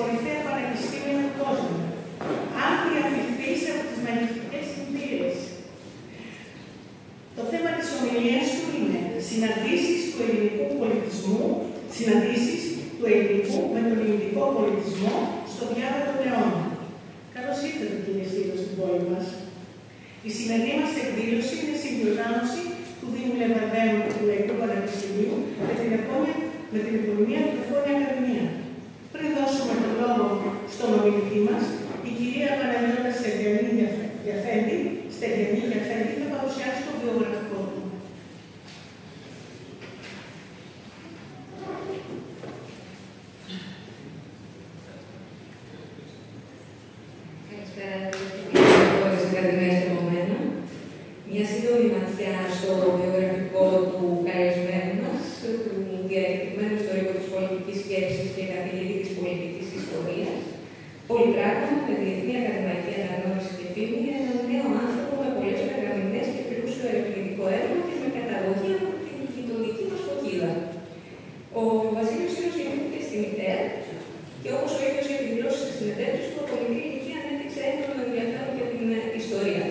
κορυφαία πανεπιστήμια του κόσμου, άπειρη αφιχθείς από τις μαγνητικές συμπήρες. Το θέμα της ομιλίας του είναι συναντήσεις του ελληνικού με τον ελληνικό πολιτισμό στο διάδρομο του αιώνα. Καλώς ήρθατε, κύριε Στήλο, στην πόλη μας. Η σημερινή μας εκδήλωση είναι συγκληρώνωση του Δήμου Λεβαδένου του Λαϊκού Πανεπιστημίου με την επωνυμία του Φώνη Ακαδημία. Πριν δώσουμε τον λόγο στον ομιλητή μας, η κυρία Παναγιώτα Στεγιανή Διαφέντη θα παρουσιάσει το βιογραφικό του. Μια σύντομη ματιά στο βιογραφικό του καλεσμένου μας, του διακεκριμένου ιστορικού της πολιτικής σκέψης και καθηγητή της πολιτικής ιστορίας. Πολυπράγμα, με διεθνή ακαδημαϊκή αναγνώριση και φήμη, έναν νέο άνθρωπο με πολλές περγαμηνές και πλούσιο ερευνητικό έργο και με καταγωγή από την γειτονική μας Φωκίδα. Ο Βασίλειος Στήλος γεννήθηκε στη Μητέρα και όπως ο ίδιος έχει δηλώσει στις συνεντεύξεις του, από μικρή ηλικία ανέδειξε έντονο ενδιαφέρον για την ιστορία.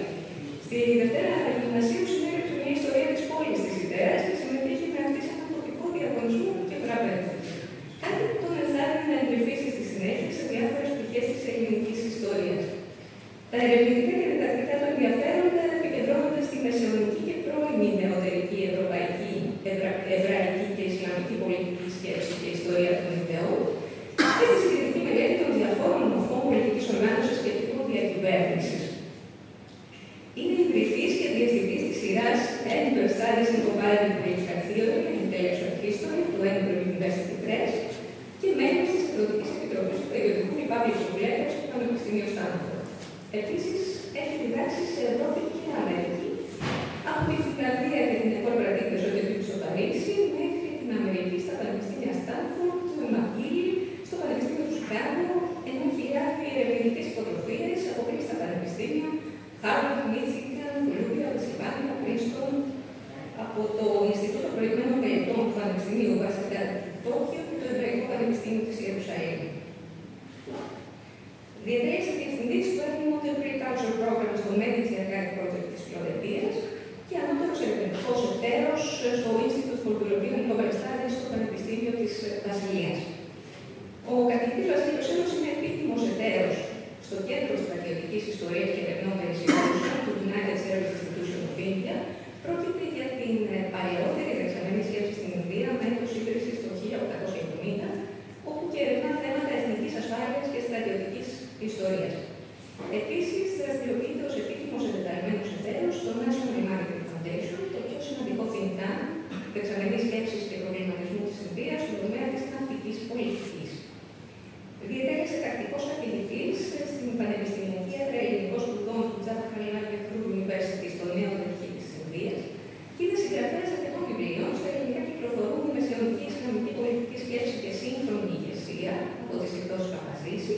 Στη Δευτέρα Γυμνασίου συνέλεξε μια ιστορία της πόλης της Ιτέρας και συμμετείχε με αυτή σε έναν τοπικό διαγωνισμό και βραβεύτηκε. Κάτι που τον ενθάρρυνε να εντρυφήσει στη συνέχεια σε διάφορες πτυχές της ελληνικής ιστορίας. Τα ερευνητικά και διδακτικά του ενδιαφέροντα επικεντρώνονται στη μεσαιωνική και πρώιμη νεωτερική ευρωπαϊκή, εβραϊκή και ισλαμική πολιτική σκέψη και ιστορία των ιδεών και στη συγκριτική μελέτη των διαφόρων μορφών πολιτικής οργάνωσης και τύπων διακυβέρνησης. Είναι ιδρυτής και διευθυντής της σειράς Edinburgh Studies in Comparative Political Theory and Intellectual History του Edinburgh University Press και μέλος της Εκδοτικής Επιτροπής του Περιοδικού Republic of Letters του Πανεπιστημίου Στάνφορντ. Επίσης, έχει διδάξει σε Ευρώπη και Αμερική, από τη Φιλανδία και την École Pratique des Hautes-Études στο Παρίσι, μέχρι την Αμερική στα Πανεπιστήμια Στάνφορντ, του McGill, στο Πανεπιστήμιο του Σικάγο, ενώ έχει γράφει ερευνητικές υποτροφίες από κλειστά πανεπιστήμια, Harvard, Michigan, Columbia, Pennsylvania, Princeton, από το Ινστιτούτο Προηγμένων Μελετών του Πανεπιστημίου Βασιλιά του Τόκιο και το Εβραϊκό Πανεπιστήμιο της Ιερουσαλήμ. Διατέλεσε διευθυντής του Edmonton Pre-Culture Program στο Medici Archive Project της Φιλαδελφίας και ανώτερος ερευνητικός εταίρος στο Institute for European and Global Studies στο Πανεπιστήμιο της Βασιλείας. Ο καθηγητής Βασίλειος Στήλος είναι επίτιμος εταίρος στο Κέντρο Στρατιωτικής Ιστορίας και Ερευνών Περισσότερων του United Service Institution of India. Πρόκειται για την παλαιότερη δεξαμενή σκέψη στην Ινδία με έτος ίδρυσης το 1870, όπου και ερευνά θέματα εθνικής ασφάλειας και στρατιωτικής ιστορίας. Επίσης, δραστηριοποιείται ως επίτιμος εντεταλμένος εταίρος στο National Humanitarian Foundation, το πιο σημαντικό think tank δεξαμενής σκέψης και προβληματισμού της Ινδίας στον τομέα της ναυτικής πολιτικής. Διετέλεσε τακτικός καθηγητής στην Πανεπιστημιακή Έδρα Ελληνικών Σπουδών του Jawaharlal Nehru University στο Νέο Δελχή της Ινδίας και είναι συγγραφέας αρκετών βιβλίων στα ελληνικά κυκλοφορούν η μεσαιωνική ισλαμική πολιτική σκέψη και σύγχρονη ηγεσία από τις εκδόσεις Παπαζήση,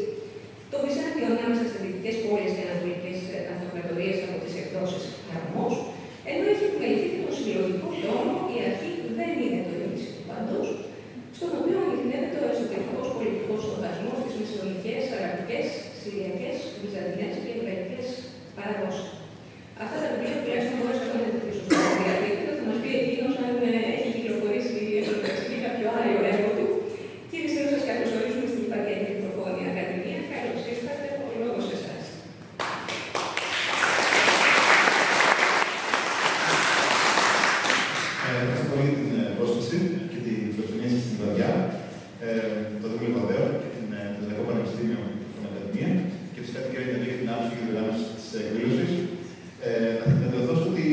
το Βυζάντιο ανάμεσα σε δυτικές πόλεις και ανατολικές αυτοκρατορίες από τις εκδόσεις Χαρμός, ενώ έχει επιμεληθεί και το συλλογικό τόμο «Η αρχή δεν είναι το ίμιση του παντός», στον οποίο ανοιχνεύεται ο εσωτερικός πολιτικός στοχασμός στις μεσαιωνικές, αραβικές, συριακές, βυζαντινές και εβραϊκές παραδόσεις. Αυτά τα βιβλία τουλάχιστον μπορούσα να είναι τη σωστά διαδίκτυο, θα μας πει εκείνος αν έχει κυκλοφορήσει κάποιο άλλο έργο του. Κύριε Στήλο, σας καλωσορίζουμε στην Υπουργική Μικροφόνη Ακαδημία. Καλώς ήρθατε, ο λόγος σε εσάς. Ευχαριστώ πολύ για την πρόσκληση και την φιλοξενία σας στην βραδιά. Το Δήμο Λεβαδέου και το Λαϊκό Πανεπιστήμιο στην Ακαδημία και φυσικά την κυρία Ιταλία για την άποψη και την οργάνωση της εκδήλωσης. Να δηλωθώ στο ότι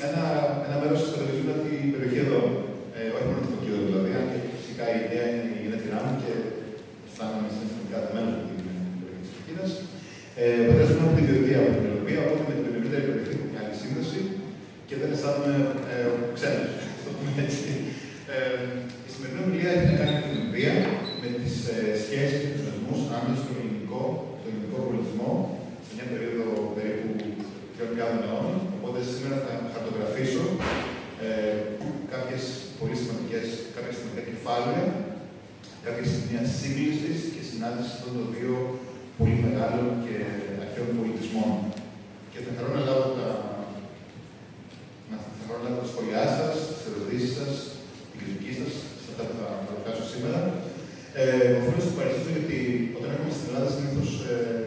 ένα μέρος σας καταδεικνύει την περιοχή εδώ, όχι μόνο τη Φωκίδα δηλαδή, αν και φυσικά η ιδέα είναι η γενέτειρά μου και αισθάνομαι συναισθηματικά δεμένος με την περιοχή της Φωκίδας. Ο πατέρας μου από την ιδιωτική από την Ευρωπαϊκή, οπότε με την ευρύτερη περιοχή έχω κάνει σύνδεση και δεν αισθάνομαι ξένος. Η σημερινή ομιλία έχει να κάνει με την Ινδία, με τις σχέσεις και τους δεσμούς ανάμεσα στον ελληνικό πολιτισμό σε μια περίοδο περίπου 2.000 αιώνων. Οπότε σήμερα θα χαρτογραφήσω κάποια σημαντικά κεφάλαια κάποια σημεία σύγκλησης και συνάντησης των δύο πολύ μεγάλων και αρχαίων πολιτισμών. Και θα χαρώ να λάβω τα σχόλιά σας, τις ερωτήσεις σας, την κριτική σας, σε αυτά που θα παρουσιάσω σήμερα. Οφείλω να σας ευχαριστήσω γιατί όταν έρχομαι στην Ελλάδα συνήθως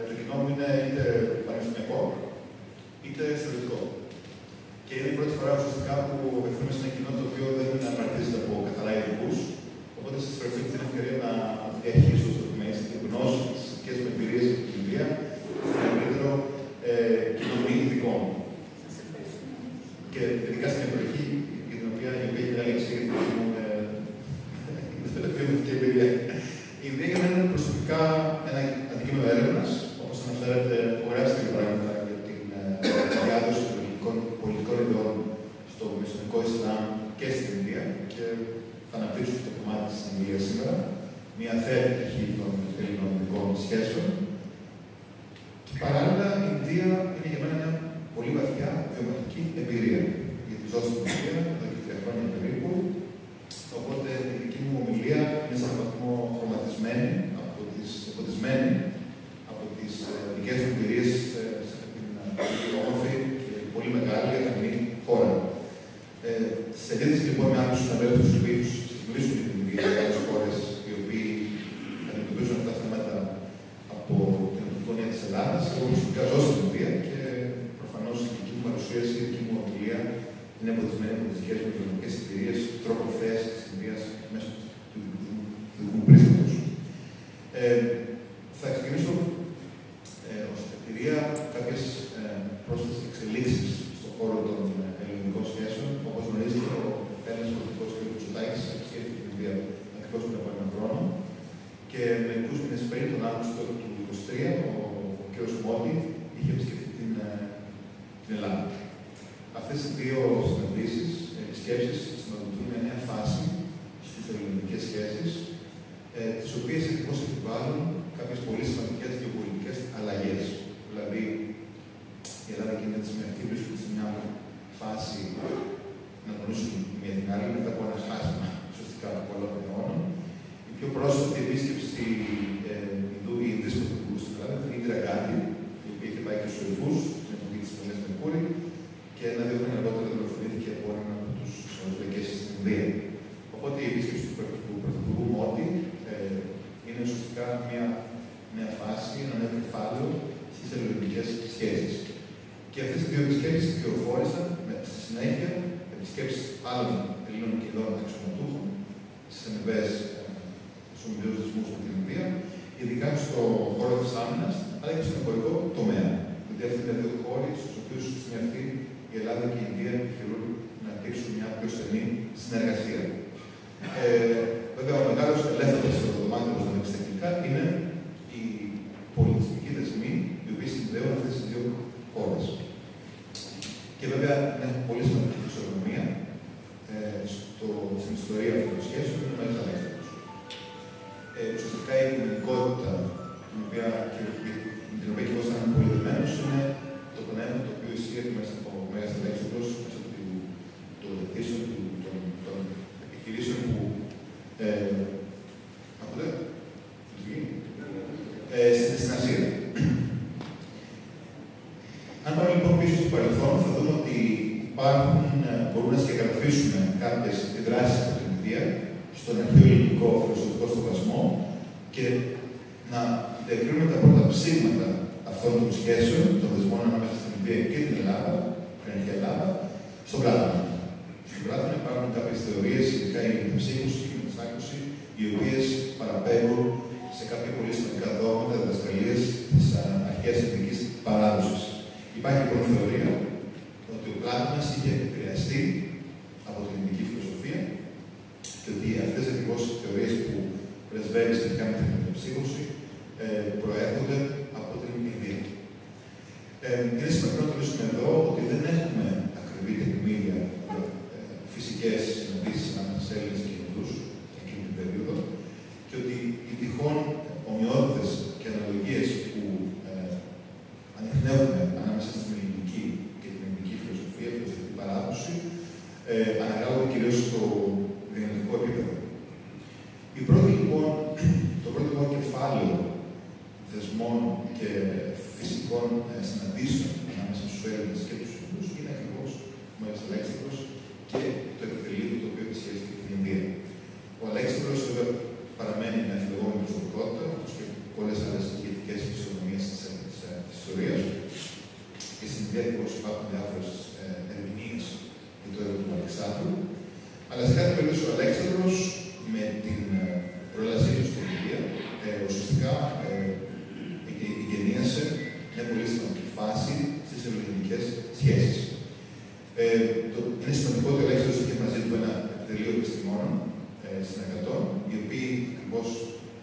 το κοινό μου είναι είτε πανεπιστημιακό είτε θεωρητικό. Και είναι η πρώτη φορά ουσιαστικά που απευθύνομαι σε ένα κοινό το οποίο δεν απαρτίζεται από καθαρά ειδικούς. Οπότε σας ευχαριστώ για την ευκαιρία να διαχειρίσω στο τομέα τη γνώση, τι δικές μου εμπειρίες και την εμπειρία στο ευρύτερο κοινό ειδικών. Και ειδικά στην εποχή για την οποία έχει μεγάλη εξήγηση μου την τελευταία μου εμπειρία. Η ιδέα για μένα είναι προσωπικά ένα αντικείμενο έρευνας, όπως αναφέρεται, έχω γράψει δύο πράγματα για την διάδοση των πολιτικών ιδεών στο μεσονικό Ισλάμ και στην Ινδία. Και θα αναπτύξω αυτό το κομμάτι στην Ινδία σήμερα. Μια θέα πτυχή των ελληνοϊνδικών σχέσεων. Και παράλληλα, η Ινδία είναι για μένα μια πολύ βαθιά βιωματική εμπειρία. Γιατί ζω στην Ινδία εδώ και 3 χρόνια περίπου. Οπότε η δική μου ομιλία είναι σε έναν βαθμό χρωματισμένη από τις δικές μου εμπειρίες σε αυτή την πολύ όμορφη και πολύ μεγάλη αγανή χώρα. Σε αντίθεση λοιπόν με άλλους συναδέλφους οι οποίοι σας μιλήσουν για την Ινδία και άλλες χώρες οι οποίοι αντιμετωπίζουν αυτά τα θέματα από την οπτική γωνία της Ελλάδας, εγώ προσωπικά ζω στην Ινδία και προφανώς η δική μου παρουσίαση, η δική μου ομιλία είναι εμποδισμένη από τις δικές μου βιωματικές εμπειρίες, τρόπο θέση της Ινδίας μέσω του δικού μου πρίσματος. Θα ξεκινήσω ως εφετηρία κάποιες πρόσθετες εξελίξεις στον χώρο των ελληνικών σχέσεων. Όπως γνωρίζετε, ο Έλληνας Πρωθυπουργός κ. Μητσοτάκης επισκέφθηκε την Ινδία ακριβώς πριν από έναν χρόνο και μερικούς μήνες πριν, τον Αύγουστο του 2023, ο κ. Μόντι είχε επισκεφθεί την Ελλάδα. Αυτές οι δύο συναντήσεις, επισκέψεις, συνοδευτούν μια νέα φάση στις ελληνικές σχέσεις, τις οποίες ακριβώς επιβάλλουν κάποιες πολύ σημαντικές γεωπολιτικές αλλαγές. Δηλαδή, η Ελλάδα και η Ινδία αυτή βρίσκονται σε μια φάση να γνωρίσουν μία την άλλη μετά από ένα χάσμα ουσιαστικά πολλών αιώνων. Η πιο πρόσφατη επίσκεψη η Ινδής Πρωθυπουργού στην Ελλάδα ήταν η Ίντρα Γκάντι, η οποία είχε πάει και στους Ορυφούς, στην εποχή της Μελές Μερκούρη, και 1-2 χρόνια αργότερα δολοφονήθηκε από έναν από τους Σοβιετικές στην Ινδία. Οπότε η επίσκεψη του Πρωθυπουργού Μόντι είναι ουσιαστικά μια νέα φάση, ένα νέο κεφάλαιο στις ελληνικές σχέσεις. Και αυτές οι δύο επισκέψεις κυοφόρησαν στη συνέχεια επισκέψεις άλλων Ελλήνων και ειδών αξιωματούχων στις αμοιβές στους αμοιβαίους δεσμούς με την Ινδία, ειδικά στον χώρο της άμυνας, αλλά και στον εμπορικό τομέα. Γιατί αυτοί είναι δύο χώροι στους οποίους στην αυτή η Ελλάδα και η Ινδία επιχειρούν να αναπτύξουν μια πιο στενή συνεργασία. Βέβαια, ο μεγάλος ελεύθερος στο δωμάτιο, όπως λέμε στα αγγλικά, είναι οι πολιτισμικοί δεσμοί, οι οποίοι συνδέουν αυτές τις δύο χώρες. Και βέβαια, είναι πολύ σημαντική φυσιογνωμία στην ιστορία αυτών των σχέσεων, είναι ο Μέγας Αλέξανδρος. Ουσιαστικά η οικουμενικότητα, με την οποία και εγώ αισθάνομαι πολύ δεμένος, είναι το πνεύμα το οποίο ισχύει μέσα από ο Μέγας Αλέξανδρος, μέσα των επιχειρήσεων που στην Ασία. Αν πάμε λοιπόν πίσω στο παρελθόν, θα δούμε ότι μπορούμε να σκεγγραφίσουμε κάποιες δράσεις από την Ινδία στον αρχαίο ελληνικό φιλοσοφικό στοχασμό και να διακρίνουμε τα πρώτα ψήγματα αυτών των σχέσεων, των δεσμών ανάμεσα στην Ινδία και την Ελλάδα, την αρχαία Ελλάδα, στον Πλάτωνα. Στον Πλάτωνα υπάρχουν κάποιες θεωρίες, ειδικά η μεταψύχωση και η μετασάκωση, οι οποίες παραπέμπουν σε κάποια πολύ σημαντικά δόγματα, διδασκαλίες της αρχαίας ινδικής παράδοσης. Υπάρχει λοιπόν θεωρία ότι ο Πλάτωνας είχε επηρεαστεί από την ινδική φιλοσοφία και ότι αυτές ακριβώς οι θεωρίες που πρεσβεύει σχετικά με την μεταψύχωση προέρχονται από την Ινδία. Είναι σημαντικό να τονίσουμε εδώ ότι δεν έχουμε ακριβή τεκμήρια φυσικές συναντήσεις ανάμεσα σε Έλληνες και Ινδούς εκείνη την περίοδο και ότι οι τυχόν ομοιότητες και αναλογίες που ανιχνεύουμε ανάμεσα στην ελληνική και την ινδική φιλοσοφία, φιλοσοφική παράδοση, αναγάγονται κυρίως στο διανοητικό επίπεδο. Η πρώτη λοιπόν Ινδία ακριβώς υπάρχουν διάφορες ερμηνείες για το έργο του Αλεξάνδρου. Αλλά σε κάθε περίπτωση ο Αλέξανδρος με την προέλασή του στην Ινδία ουσιαστικά εγκαινίασε μια πολύ σημαντική φάση στις ελληνικές σχέσεις. Είναι σημαντικό ότι ο Αλέξανδρος είχε μαζί του ένα επιτελείο επιστημόνων στην Ακατόν, οι οποίοι ακριβώς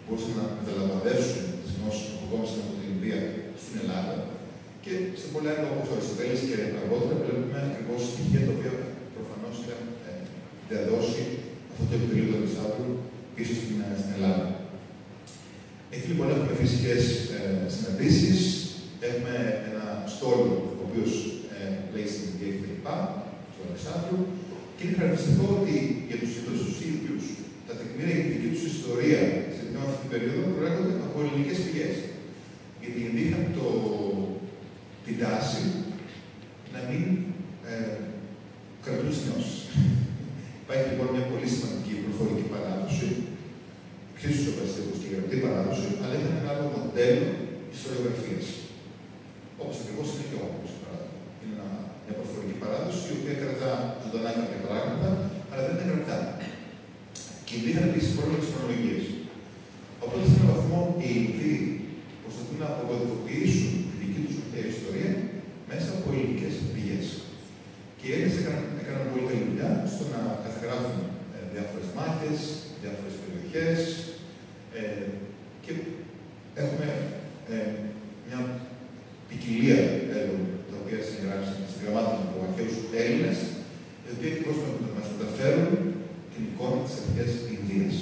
μπορούσαν να μεταλαμπαδεύσουν τις γνώσεις που αποκόμισαν από την Ινδία στην Ελλάδα. Και σε πολλά έργα όπως ο Αριστοτέλης και αργότερα βλέπουμε ακριβώς στοιχεία τα οποία προφανώς είχαν διαδώσει αυτό το επιτελείο του Αλεξάνδρου πίσω στην Ελλάδα. Εκεί λοιπόν έχουμε φυσικές συναντήσεις, έχουμε ένα στόλο ο οποίος λέει στην Ινδία και λοιπά, του Αλεξάνδρου, και είναι χαρακτηριστικό ότι για τους ίδιους τα τεκμήρια για τη δική τους ιστορία σε αυτή την περίοδο προέρχονται από ελληνικές πηγές. Γιατί οι Ινδοί είχαν την τάση να μην κρατούν σημειώσεις. Υπάρχει λοιπόν μια πολύ σημαντική προφορική παράδοση, εξίσου σοβαρή και γραπτή παράδοση, αλλά είχαν ένα άλλο μοντέλο ιστοριογραφίας. Όπως ακριβώς είναι και όμως. Είναι μια προφορική παράδοση, η οποία κρατά ζωντανά κάποια πράγματα, αλλά δεν είναι γραπτά. Και είχαν επίσης πρόβλημα της χρονολογίας. Οπότε, σε έναν βαθμό, οι Ινδοί προσπαθούν να αποκωδικοποιήσουν τη δική τους ιστορία μέσα από ελληνικές πηγές. Και οι Έλληνες έκαναν πολύ καλή δουλειά στο να καταγράφουν διάφορες μάχες, διάφορες περιοχές και έχουμε μια ποικιλία έργων τα οποία συγγραμμάτων από αρχαίους Έλληνες, οι οποίοι ακριβώς μας μεταφέρουν την εικόνα της αρχαίας Ινδίας.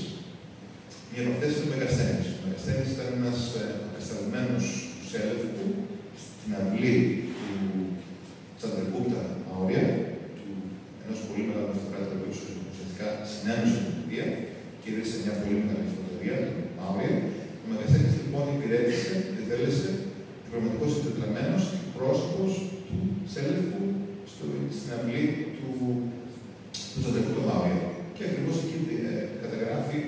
Μία από αυτές είναι ο Μεγασθένης. Ο Μεγασθένης ήταν ένας απεσταλμένος του Σέλευκου στην αυλή του Τσαντρεγκούπτα Μαουρία, ενός πολύ μεγάλου αυτοκράτη, ο οποίος ουσιαστικά συνένωσε την Ινδία και ίδρυσε μια πολύ μεγάλη αυτοκρατορία, την Μαουρία. Ο Μεγασθένης λοιπόν υπηρέτησε και τέλεσε διπλωματικός εντεταλμένος πρόσωπος του Σέλευκου στην αυλή του Τσαντρεγκούπτα Μαουρία. Και ακριβώς εκεί καταγράφει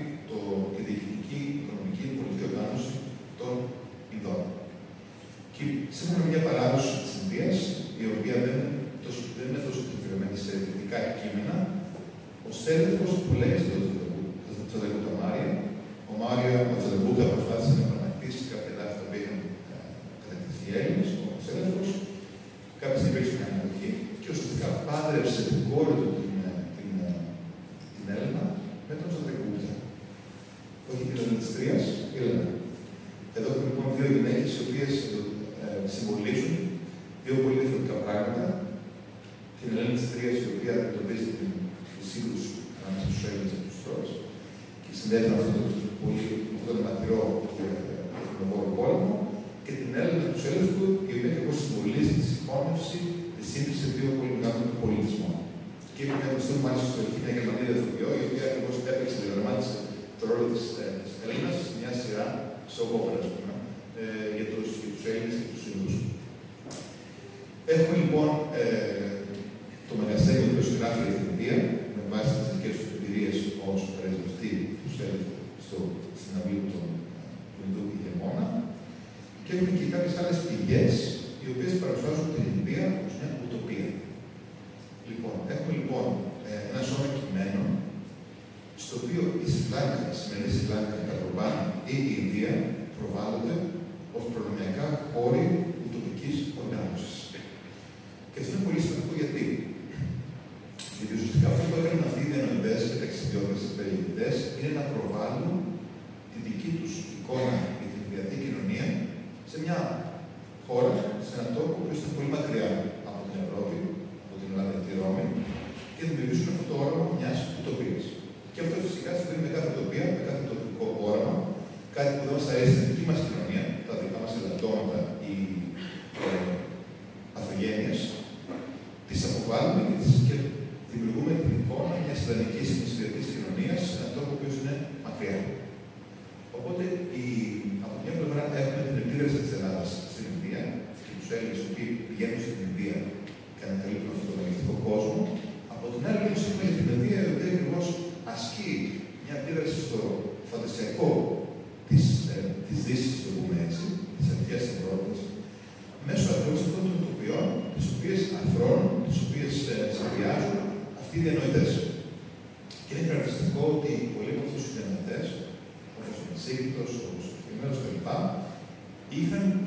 τη διοικητική, οικονομική, πολιτική οργάνωση των Ινδών. Και σύμφωνα με μια παράδοση της Ινδίας, η οποία δεν είναι τόσο επιβεβαιωμένη σε δυτικά κείμενα, ο Σέλευκος που λέει στο Τσαντρεγκούπτα Μαουρία, ο Τσαντρεγκούπτα προσπάθησε να επανακτήσει κάποια δάφη τα οποία είχαν κατακτηθεί οι Έλληνες, ο Σέλευκος, κάποια στιγμή υπήρξε μια αναδοχή και ουσιαστικά πάδρεψε την κόρη του την Έλληνα με τον Τσαντρεγκούπτα. Όχι την Έλληνα της Τρίας, η Έλληνα. Εδώ έχουμε λοιπόν δύο γυναίκες οι οποίες συμβολίζουν δύο πολύ διαφορετικά πράγματα. Την Έλληνα της Τρίας, η οποία αντιμετωπίζει τη σύγκρουση ανάμεσα στους Έλληνες και τους Τρόες και συνδέεται με αυτόν τον ματηρό και εθνοβόρο πόλεμο, και την Έλληνα του Σέλευκου, η οποία ακριβώς συμβολίζει τη συγχώνευση, τη σύνθεση δύο πολύ μεγάλων πολιτισμών. Και έχουμε γνωστό μάλιστα στο αρχή μια Γερμανίδα ηθοποιό, η οποία ακριβώς έπαιξε και δραμάτισε το ρόλο της Έλληνας σε μια σειρά σοκόπερα, για τους Έλληνες και τους Ινδούς. Έχουμε λοιπόν το Μεγασθένη, ο οποίος γράφει για την Ινδία, με βάση τις δικές του εμπειρίες ως πρεσβευτή του Σέλευκου στην αυλή του Ινδού ηγεμόνα. Και έχουμε και κάποιες άλλες πηγές, οι οποίες παρουσιάζουν την Ινδία ως μια ουτοπία. Λοιπόν, έχουμε λοιπόν ένα σώμα κειμένων, στο οποίο η Σρι-Λάνκα, η σημερινή Σρι-Λάνκα, η Καρποβάνη ή η Ινδία προβάλλονται ως προνομιακά χώροι ουτοπικής οργάνωσης. Και αυτό είναι πολύ σημαντικό γιατί ουσιαστικά αυτό που έκαναν αυτοί οι διανοητές και ταξιδιώτες και περιηγητές είναι να προβάλλουν τη δική τους εικόνα για την Ινδιακή κοινωνία σε μια χώρα, σε έναν τόπο που ήταν πολύ μακριά από την Ευρώπη, από την Ελλάδα και τη Ρώμη, και δημιουργήσουν αυτό το όραμα μιας ουτοπίας. Και αυτό φυσικά συμβαίνει με κάθε ουτοπία, με κάθε τοπικό όραμα, κάτι που δεν μας αρέσει στην δική μας κοινωνία, τα δικά μας ελαττώματα ή αθογένειες, τις αποβάλλουμε και δημιουργούμε την εικόνα μιας ιδανικής μεσογειακής κοινωνίας σε έναν τόπο που είναι μακριά. Οπότε, από μια πλευρά έχουμε την επίδραση της Ελλάδας στην Ινδία και τους Έλληνες οι οποίοι πηγαίνουν στην Ινδία και ανακαλύπτουν αυτόν τον μεγεθυντικό κόσμο. Από την άλλη, όμως, έχουμε την Ινδία η οποία ακριβώς ασκεί μια αντίδραση στο φαντασιακό της Δύσης, το πούμε έτσι, της αρχαίας Ευρώπης, μέσω ακριβώς αυτών των τοπιών, τις αυτοί οι διανοητές. Και είναι χαρακτηριστικό ότι πολλοί από αυτούς τους διανοητές, όπως ο Μεσίκτος, όπως ο Φημέρος κλπ.,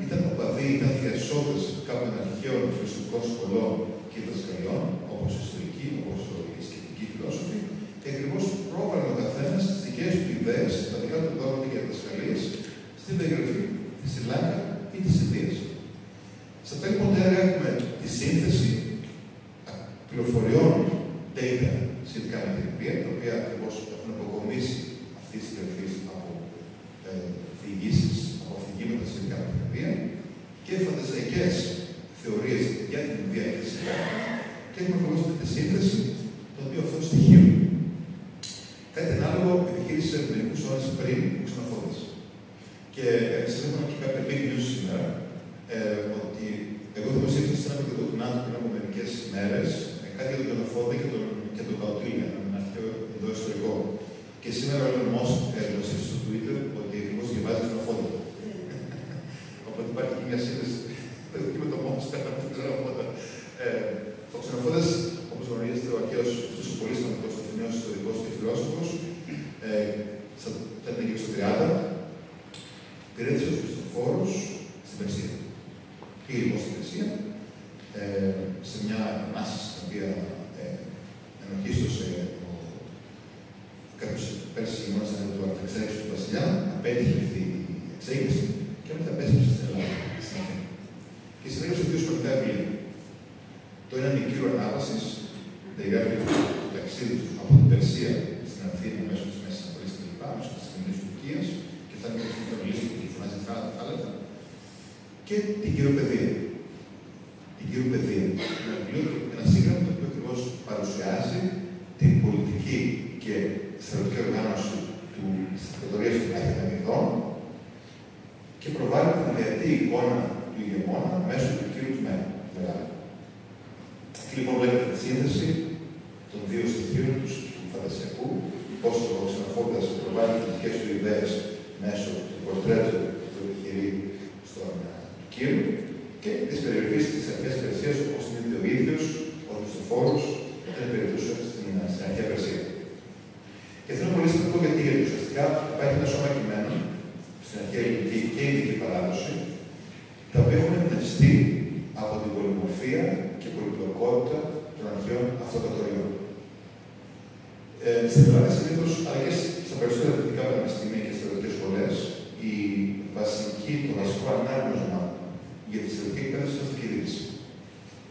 ήταν οπαδοί, ήταν διασώδες κάποιων αρχαίων φιλοσοφικών σχολών και διδασκαλιών, όπως η ιστορική, όπως η σκεπτική φιλόσοφοι, και ακριβώς πρόβαλαν ο καθένας τις δικές του ιδέες, τα δικά του δόγματα και διδασκαλίες, στην περιγραφή της Σρι Λάγκα ή της Ινδίας. Σε αυτά λοιπόν τα έργα έχουμε τη σύνθεση πληροφοριών, data, σχετικά με την Ινδία, τα οποία ακριβώς έχουν αποκομίσει αυτή τη συγγραφή από διηγήσεις, από αφηγήματα σχετικά με την Ινδία και φαντασιακές θεωρίες για την Ινδία και τη Σρι Λάγκα, και έχουμε ακριβώς αυτή τη σύνθεση των δύο αυτών στοιχείων. Κάτι ανάλογο επιχείρησε μερικούς ώρες πριν ο Ξενοφώντας. Και σύμφωνα και κάποια big news σήμερα, ότι εγώ δημοσίευσα σε ένα περιοδικό του ΝΑΤΟ πριν από μερικές μέρες κάτι για τον Ξενοφώντα και τον Καουτίλια, έναν αρχαίο εδώ ιστορικό. Και σήμερα ο Elon Musk δημοσίευσε στο Twitter ότι ακριβώς διαβάζει τον Ξενοφώντα. Οπότε υπάρχει και μια σύνδεση με τον Musk πέρα από τον Ξενοφώντα. Ο Ξενοφώντας, όπως γνωρίζετε, ο αρχαίος, αυτός ο πολύ σημαντικός Αθηναίος ιστορικός και φιλόσοφος, ήταν γύρω στο 30, υπηρέτησε τους Χριστοφόρους στην Περσία. Πήγε λοιπόν στην Περσία, σε μια επανάσταση στην οποία ενοχίστωσε κάποιος Πέρσι γεγονός να το εξέλιξη του βασιλιά, απέτυχε αυτή η εξέλιξη και μετά επέστρεψε στην Ελλάδα, στην Αθήνα. Και συνέβησε δύο σημαντικά βιβλία. Το ένα είναι η Κύριο Ανάβασης, περιγράφει το ταξίδι του από την Περσία στην Αθήνα μέσω της Μέσης Ανατολής και λοιπά, μέσω της Ελληνικής Τουρκίας, και θα είναι και θα μιλήσει που φωνάζει θάλασσα, και την Κυριοπαιδεία. Την Κυριοπαιδεία. Ένα βιβλίο, ένα σύγγραμμα το οποίο ακριβώς παρουσιάζει την πολιτική και στρατιωτική οργάνωση της αυτοκρατορίας των Αχαιμένιδων και προβάλλει την ιδεατή εικόνα του ηγεμόνα μέσω του κύριου του Μεγάλου. Εκεί λοιπόν βλέπετε τη σύνθεση των δύο στοιχείων του φαντασιακού, πώς ο Ξενοφώντας προβάλλει τις δικές του ιδέες μέσω του πορτρέτου του επιχειρεί στον Κύρου και της περιγραφής της αρχαίας Περσίας, όπως είναι ο ίδιος, ο Χριστοφόρος, όταν υπηρετούσε στην αρχαία Περσία. Και αυτό είναι πολύ σημαντικό γιατί ουσιαστικά υπάρχει ένα σώμα κειμένων στην αρχαία ελληνική και ειδική παράδοση, τα οποία έχουν εμπνευστεί από την πολυμορφία και πολυπλοκότητα των αρχαίων αυτοκρατοριών. Στην Ελλάδα συνήθως, αλλά και στα περισσότερα δυτικά πανεπιστήμια και στις στρατιωτικές σχολές, το βασικό ανάγνωσμα για τη στρατιωτική εκπαίδευση είναι η αυτοκήρυξη.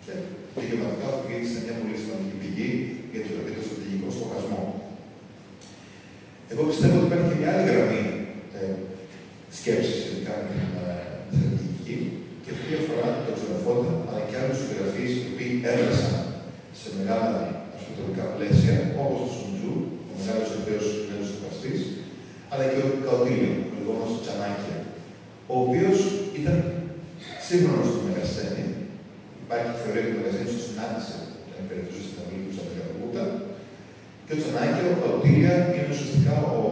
Και δικαιωματικά η αυτοκήρυξη είναι μια πολύ σημαντική πηγή για το στρατηγικό στοχασμό. Εγώ πιστεύω ότι υπάρχει και μια άλλη γραμμή σκέψη σχετικά με την στρατηγική, και αυτή αφορά τον Ξενοφώντα, αλλά και άλλους συγγραφείς οι οποίοι έδρασαν σε μεγάλα αρχιτεκτονικά πλαίσια, όπως ο Σουντζού, ο μεγάλος Εβραίος Έλληνας στοχαστής, αλλά και ο Καουτίλιο, ο λεγόμενος Τσανάκια, ο οποίος ήταν σύγχρονος του Μεγασθένη. Υπάρχει θεωρία ότι ο Μεγασθένης τον συνάντησε όταν υπηρετούσε στην αυλή του Σαντριακούτα. Και ο Τσανάκια, ο Καουτίλια, είναι ουσιαστικά ο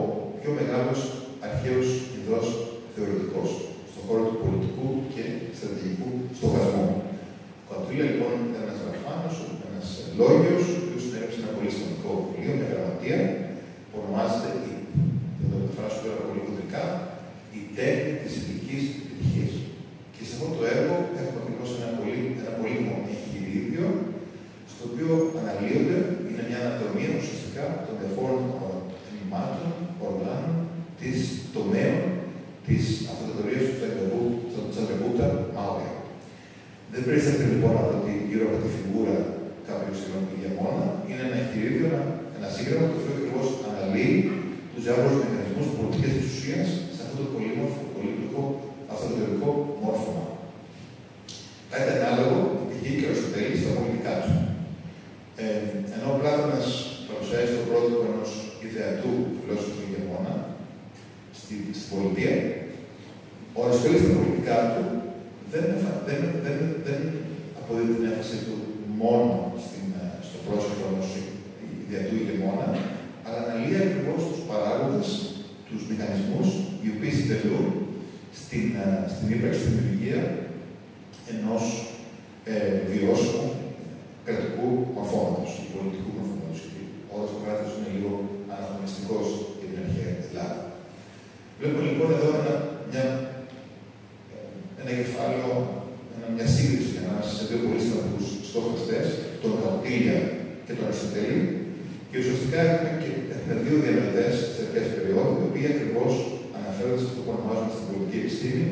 πιο μεγάλος αρχαίος Ινδός θεωρητικός στον χώρο του πολιτικού και στρατηγικού στοχασμού. Ο Καουτίλια λοιπόν ήταν ένας γραφάνος, ένας λόγιος, ο οποίος συνέβησε ένα πολύ σημαντικό βιβλίο, μια γραμματεία, που ονομάζεται, θα το μεταφράσω τώρα πολύ κοντρικά, η τέχνη της ειδικής επιτυχίας. Και σε αυτό το έργο έχουμε ακριβώς ένα πολύτιμο εγχειρίδιο, στο οποίο αναλύονται, είναι μια ανατομία ουσιαστικά των διαφόρων τμήματων, οργάνων, της τομέων της αυτοκρατορίας του Τσαντριακούτα Μάουρια. Δεν βρίσκεται λοιπόν ότι γύρω από τη φιγούρα κάποιου ηγεμόνα, είναι ένα εγχειρίδιο, ένα σύγγραμμα το οποίο ακριβώς αναλύει τους διάφορους μηχανισμούς πολιτικής εξουσίας σε αυτό το πολύμορφο, πολύπλοκο αυτοκρατορικό μόρφωμα. Κάτι ανάλογο πηγαίνει και ο Αριστοτέλης στα πολιτικά του. Ενώ ο Πλάτωνας παρουσιάζει το πρότυπο ενός ιδεατού φιλόσοφου ηγεμόνα στην πολιτεία, ο Αριστοτέλης στα πολιτικά του δεν αποδίδει την έμφαση του μόνο στο πρόσωπο ενός ιδεατού ηγεμόνα, αλλά αναλύει ακριβώς τους παράγοντες, τους μηχανισμούς, οι οποίοι συντελούν στην ύπαρξη, στην δημιουργία ενός βιώσιμου κρατικού μορφώματος ή πολιτικού μορφώματος. Γιατί όλος ο κράτος είναι λίγο αναχρονιστικός για την αρχαία Ελλάδα. Βλέπουμε λοιπόν εδώ ένα κεφάλαιο, μια σύγκριση ανάμεσα σε δύο πολύ σημαντικούς στόχαστές, τον Καουτήλια και τον Αριστοτέλη, και ουσιαστικά έχουμε δύο διανοητές σε αρχαίες περιόδου, οι οποίοι ακριβώς αναφέρονται σε αυτό που ονομάζουμε στην πολιτική επιστήμη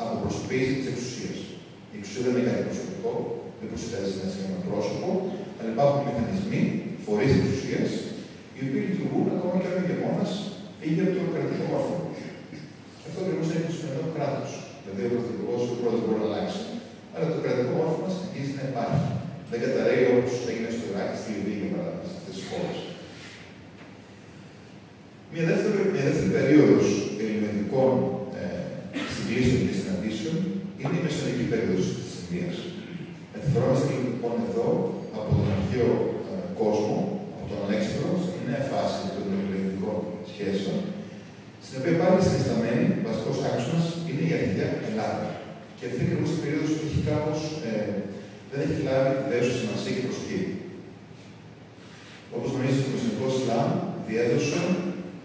αποπροσωποποίηση της εξουσίας. Η εξουσία δεν είναι κάτι προσωπικό, δεν προσφέρει ένα πρόσωπο, αλλά υπάρχουν μηχανισμοί, φορείς της εξουσίας, οι οποίοι λειτουργούν ακόμα και αν ο ηγεμόνας φύγει από το κρατικό μορφό. Και αυτό ακριβώς είναι το σημερινό κράτος. Δηλαδή, ο πρωθυπουργός ή ο πρόεδρος μπορεί να αλλάξει, αλλά το κρατικό μόρφωμα συνεχίζει να υπάρχει. Δεν καταραίει όπως έγινε στο Ιράκ, στη Λιβύη, για παράδειγμα, σε αυτές τις χώρες. Μια δεύτερη περίοδος ελληνικών συγκλήσεων και συναντήσεων είναι η μεσαιωνική περίοδος της Ινδίας. Μεταφερόμαστε λοιπόν εδώ από τον αρχαίο κόσμο, από τον Αλέξανδρο, στη νέα φάση των ελληνικών σχέσεων, στην οποία πάλι συνισταμένη, βασικός άξονας, είναι η αρχαία Ελλάδα. Και αυτή ακριβώς η περίοδος έχει κάπως, δεν έχει λάβει δέουσα σημασία και προσοχή. Όπως γνωρίζετε, το Μεσαιωνικό Ισλάμ διέδωσε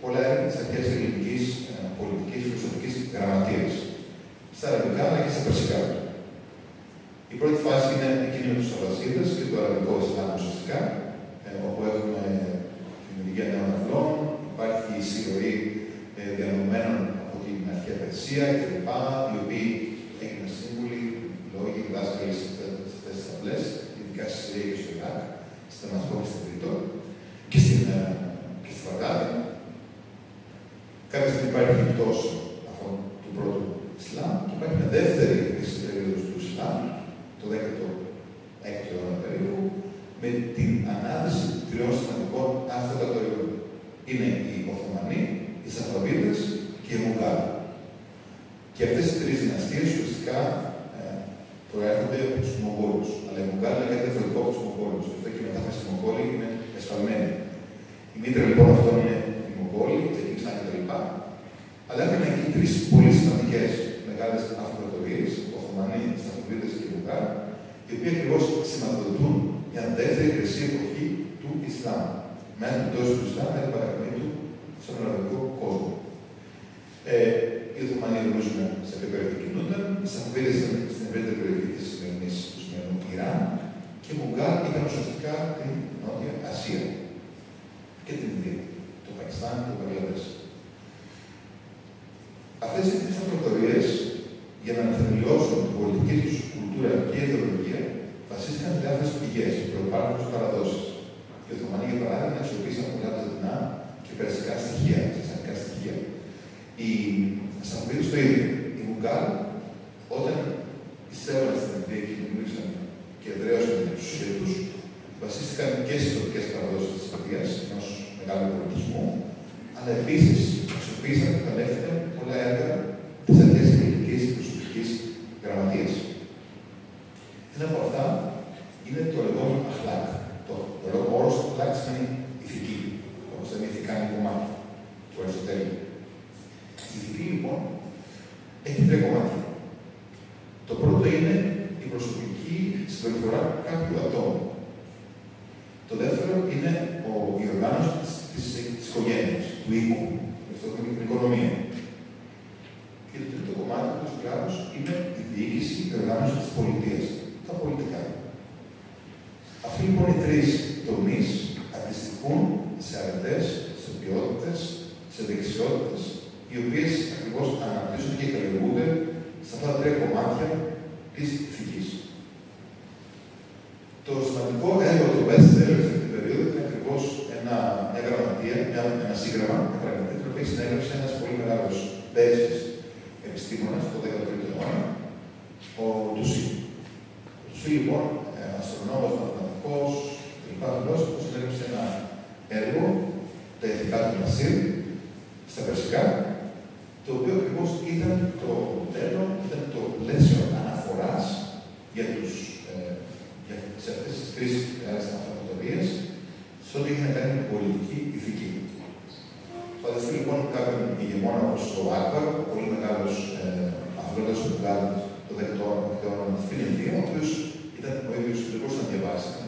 πολλά έργα της αρχαίας ελληνικής πολιτικής και φιλοσοφικής γραμματείας, στα αραβικά αλλά και στα περσικά. Η πρώτη φάση είναι εκείνη με τους Αμπασίδες και το αραβικό Ισλάμ ουσιαστικά, όπου έχουμε τη δημιουργία νέων αυλών, υπάρχει η συγγραφή διανομένων από την αρχαία Περσία κλπ. Οι οποίοι έγιναν σύμβουλοι, λόγοι, δάσκαλοι σε αυτές τις αυλές, ειδικά στη Συρία και στο Ιράκ, στη Δαμασκό και στην Κρήτη και στη Βαγδάτη. Κάποια στιγμή υπάρχει η πτώση του πρώτου Ισλάμ και υπάρχει μια δεύτερη περίοδος του Ισλάμ, το 16ο αιώνα περίπου, με την ανάδυση τριών σημαντικών αυτοκρατοριών. Είναι οι Οθωμανοί, οι Σαφαβίδες και οι Μογγάλοι. Και αυτές οι τρεις δυναστείες ουσιαστικά προέρχονται από τους Μογγόλους. Αλλά οι Μογγάλοι είναι κάτι διαφορετικό από τους Μογγόλους. Αυτό και η μετάφραση των Μογγόλοι είναι εσφαλμένη. Η μήτρα λοιπόν αυτών είναι οι Μογγόλοι, οι Τσεκίνησαν κτλ. Αλλά έχουμε εκεί τρεις πολύ σημαντικές μεγάλες αυτοκρατορίες, Οθωμανοί, Σαφαβίδες και οι Μογγάλοι, οι οποίοι ακριβώς σηματοδοτούν μια δεύτερη χρυσή εποχή του Ισλάμ. Με την πτώση του Ισλάμ, με την παρακμή του στον αραβικό κόσμο. Οι Οθωμανοί γνωρίζουμε σε ποια περιοχή κινούνταν, οι Σαφαβίδες ήταν στην ευρύτερη περιοχή του σημερινού Ιράν και οι Μογγάλοι είχαν ουσιαστικά την Νότια Ασία και την Ινδία, το Πακιστάν και το Μπαγκλαντές. Αυτές οι τρεις αυτοκρατορίες, για να θεμελιώσουν την πολιτική τους κουλτούρα και ιδεολογία, βασίστηκαν σε διάφορες πηγές, προϋπάρχουσες παραδόσεις. Οι Οθωμανοί, για παράδειγμα, αξιοποίησαν πολλά λατινά και περσικά στοιχεία, σασανικά στοιχεία. Οι Σαφαβίδες το ίδιο. Οι Μογγάλοι, όταν εισέβαλαν στην Ινδία και δημιούργησαν και εδραίωσαν την εξουσία τους, βασίστηκαν και στις τοπικές παραδόσεις της Ινδίας, ενός μεγάλου πολιτισμού, αλλά επίσης αξιοποίησαν και εκμεταλλεύτηκαν πολλά έργα της αρχαίας ελληνικής και προσωπικής γραμματείας. Ένα από αυτά είναι το λεγόμενο αχλάκ. Ο όρος αχλάκ σημαίνει ηθική, όπως είναι ηθικάνη κομμάτι του Αριστοτέλη. Η ηθική λοιπόν έχει τρία κομμάτια. Το πρώτο είναι η προσωπική συμπεριφορά κάποιου ατόμου. Το δεύτερο είναι η οργάνωση της οικογένειας, του οίκου, αυτό είναι την οικονομία. Και το τρίτο κομμάτι του κράτους είναι η διοίκηση και η οργάνωση της πολιτείας, τα πολιτικά. Αυτοί λοιπόν οι τρεις τομείς αντιστοιχούν σε αρετές, σε ποιότητες, σε δεξιότητες, οι οποίες ακριβώς αναπτύσσονται και καλλιεργούνται σε αυτά τα τρία κομμάτια της ηθικής. Το σημαντικό έργο του best-seller σε αυτή την περίοδο ήταν ακριβώς μια γραμματεία, ένα σύγγραμμα, μια γραμματεία, την οποία συνέγραψε ένας πολύ μεγάλος Πέρσης επιστήμονας το 13ο αιώνα, ο Τουσί. Ο Τουσί λοιπόν, αστρονόμος, μαθηματικός, κλπ. Φιλόσοφος, συνέγραψε ένα έργο, τα ηθικά του Νασίρ, στα περσικά, το οποίο ακριβώς ήταν το μοντέλο, ήταν το πλαίσιο αναφοράς σε αυτές τις τρεις μεγάλες αυτοκρατορίες, σε ό,τι είχε να κάνει με την πολιτική ηθική. Φανταστείτε λοιπόν κάποιον ηγεμόνα όπως ο Άκμπαρ, ο πολύ μεγάλος αθλητής του Γκάλ, το 10ο αιώνα στην Ινδία, ο οποίος ήταν ο ίδιος, δεν μπορούσε να διαβάσει, ήταν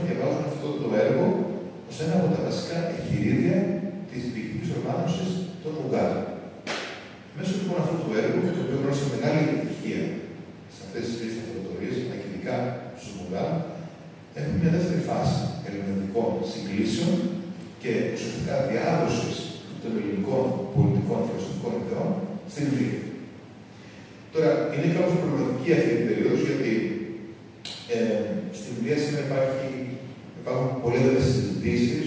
διαβάζουν αυτό το έργο ως ένα από τα βασικά εγχειρίδια της διοικητικής οργάνωσης των Ουγγάρων. Μέσω λοιπόν αυτού του έργου, το οποίο γνώρισε μεγάλη επιτυχία σε αυτές τις τρεις αυτοκρατορίες, αλλά ειδικά στους Ουγγάρους, έχουμε μια δεύτερη φάση ερμηνευτικών συγκλήσεων και ουσιαστικά διάδοσης των ελληνικών πολιτικών και φιλοσοφικών ιδεών στην Ινδία. Τώρα, είναι κάπως προβληματική αυτή η περίοδος, γιατί στην Ινδία σήμερα υπάρχουν πολλές συζητήσεις,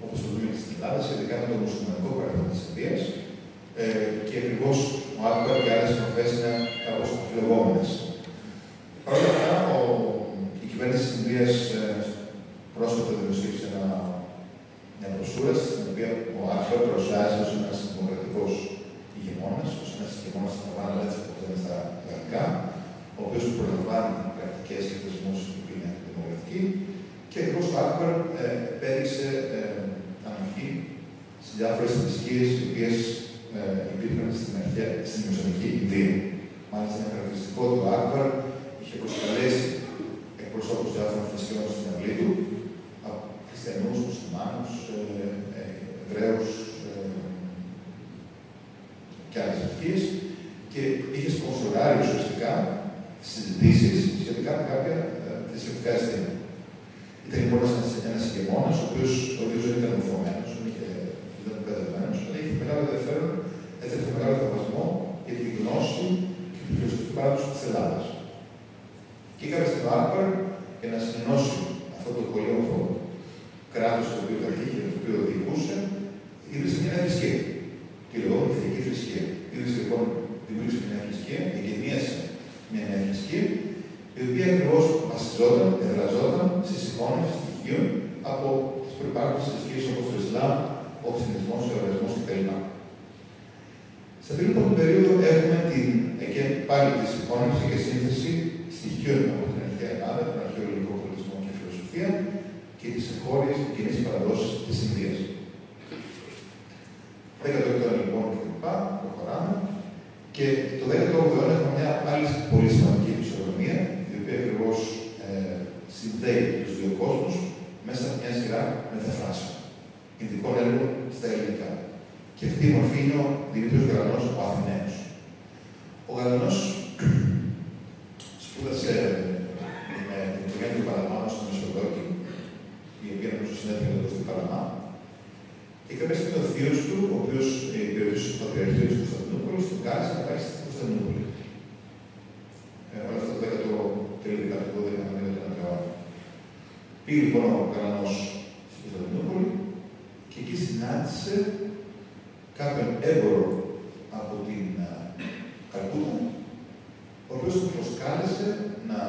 όπως το δούμε και στην Ελλάδα, σχετικά με το μουσουλμανικό παράδειγμα της Ινδίας, και ακριβώς ο Άκμπαρ και άλλες μορφές είναι κάπως αμφιλεγόμενες. Παρ' όλα αυτά, η κυβέρνηση της Ινδίας πρόσφατα δημοσίευσε μια προσούρα, στην οποία ο Άκμπαρ προσφέρει ως ένας δημοκρατικός ηγεμόνας, ως ένας ηγεμόνας που προλαμβάνει, έτσι όπως λέμε στα γαλλικά, ο οποίος προλαμβάνει πρακτικές και θεσμούς που είναι δημοκρατικοί, και ακριβώς ο Άκμπαρ επέδειξε ανοχή σε διάφορες θρησκείες οι οποίες υπήρχαν στην Μεσογειακή Ινδία. Μάλιστα, ένα χαρακτηριστικό του Άκμπαρ είχε προσκαλέσει εκπροσώπους διάφορων θρησκειών στην αυλή του, από χριστιανούς, μουσουλμάνους, Εβραίους και άλλες θρησκείες, και είχε σπονσοράρει ουσιαστικά συζητήσεις σχετικά με κάποια θρησκευτικά αισθήματα. Ήταν λοιπόν ένας ηγεμόνας, ο οποίος δεν ήταν μορφωμένος, δεν ήταν παιδευμένος, αλλά είχε μεγάλο ενδιαφέρον, έθετε μεγάλο θαυμασμό για τη γνώση και την φιλοσοφική παράδοση της Ελλάδας. Και είχαμε στην Άκμπαρ για να συνενώσει αυτό το πολύομορφο κράτος το οποίο κατήχε, το οποίο διοικούσε, ίδρυσε μια θρησκεία. Τη λεγόμενη θρησκευτική θρησκεία. Ίδρυσε λοιπόν, δημιούργησε μια θρησκεία, εγκαινίασε μια νέα θρησκεία, η οποία ακριβώς βασιζόταν, εδραζόταν στη συγχώνευση στοιχείων από τις προϋπάρχουσες θρησκείες όπως το Ισλάμ, ο Χριστιανισμός, ο Εβραϊσμός κτλ. Σε αυτή λοιπόν την περίοδο έχουμε πάλι τη συγχώνευση και σύνθεση στοιχείων από την αρχαία Ελλάδα, τον αρχαίο ελληνικό πολιτισμό και φιλοσοφία και τις εγχώριες και κοινές παραδόσεις της Ινδίας. 18ο αιώνα λοιπόν κλπ. Προχωράμε. Και το 18ο αιώνα έχουμε μια άλλη πολύ σημαντική φυσιογνωμία, η οποία ακριβώς συνδέει τους δύο κόσμους μέσα από μια σειρά μεταφράσεων ειδικών έργων στα ελληνικά. Και αυτή η μορφή είναι ο Δημήτριος Γαλανός, ο Αθηναίος. Ο Γαλανός σπούδασε με την οικογένεια του Παλαμά στο Μεσοδόκι, η οποία νομίζω συνέβαινε εδώ στην Παλαμά. Και κάποια στιγμή ο θείος του, ο οποίος υπηρετούσε στο Πατριαρχείο της Κωνσταντινούπολης, του κάλεσε να πάει στην Κωνσταντινούπολη. Όλα αυτά το 13ο αιώνα. Πήγε λοιπόν ο Γαλανός στην Κωνσταντινούπολη και εκεί συνάντησε κάποιον έμπορο από την Καλκούτα, ο οποίος τον προσκάλεσε να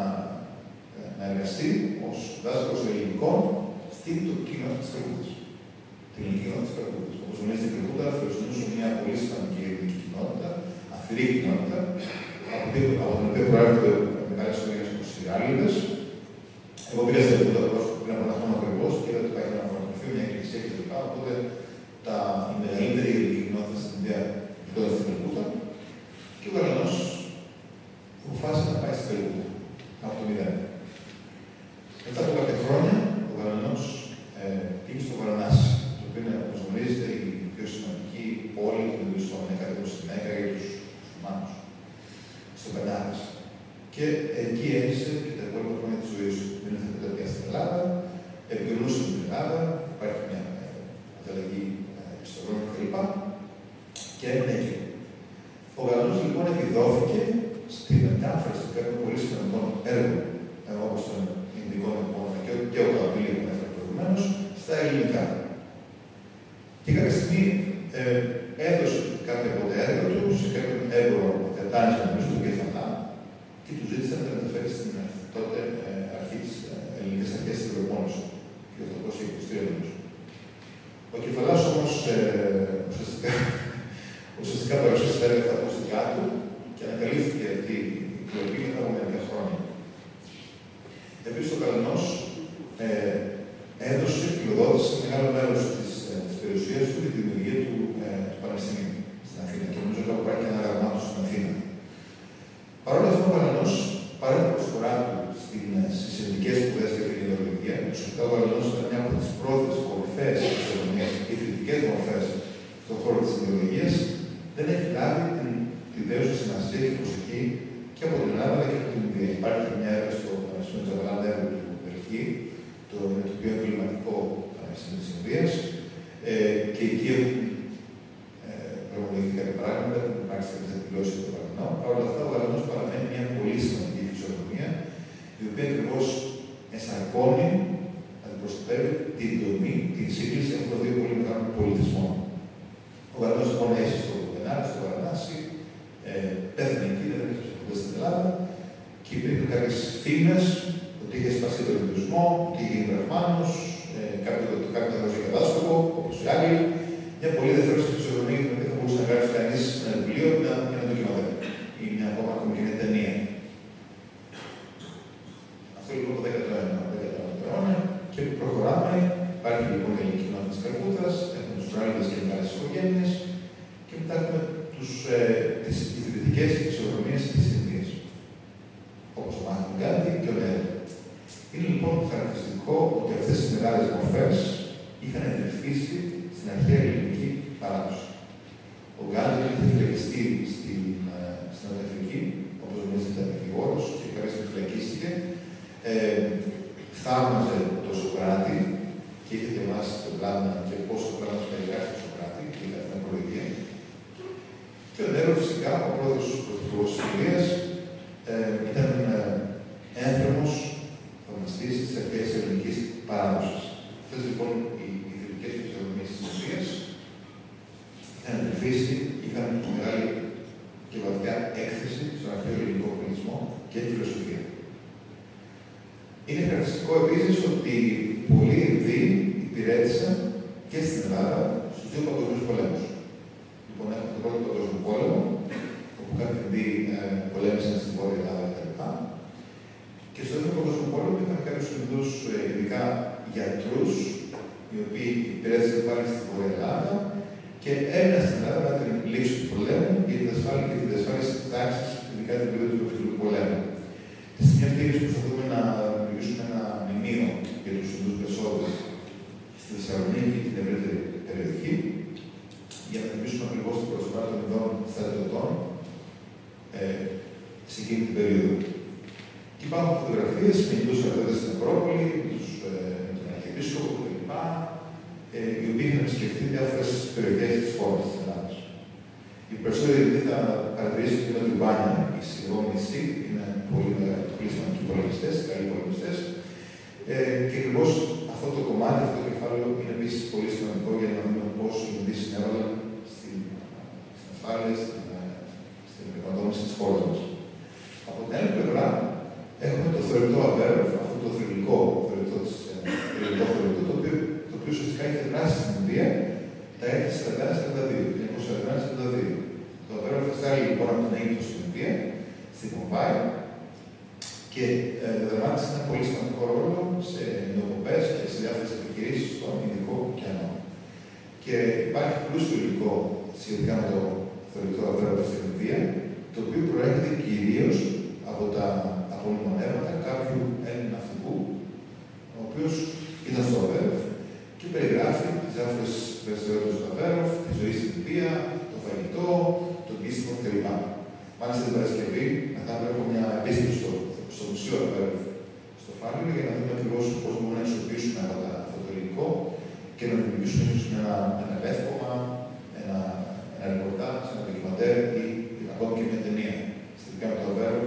εργαστεί ως δάσκαλος ελληνικών στην τοπική κοινότητα της Καλκούτας. Την ελληνική κοινότητα της Καλκούτας. Όπως γνωρίζετε, η Καλκούτα φιλοξενούσε μια πολύ σημαντική ελληνική κοινότητα, αυθυρή κοινότητα, από την οποία προέρχονται μεγάλες ομιλίες όπως οι Γάλλιδες. Εγώ πήγα στην Καλκούτα πριν από ένα χρόνο ακριβώς και είδα ότι υπάρχει ένα φωτογραφείο, μια εκκλησία κτλ. Οπότε η μεγαλύτερη ελληνική κοινότητα στην Ινδία βρισκόταν στην Καλκούτα και ο Γαλανός αποφάσισε να πάει στην Καλκούτα από το 0. Μετά από κάποια χρόνια, ο Γαλανός πήγε στο Βαρανάσι, το οποίο είναι, όπως γνωρίζετε, η πιο σημαντική πόλη που βρισκόταν κάτι όπως τη Μέκκα για τους μουσουλμάνους, στο Μπενάρες. Και εκεί έζησε και τα υπόλοιπα χρόνια της ζωής του. Δεν ήρθε πια στην Ελλάδα, επικοινωνούσε με την Ελλάδα, υπάρχει μια ανταλλαγή επιστολών κτλ. Και έμεινε εκεί. Ο Γαλανός λοιπόν επιδόθηκε στη μετάφραση κάποιων πολύ σημαντικών έργων, όπως των Ινδικών επόμενων και ο Καπίλη που έφερε προηγουμένως, στα ελληνικά. Και κάποια στιγμή έδωσε κάποια από τα έργα του σε κάποιον έμπορο Τετάνης, νομίζω, του Κεφαλά, και του ζήτησε να τα μεταφέρει στην τότε αρχή της ελληνικής αρχής της Ευρωπόνης, το 1823. Ο Κεφαλάς όμως ουσιαστικά παρουσίασε τα έργα αυτά ακουστικά του και ανακαλύφθηκε αυτή η κλοπή μετά από μερικά χρόνια. Επίσης, ο Γαλανός έδωσε φιλοδότηση σε μεγάλο μέρος της περιουσίας του για τη δημιουργία του Πανεπιστημίου στην Αθήνα. Και νομίζω ότι υπάρχει και ένα γραμμά του στην Αθήνα. Παρ' όλα αυτά, ο Γαλανός, παρά την προσφορά του στις ελληνικές σπουδές και την ιδεολογία, προσωπικά ο Γαλλός ήταν μια από τις πρώτες κορυφαίες φυσιογνωμίες και ιδρυτικές μορφές στον χώρο της ιδεολογίας, δεν έχει λάβει τη δέουσα σημασία και προσοχή και από την Ελλάδα αλλά και από την Ινδία. Υπάρχει μια έρευνα στο Πανεπιστήμιο Τζαβαχάρλαλ Νερού του Δελχή, το πιο εμβληματικό Πανεπιστήμιο της Ινδίας, και εκεί έχουν προμονηθεί κάποια πράγματα, έχουν υπάρξει κάποιες εκδηλώσεις από το Γαλλανό. Παρ' όλα αυτά, ο Γαλλανός παραμένει μια πολύ σημαντική φυσιογνωμία, η οποία ακριβώς ενσαρκώνει, αντιπροσωπεύει την δομή, την σύγκληση αυτών των δύο πολύ μεγάλων πολιτισμών. Ο Γαλλανός λοιπόν έζησε στο Βενάρι, στο Βαρανάσι, πέθανε εκεί, δεν έπαιξε στην Ελλάδα, και υπήρχαν κάποιες φήμες ότι είχε σπάσει τον Ινδουισμό, ότι είχε γίνει Βραχμάνος, κάποιο θα δώσει και δάσκαλο, όπως οι Άγγλοι. Μια πολύ ενδιαφέρουσα φυσιογνωμία την οποία θα μπορούσε να γράψει κανείς ένα βιβλίο ή ένα ντοκιμαντέρ ή μια ακόμα και μια ταινία. Αυτό λοιπόν το 19ο αιώνα και προχωράμε. Υπάρχει λοιπόν η ελληνική κοινότητα της Καλκούτας, έχουμε τους Ράιλδες και μεγάλες οικογένειες και μετά έχουμε τις ιδρυτικές φυσιογνωμίες της Ινδίας, όπως ο Μάχατμα Γκάντι και ο Νέρου. Είναι λοιπόν χαρακτηριστικό ότι αυτές οι μεγάλες μορφές είχαν εντρυφήσει στην αρχαία ελληνική παράδοση. Ο Γκάντι είχε φυλακιστεί στην Αφρική, όπως γνωρίζετε ήταν δικηγόρος και κάποια στιγμή φυλακίστηκε. Θαύμαζε το Σοκράτη και είχε διαβάσει τον πλάνο και πώς ο πλάνος περιγράφει τον Σοκράτη και είχε την απολογία. Και ο Νέρο φυσικά, ο πρώτος πρωθυπουργός της Ινδίας, ήταν ένθερμος θαυμαστής της αρχαίας ελληνικής παράδοσης. Αυτές λοιπόν οι ιδρυτικές φυσιογνωμίες της Ινδίας είχαν εντρυφήσει, είχαν μεγάλη και βαθιά έκθεση στον αρχαίο ελληνικό πολιτισμό και τη φιλοσοφία. Είναι χαρακτηριστικό επίσης ότι πολλοί Ινδοί υπηρέτησαν και στην Ελλάδα στους δύο παγκοσμίους πολέμους. Λοιπόν, έχουμε τον πρώτο παγκόσμιο πόλεμο, όπου κάποιοι Ινδοί πολέμησαν στην Βόρεια Ελλάδα κτλ. Και στο δεύτερο παγκόσμιο πόλεμο είχαν κάποιους Ινδούς, ειδικά γιατρούς, οι οποίοι υπηρέτησαν πάλι στη Βόρεια Ελλάδα και έμειναν στην Ελλάδα μετά την λήξη του πολέμου για την διασφάλιση της τάξης, ειδικά την περίοδο του Δευτέρου πολέμου. Στη στιγμή αυτή, εμείς προσπαθούμε να δημιουργήσουμε ένα μνημείο για τους Ινδούς πεσόντες στη Θεσσαλονίκη και την ευρύτερη περιοχή, για να δημιουργήσουμε ακριβώς την προσφορά των Ινδών στρατιωτών σε εκείνη την περίοδο. Και υπάρχουν φωτογραφίες με Ινδούς στρατιώτες στην Ακρόπολη, με τον Αρχιεπίσκοπο κλπ. Οι οποίοι είχαν επισκεφτεί διάφορες περιοχές της χώρας της Ελλάδας. Οι περισσότεροι Ινδοί θα παρατηρήσουν ότι είναι το Μπάνια, οι συνδρόμοι νησί, είναι πολύ σημαντικοί πολεμιστές, καλοί πολεμιστές. Και ακριβώς αυτό το κομμάτι, αυτό το κεφάλαιο είναι επίσης πολύ σημαντικό για να δούμε πώς οι Ινδοί συνέβαλαν στην ασφάλεια, στην επικοδόμηση της χώρας μας. Από την άλλη πλευρά, έχουμε το θεωρητό Αβέροφ, αυτό το θρυλικό θεωρητό, το οποίο ουσιαστικά είχε δράσει στην Ινδία τα έτη 1941-1942. Το Αβέροφ θα στάλει λοιπόν από τον Αίγυπτο στην Ινδία, στην Πομπάη, και διαδραμάτισε ένα πολύ σημαντικό ρόλο σε νεοπομπές και σε διάφορες επιχειρήσεις στον Ινδικό ωκεανό. Και υπάρχει πλούσιο υλικό σχετικά με το θεωρητό Αβέροφ στην Ινδία, το οποίο προέρχεται κυρίως από τα απομνημονεύματα κάποιου Έλληνα ναυτικού, ο οποίος ήταν στο Αβέροφ και περιγράφει τις διάφορες δραστηριότητες του Αβέροφ, τη ζωή στην Ινδία, το φαγητό, το ντύσιμο κλπ. Μάλιστα την Παρασκευή, μετά βλέπω μια επίσκεψη στο Μουσείο Αβέροφ στο Φάληρο για να δούμε ακριβώς πώς μπορούμε να εξοπλίσουμε αυτό το υλικό και να δημιουργήσουμε ίσως ένα λεύκομα, ένα ρεπορτάζ, ένα ντοκιμαντέρ ή ακόμη και μια ταινία σχετικά με το Αβέροφ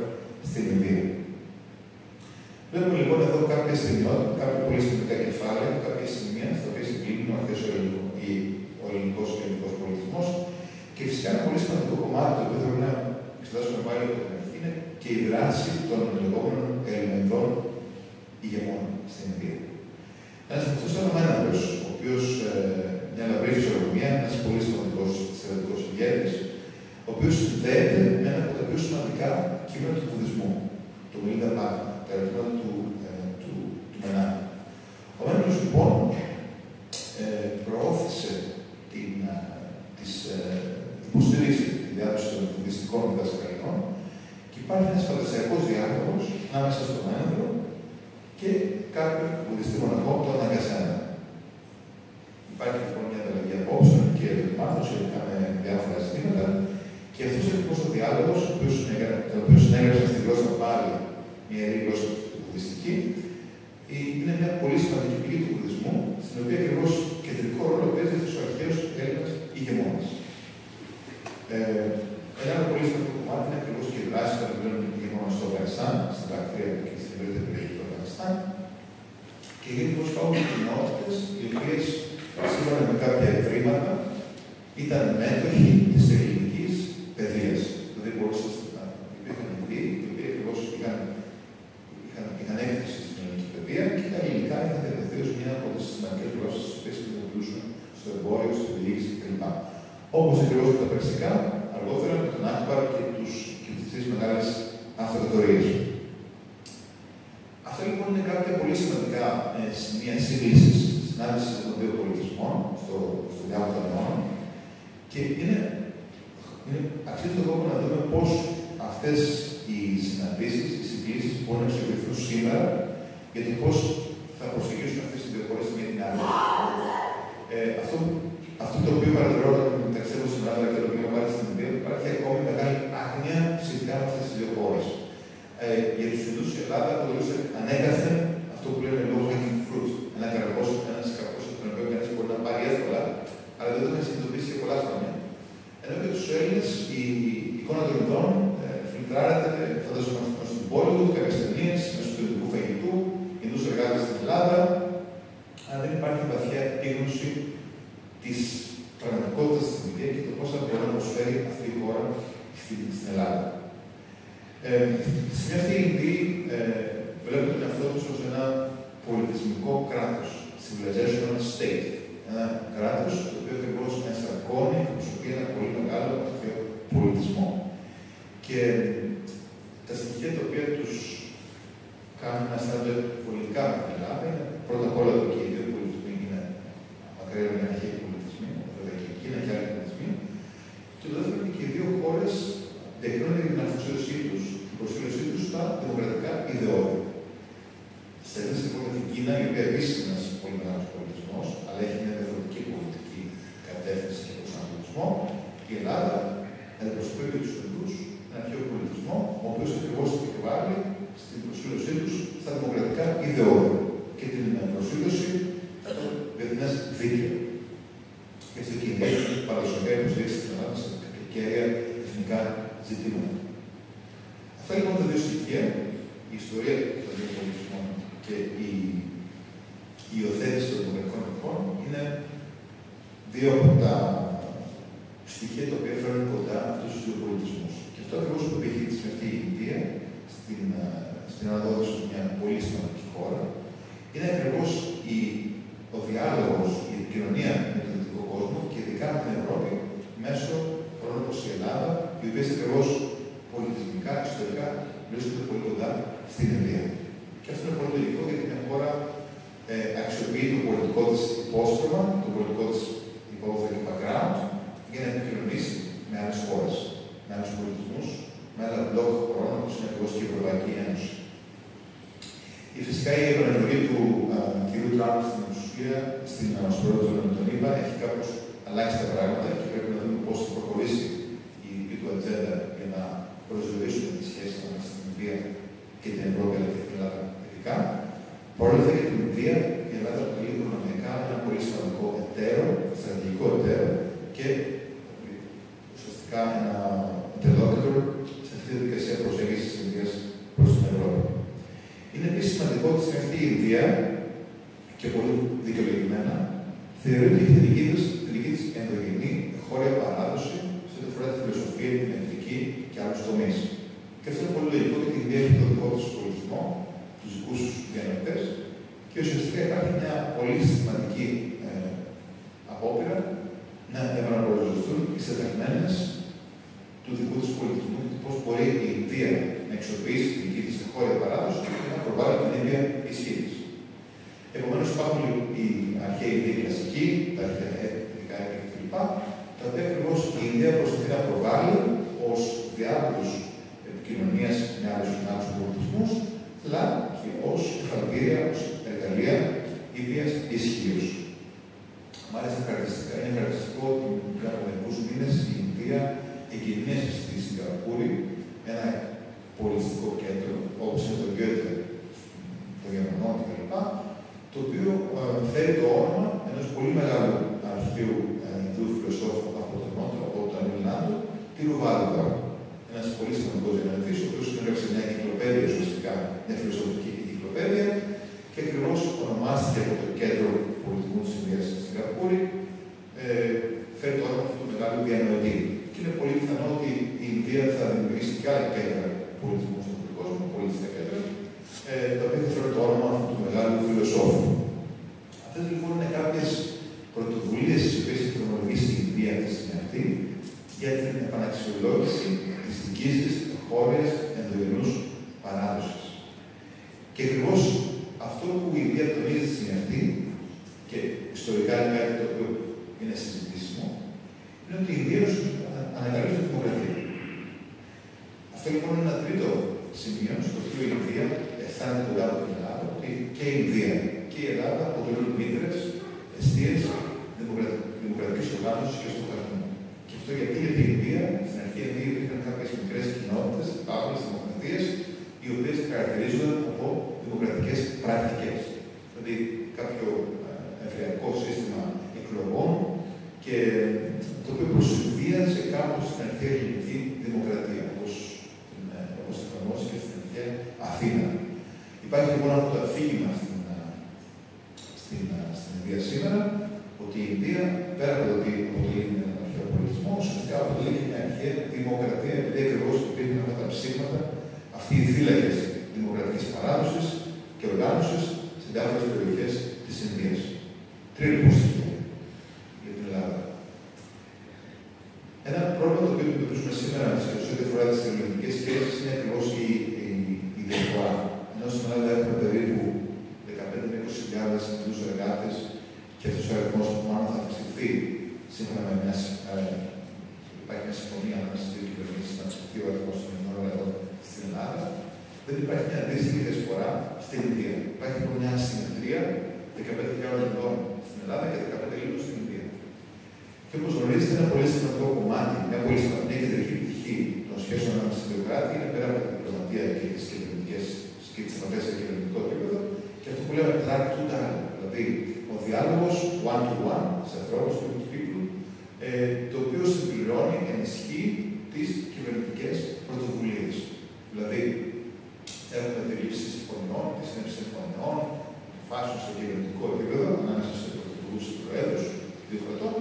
στην Ινδία. Βλέπουμε λοιπόν εδώ κάποια στιγμιότητα, κάποια πολύ σημαντικά κεφάλαια, κάποια σημεία στα οποία συγκλίνουν ο αρχαίος ο ελληνικός και ελληνικός πολιτισμός και φυσικά ένα πολύ σημαντικό κομμάτι το οποίο θέλουμε να εξετάσουμε πάλι από την αρχή είναι και η δράση των λεγόμενων Ελληνοειδών ηγεμόνων στην Ινδία. Ένας από αυτούς ήταν ο Μέναδρος, ο οποίος μια λαμπρή φυσιογνωμία, ένας πολύ σημαντικός στρατιωτικός ηγέτης, ο οποίος συνδέεται με ένα από τα πιο σημαντικά κείμενα του Βουδισμού, το Μιλίντα Πάγνα, τα ερωτήματα του Μενάδρου. Ο Μέναδρος λοιπόν προώθησε υποστηρίζει τη διάδοση των βουδιστικών διδασκαλιών και υπάρχει ένας φαντασιακός διάλογος ανάμεσα στον Μέναδρο και κάποιον βουδιστή μοναχό, τον Αγκασένα. Υπάρχει λοιπόν μια ανταλλαγή απόψεων και μάθος σχετικά με διάφορα ζητήματα, και αυτός ακριβώς ο διάλογος, ο οποίος συνέγραψε στη γλώσσα πάλι μια ιερή γλώσσα βουδιστική, είναι μια πολύ σημαντική πηγή του βουδισμού, στην οποία ακριβώς κεντρικό ρόλο παίζει αυτός ο αρχαίος Έλληνας ηγεμόνας. Ένα άλλο πολύ σημαντικό κομμάτι είναι ακριβώς και η δράση των Ελλήνων ηγεμόνων στο Αφγανιστάν, στην Μπακτρία και στην ευρύτερη περιοχή του Αφγανιστάν, και είναι πως υπάρχουν κοινότητες οι οποίες σύμφωνα με κάποια ευρήματα ήταν μέτοχοι της ελληνικής παιδείας. Δηλαδή μπορούσαν να υπήρχαν ειδοί, οι οποίοι ακριβώς είχαν έκθεση στην ελληνική παιδεία και τα ελληνικά είχαν διαδοθεί ως μια από τις σημαντικές γλώσσες τις οποίες χρησιμοποιούσαν στο εμπόριο, στην διοίκηση κλπ. Όπως ακριβώς και τα περσικά, αργότερα με τον Άκμπαρ και τις τρεις μεγάλες αυτοκρατορίες. Αυτά λοιπόν είναι κάποια πολύ σημαντικά σημεία σύγκλησης, συνάντησης των δύο πολιτισμών στο διάλογο των αιώνων, και αξίζει τον κόπο να δούμε πώς αυτές οι συναντήσεις, οι συγκλήσεις μπορούν να αξιοποιηθούν σήμερα, γιατί πώς θα προσεγγίσουν αυτές τις δύο χώρες μία την άλλη. Αυτό το οποίο παρατηρώ όταν ταξιδεύω στην Ελλάδα και το οποίο πάρει στην Ινδία, υπάρχει ακόμη μεγάλη άγνοια σχετικά με αυτές τις δύο χώρες. Για τους Ινδούς η Ελλάδα αποτελούσε ανέκαθεν αυτό που λένε low hanging fruit. Ένα καρπός, ένας καρπός από τον οποίο κανείς μπορεί να πάρει εύκολα, αλλά δεν το είχαν συνειδητοποιήσει για πολλά χρόνια. Ενώ για τους Έλληνες η εικόνα των Ινδών φιλτράρεται, φαντάζομαι, μέσω του Bollywood, κάποιες ταινίες, μέσω του ελληνικού φαγητού, Ινδούς εργάτες στην Ελλάδα, αλλά δεν υπάρχει βαθιά επίγνωση της πραγματικότητας στην Ινδία και το πώς θα μπορεί να προσφέρει αυτή η χώρα στην Ελλάδα. Στην αυτή η Ινδία βλέπουν τον εαυτό τους ως ένα πολιτισμικό κράτος, civilizational state. Ένα κράτος το οποίο ακριβώς ενσαρκώνει και προσωπεί ένα πολύ μεγάλο πολιτισμό. Και τα στοιχεία τα οποία τους κάνουν να αισθάνονται πολιτικά με την Ελλάδα είναι πρώτα απ' όλα ότι οι δύο πολιτισμοί είναι μακριά με αρχαίοι πολιτισμοί, βέβαια και η Κίνα και άλλοι πολιτισμοί, και το δεύτερο είναι και οι δύο χώρες διακρίνονται για την αφοσίωσή τους, την προσήλωσή τους στα δημοκρατικά ιδεώδη. Στέλνει λοιπόν την Κίνα, η οποία επίσης είναι ένας πολύ μεγάλος πολιτισμός, αλλά έχει μια διαφορετική πολιτική κατεύθυνση και προσανατολισμό. Η Ελλάδα αντιπροσωπεύει και τους Ινδούς, έναν αρχαίο πολιτισμό, ο οποίος ακριβώς εκβάλλει στην προσήλωσή τους στα δημοκρατικά ιδεώδη και την προσήλωση στο διεθνές δίκαιο. Και αυτή και η ιδέα του παραδοσιακά υποστήριξη στην Ελλάδα σε κάποια κέρια εθνικά ζητήματα. Αυτά λοιπόν τα δύο στοιχεία, η ιστορία των δύο πολιτισμών και η υιοθέτηση των δημοκρατικών αρχών, είναι δύο από τα στοιχεία τα οποία φέρνουν κοντά αυτούς τους δύο πολιτισμούς. Και αυτό ακριβώς που επιχείρησε με αυτή η Ινδία στην αναδότηση σε μια πολύ σημαντική χώρα, είναι ακριβώς ο διάλογος, η επικοινωνία με τον δυτικό κόσμο και ειδικά με την Ευρώπη μέσω χωρών όπως η Ελλάδα, οι οποίες ακριβώς πολιτισμικά, ιστορικά βρίσκονται πολύ κοντά στην Ινδία. Και αυτό είναι πολύ λογικό γιατί μια χώρα αξιοποιεί το πολιτικό της υπόστρωμα, το πολιτικό της υπόθεση και background για να επικοινωνήσει με άλλες χώρες, με άλλους πολιτισμούς, με άλλα μπλοκ χωρών όπως είναι ακριβώς και η Ευρωπαϊκή Ένωση. Φυσικά η επανεκλογή του κ. Τραμπ στην ουσία, ως πρόεδρο των ΗΠΑ, έχει κάπως αλλάξει τα πράγματα και πρέπει να δούμε πώς θα προχωρήσει η δική του ατζέντα για να προσδιορίσουμε τη σχέση ανάμεσα στην Ινδία και την Ευρώπη, αλλά και την Ελλάδα ειδικά. Παρ' όλα αυτά για την Ινδία, η Ελλάδα αποτελεί οικονομικά ένα πολύ σημαντικό εταίρο, στρατηγικό εταίρο και ουσιαστικά ένα interlocutor σε αυτή τη διαδικασία προσέγγισης της Ινδίας προς την Ευρώπη. Είναι επίσης σημαντικό ότι στην αυτή η Ινδία, και πολύ δικαιολογημένα, θεωρεί ότι έχει τη δική της ενδογενή χώρια παράδοση σε ό,τι αφορά τη φιλοσοφία, την εθνική και άλλους τομείς. Και αυτό είναι πολύ λογικό γιατί η Ινδία έχει το δικό της πολιτισμό, τους δικούς τους διανοητές, και ουσιαστικά υπάρχει μια πολύ συστηματική απόπειρα να επαναπροσδιοριστούν οι συνταγμένες του δικού της πολιτισμού και πώς μπορεί η Ινδία να εξοπλίσει τη δική της χώρια παράδοση και να προβάλλει την ίδια ισχύ της. Επομένως, υπάρχουν οι αρχαίοι Ινδοί κλασικοί, τα αρχαία ειδικά κλπ., τα οποία ακριβώς η Ινδία προσπαθεί να προβάλλει ως διάδοχος επικοινωνίας με άλλους πολιτισμούς, αλλά και ως εφαλτήρια, ως πολιτιστικό κέντρο, όπως είναι το Goethe, το Γερμανό κλπ., το οποίο φέρει το όνομα ενός πολύ μεγάλου αρχαίου Ινδού φιλοσόφου από τον Νότο, από τον Ταμιλνάντο, Τύρου Βάλντορ. Ένας πολύ σημαντικός διανοητής, ο οποίος έγραψε μια εγκυκλοπαίδεια, ουσιαστικά μια φιλοσοφική εγκυκλοπαίδεια, και ακριβώς ονομάστηκε από το κέντρο πολιτισμού της Ινδίας στη Σιγκαπούρη, φέρει το όνομα αυτού του μεγάλου διανοητή. Και είναι πολύ πιθανό ότι η Ινδία θα δημιουργήσει και άλλα κέντρα πολιτισμού στον κόσμο, πολιτιστικά κέντρα, τα οποία θα φέρουν το όνομα αυτού του μεγάλου φιλοσόφου. Αυτές λοιπόν είναι κάποιες πρωτοβουλίες τις οποίες έχει χρονολογήσει η Ινδία τη στιγμή αυτή για την επαναξιολόγηση της δικής της χώρας ενδογενούς παράδοσης. Και ακριβώς αυτό που η Ινδία τονίζει στη στιγμή αυτή, και ιστορικά είναι κάτι το οποίο είναι συζητήσιμο, είναι ότι η Ινδία ανακαλύπτει τη δημοκρατία. Αυτό λοιπόν είναι ένα τρίτο σημείο στο οποίο η Ινδία αισθάνεται κοντά από την Ελλάδα, ότι και η Ινδία και η Ελλάδα αποτελούν μήτρες, εστίες δημοκρατικής οργάνωσης και στον κόσμο. Και αυτό γιατί η Ινδία, στην αρχή υπήρχαν κάποιες μικρές κοινότητες, άλλες δημοκρατίες, οι οποίες χαρακτηρίζονταν από δημοκρατικές πρακτικές. Δηλαδή κάποιο ευριακό σύστημα εκλογών και το οποίο προσυδίαζε κάπως στην αρχαία ελληνική δημοκρατία, όπως εφαρμόστηκε στην αρχαία Αθήνα. Υπάρχει λοιπόν αυτό το αφήγημα στην Ινδία σήμερα, ότι η Ινδία, πέρα από το ότι αποτελεί έναν αρχαίο πολιτισμό, ουσιαστικά αποτελεί και μια αρχαία δημοκρατία, επειδή ακριβώς υπήρχαν αυτά τα ψήγματα, αυτοί οι θύλακες δημοκρατικής παράδοσης και οργάνωσης σε διάφορες περιοχές της Ινδίας. Τρία λοιπόν στοιχεία για την Ελλάδα. Ένα πρόβλημα το οποίο αντιμετωπίζουμε σήμερα σε ό,τι αφορά τις ελληνικές σχέσεις είναι ακριβώς η διαφορά. Ενώ στην Ελλάδα έχουμε περίπου 15 με 20.000 Ινδούς εργάτες και αυτός ο αριθμός μάλλον θα αυξηθεί σύμφωνα με υπάρχει μια συμφωνία ανάμεσα στις δύο κυβερνήσεις να αυξηθεί ο αριθμός των Ινδών εργατών στην Ελλάδα. Δεν υπάρχει μια αντίστοιχη διασπορά στην Ινδία. Υπάρχει λοιπόν μια ασυμμετρία 15.000 Ινδών στην Ελλάδα και 15 λίγο στην Ινδία. Και όπως γνωρίζετε, ένα πολύ σημαντικό κομμάτι, μια πολύ σημαντική κεντρική πτυχή των σχέσεων ανάμεσα στις δύο κράτη είναι πέρα από την διπλωματία και τις κυβερνητικές και τις επαφές σε κυβερνητικό επίπεδο και αυτό που λέμε track to dialogue. Δηλαδή, ο διάλογος one-to-one σε ανθρώπους, to people, το οποίο συμπληρώνει, ενισχύει τις κυβερνητικές πρωτοβουλίες. Δηλαδή, έχουμε τη λήψη συμφωνιών, τη σύναψη συμφωνιών, αποφάσεων σε κυβερνητικό επίπεδο, ανάμεσα σε πρωθυπουργούς και προέδρους δύο κρατών,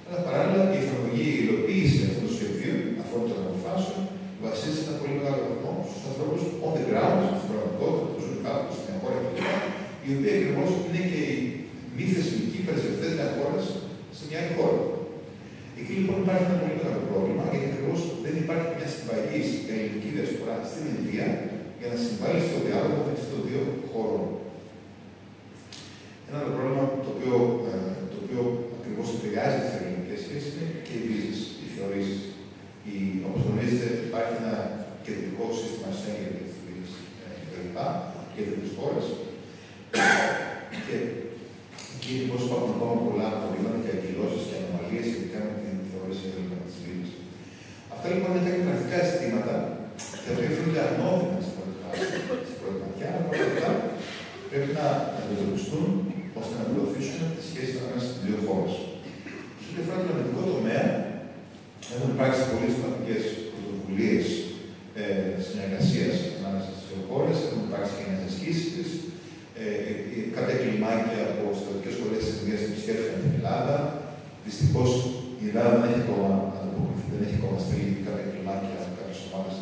αλλά παράλληλα η εφαρμογή, η υλοποίηση αυτών των σχεδίων, αυτών των αποφάσεων, βασίζεται σε ένα πολύ μεγάλο βαθμό στους ανθρώπους on the ground, στην πραγματικότητα που ζουν κάπου στην χώρα κλπ. Οι οποίοι ακριβώς είναι και οι μη θεσμικοί πρεσβευτές μια χώρα σε μια άλλη χώρα. Εκεί λοιπόν υπάρχει ένα πολύ μεγάλο πρόβλημα, γιατί ακριβώς δεν υπάρχει μια συμπαγής ελληνική διασπορά στην Ινδία για να συμβάλλει στο διάλογο μεταξύ των δύο χωρών. Ένα άλλο πρόβλημα το οποίο ακριβώς επηρεάζει τις ελληνικές σχέσεις είναι και οι βίζες, οι θεωρήσεις. Όπως γνωρίζετε, υπάρχει ένα κεντρικό σύστημα Schengen για τις βίζες κλπ. Για τις χώρες. Και εκεί λοιπόν υπάρχουν ακόμα πολλά προβλήματα και αγκυλώσεις και ανομαλίες σχετικά με την θεώρηση για τις βίζες. Αυτά λοιπόν είναι κάποια πρακτικά ζητήματα τα οποία φαίνονται ανώδυνα στην πρώτη ματιά, αλλά όλα αυτά πρέπει να αντιμετωπιστούν ώστε να προωθήσουμε τις σχέσεις ανάμεσα στις δύο χώρες. Σε ό,τι αφορά τον αμυντικό τομέα, έχουν υπάρξει πολύ σημαντικές πρωτοβουλίες συνεργασίας ανάμεσα στις δύο χώρες, έχουν υπάρξει και νέες ασκήσεις, κάποια κλιμάκια από στρατιωτικές σχολές της Ινδίας επισκέφθηκαν την Ελλάδα. Δυστυχώς η Ελλάδα δεν έχει ακόμα ανταποκριθεί, δεν έχει ακόμα στείλει κάποια κλιμάκια, κάποιες ομάδες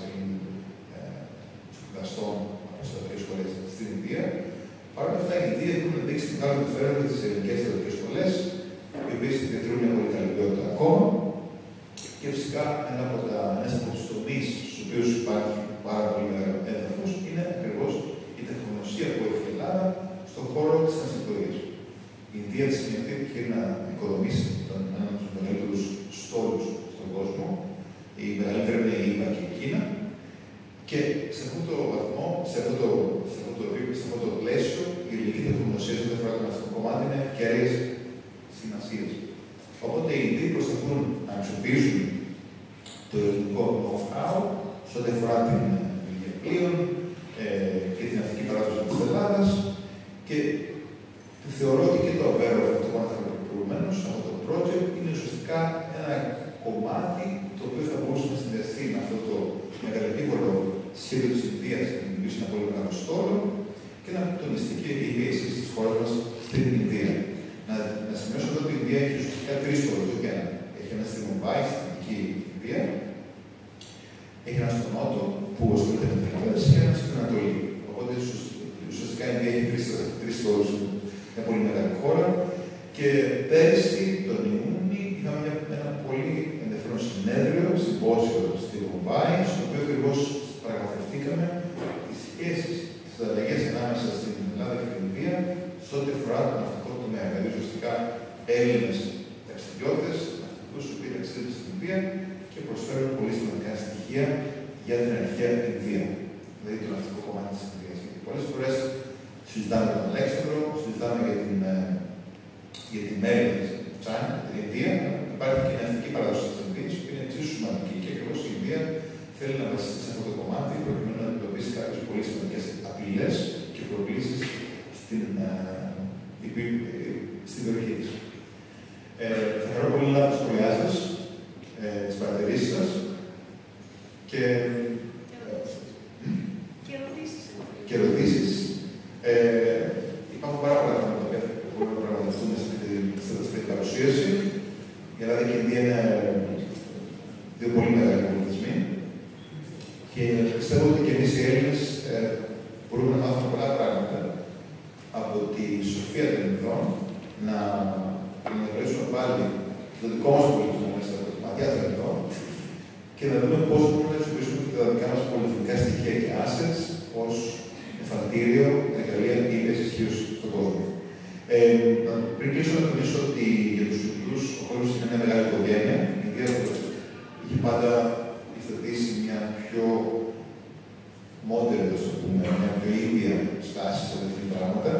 σπουδαστών από στρατιωτικές σχολές στην Ινδία. Παρ' όλα αυτά, οι Ινδοί έχουν δείξει μεγάλο ενδιαφέρον για τις ελληνικές στρατιωτικές σχολές, οι οποίες διατηρούν μια πολύ καλή ποιότητα ακόμα. Και φυσικά ένας από τους τομείς στους οποίους υπάρχει πάρα πολύ μεγάλο έδαφος είναι ακριβώς η τεχνογνωσία που έχει η Ελλάδα στον χώρο της ναυτιλίας. Η Ινδία τη στιγμή αυτή έχει να οικοδομήσει έναν από τους μεγαλύτερους στόλους στον κόσμο. Η μεγαλύτερη είναι η ΙΠΑ και η Κίνα. Και σε αυτό το βαθμό, σε αυτό το πλαίσιο, η ελληνική τεχνογνωσία σε ό,τι αφορά το ναυτικό κομμάτι είναι κέραιες σημασίας. Οπότε οι Ινδοί προσπαθούν να αξιοποιήσουν το ελληνικό know-how σε ό,τι αφορά την σχέδιο της Ινδίας να δημιουργήσει ένα πολύ μεγάλο στόλο και να τονιστεί και η πίεση της χώρας μας στην Ινδία. Να σημειώσω εδώ ότι η Ινδία έχει ουσιαστικά 3 στόλους, όχι ένα. Έχει ένα στη Μουμπάι, στην Δυτική Ινδία, έχει ένα στο Νότο που ασχολείται με την εκπαίδευση και ένα στην Ανατολή. Οπότε ουσιαστικά η Ινδία έχει 3 στόλους, μια πολύ μεγάλη χώρα. Και πέρυσι, τον Ιούνιο, είχαμε ένα πολύ ενδιαφέρον συνέδριο, συμπόσιο στη Μουμπάι, στο οποίο ακριβώς πραγματευτήκαμε τις σχέσεις, τις ανταλλαγές ανάμεσα στην Ελλάδα και την Ινδία, σε ό,τι αφορά τον ναυτικό τομέα. Δηλαδή, ουσιαστικά Έλληνες ταξιδιώτες, ναυτικούς, οι οποίοι ταξιδεύουν στην Ινδία και προσφέρουν πολύ σημαντικά στοιχεία για την αρχαία Ινδία. Δηλαδή, το ναυτικό κομμάτι της Ινδίας. Γιατί πολλές φορές συζητάμε τον Αλέξανδρο, συζητάμε για τη μέρη της Τσάνα, την Ινδία. Υπάρχει και η ναυτική παράδοση της Ινδίας, που είναι εξίσου σημαντική και ακριβώς η Ινδία θέλει να βασιστεί σε αυτό το κομμάτι, προκειμένου να αντιμετωπίσει κάποιες πολύ σημαντικές απειλές και προκλήσεις στην περιοχή της. Θα χαρώ πολύ να τα σχόλιά σας, τις παρατηρήσεις σας και ερωτήσεις. Υπάρχουν πάρα πολλά πράγματα που μπορούμε να πραγματευτούμε στην παρουσίαση. Η Ελλάδα και η Ινδία είναι 2 πολύ μεγάλοι πολιτισμοί και πιστεύω ότι και εμείς οι Έλληνες μπορούμε να μάθουμε πολλά πράγματα από τη σοφία των Ινδών, να γνωρίσουμε πάλι το δικό μας πολιτισμό μέσα από τη ματιά των Ινδών και να δούμε πώς μπορούμε να χρησιμοποιήσουμε τα δικά μας πολιτισμικά στοιχεία και assets ως εφαλτήριο, εργαλεία ύλες ισχύως στον κόσμο. Πριν κλείσω να τονίσω ότι για τους Ινδούς ο κόσμος είναι μια μεγάλη οικογένεια. Η Ινδία είχε πάντα υιοθετήσει μια πιο μόντερη, μια πιο ίδια στάση σε τέτοια πράγματα.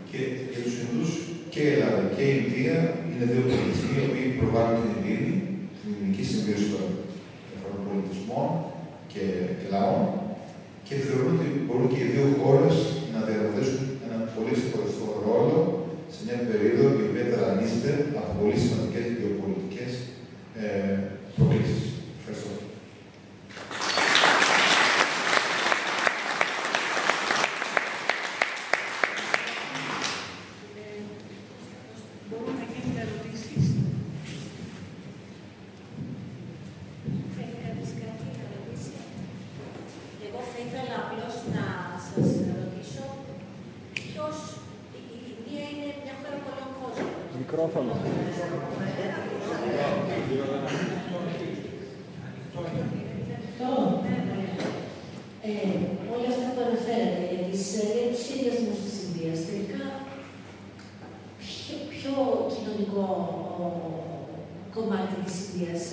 Και για τους Ινδούς και η Ελλάδα και η Ινδία είναι 2 πολιτισμοί οι οποίοι προβάλλουν την ειρήνη, την ειρηνική συμβίωση των διαφορών πολιτισμών και λαών και θεωρούν ότι μπορούν και οι 2 χώρες να διαδραματίσουν έναν πολύ σημαντικό ρόλο σε μια περίοδο η οποία ταρανίζεται από πολύ σημαντικές γεωπολιτικές προκλήσεις. Ευχαριστώ. Μικρόφωνο. Όλα αυτά που αναφέρατε για τους σχεδιασμούς της Ινδίας, τελικά ποιο κοινωνικό κομμάτι της Ινδίας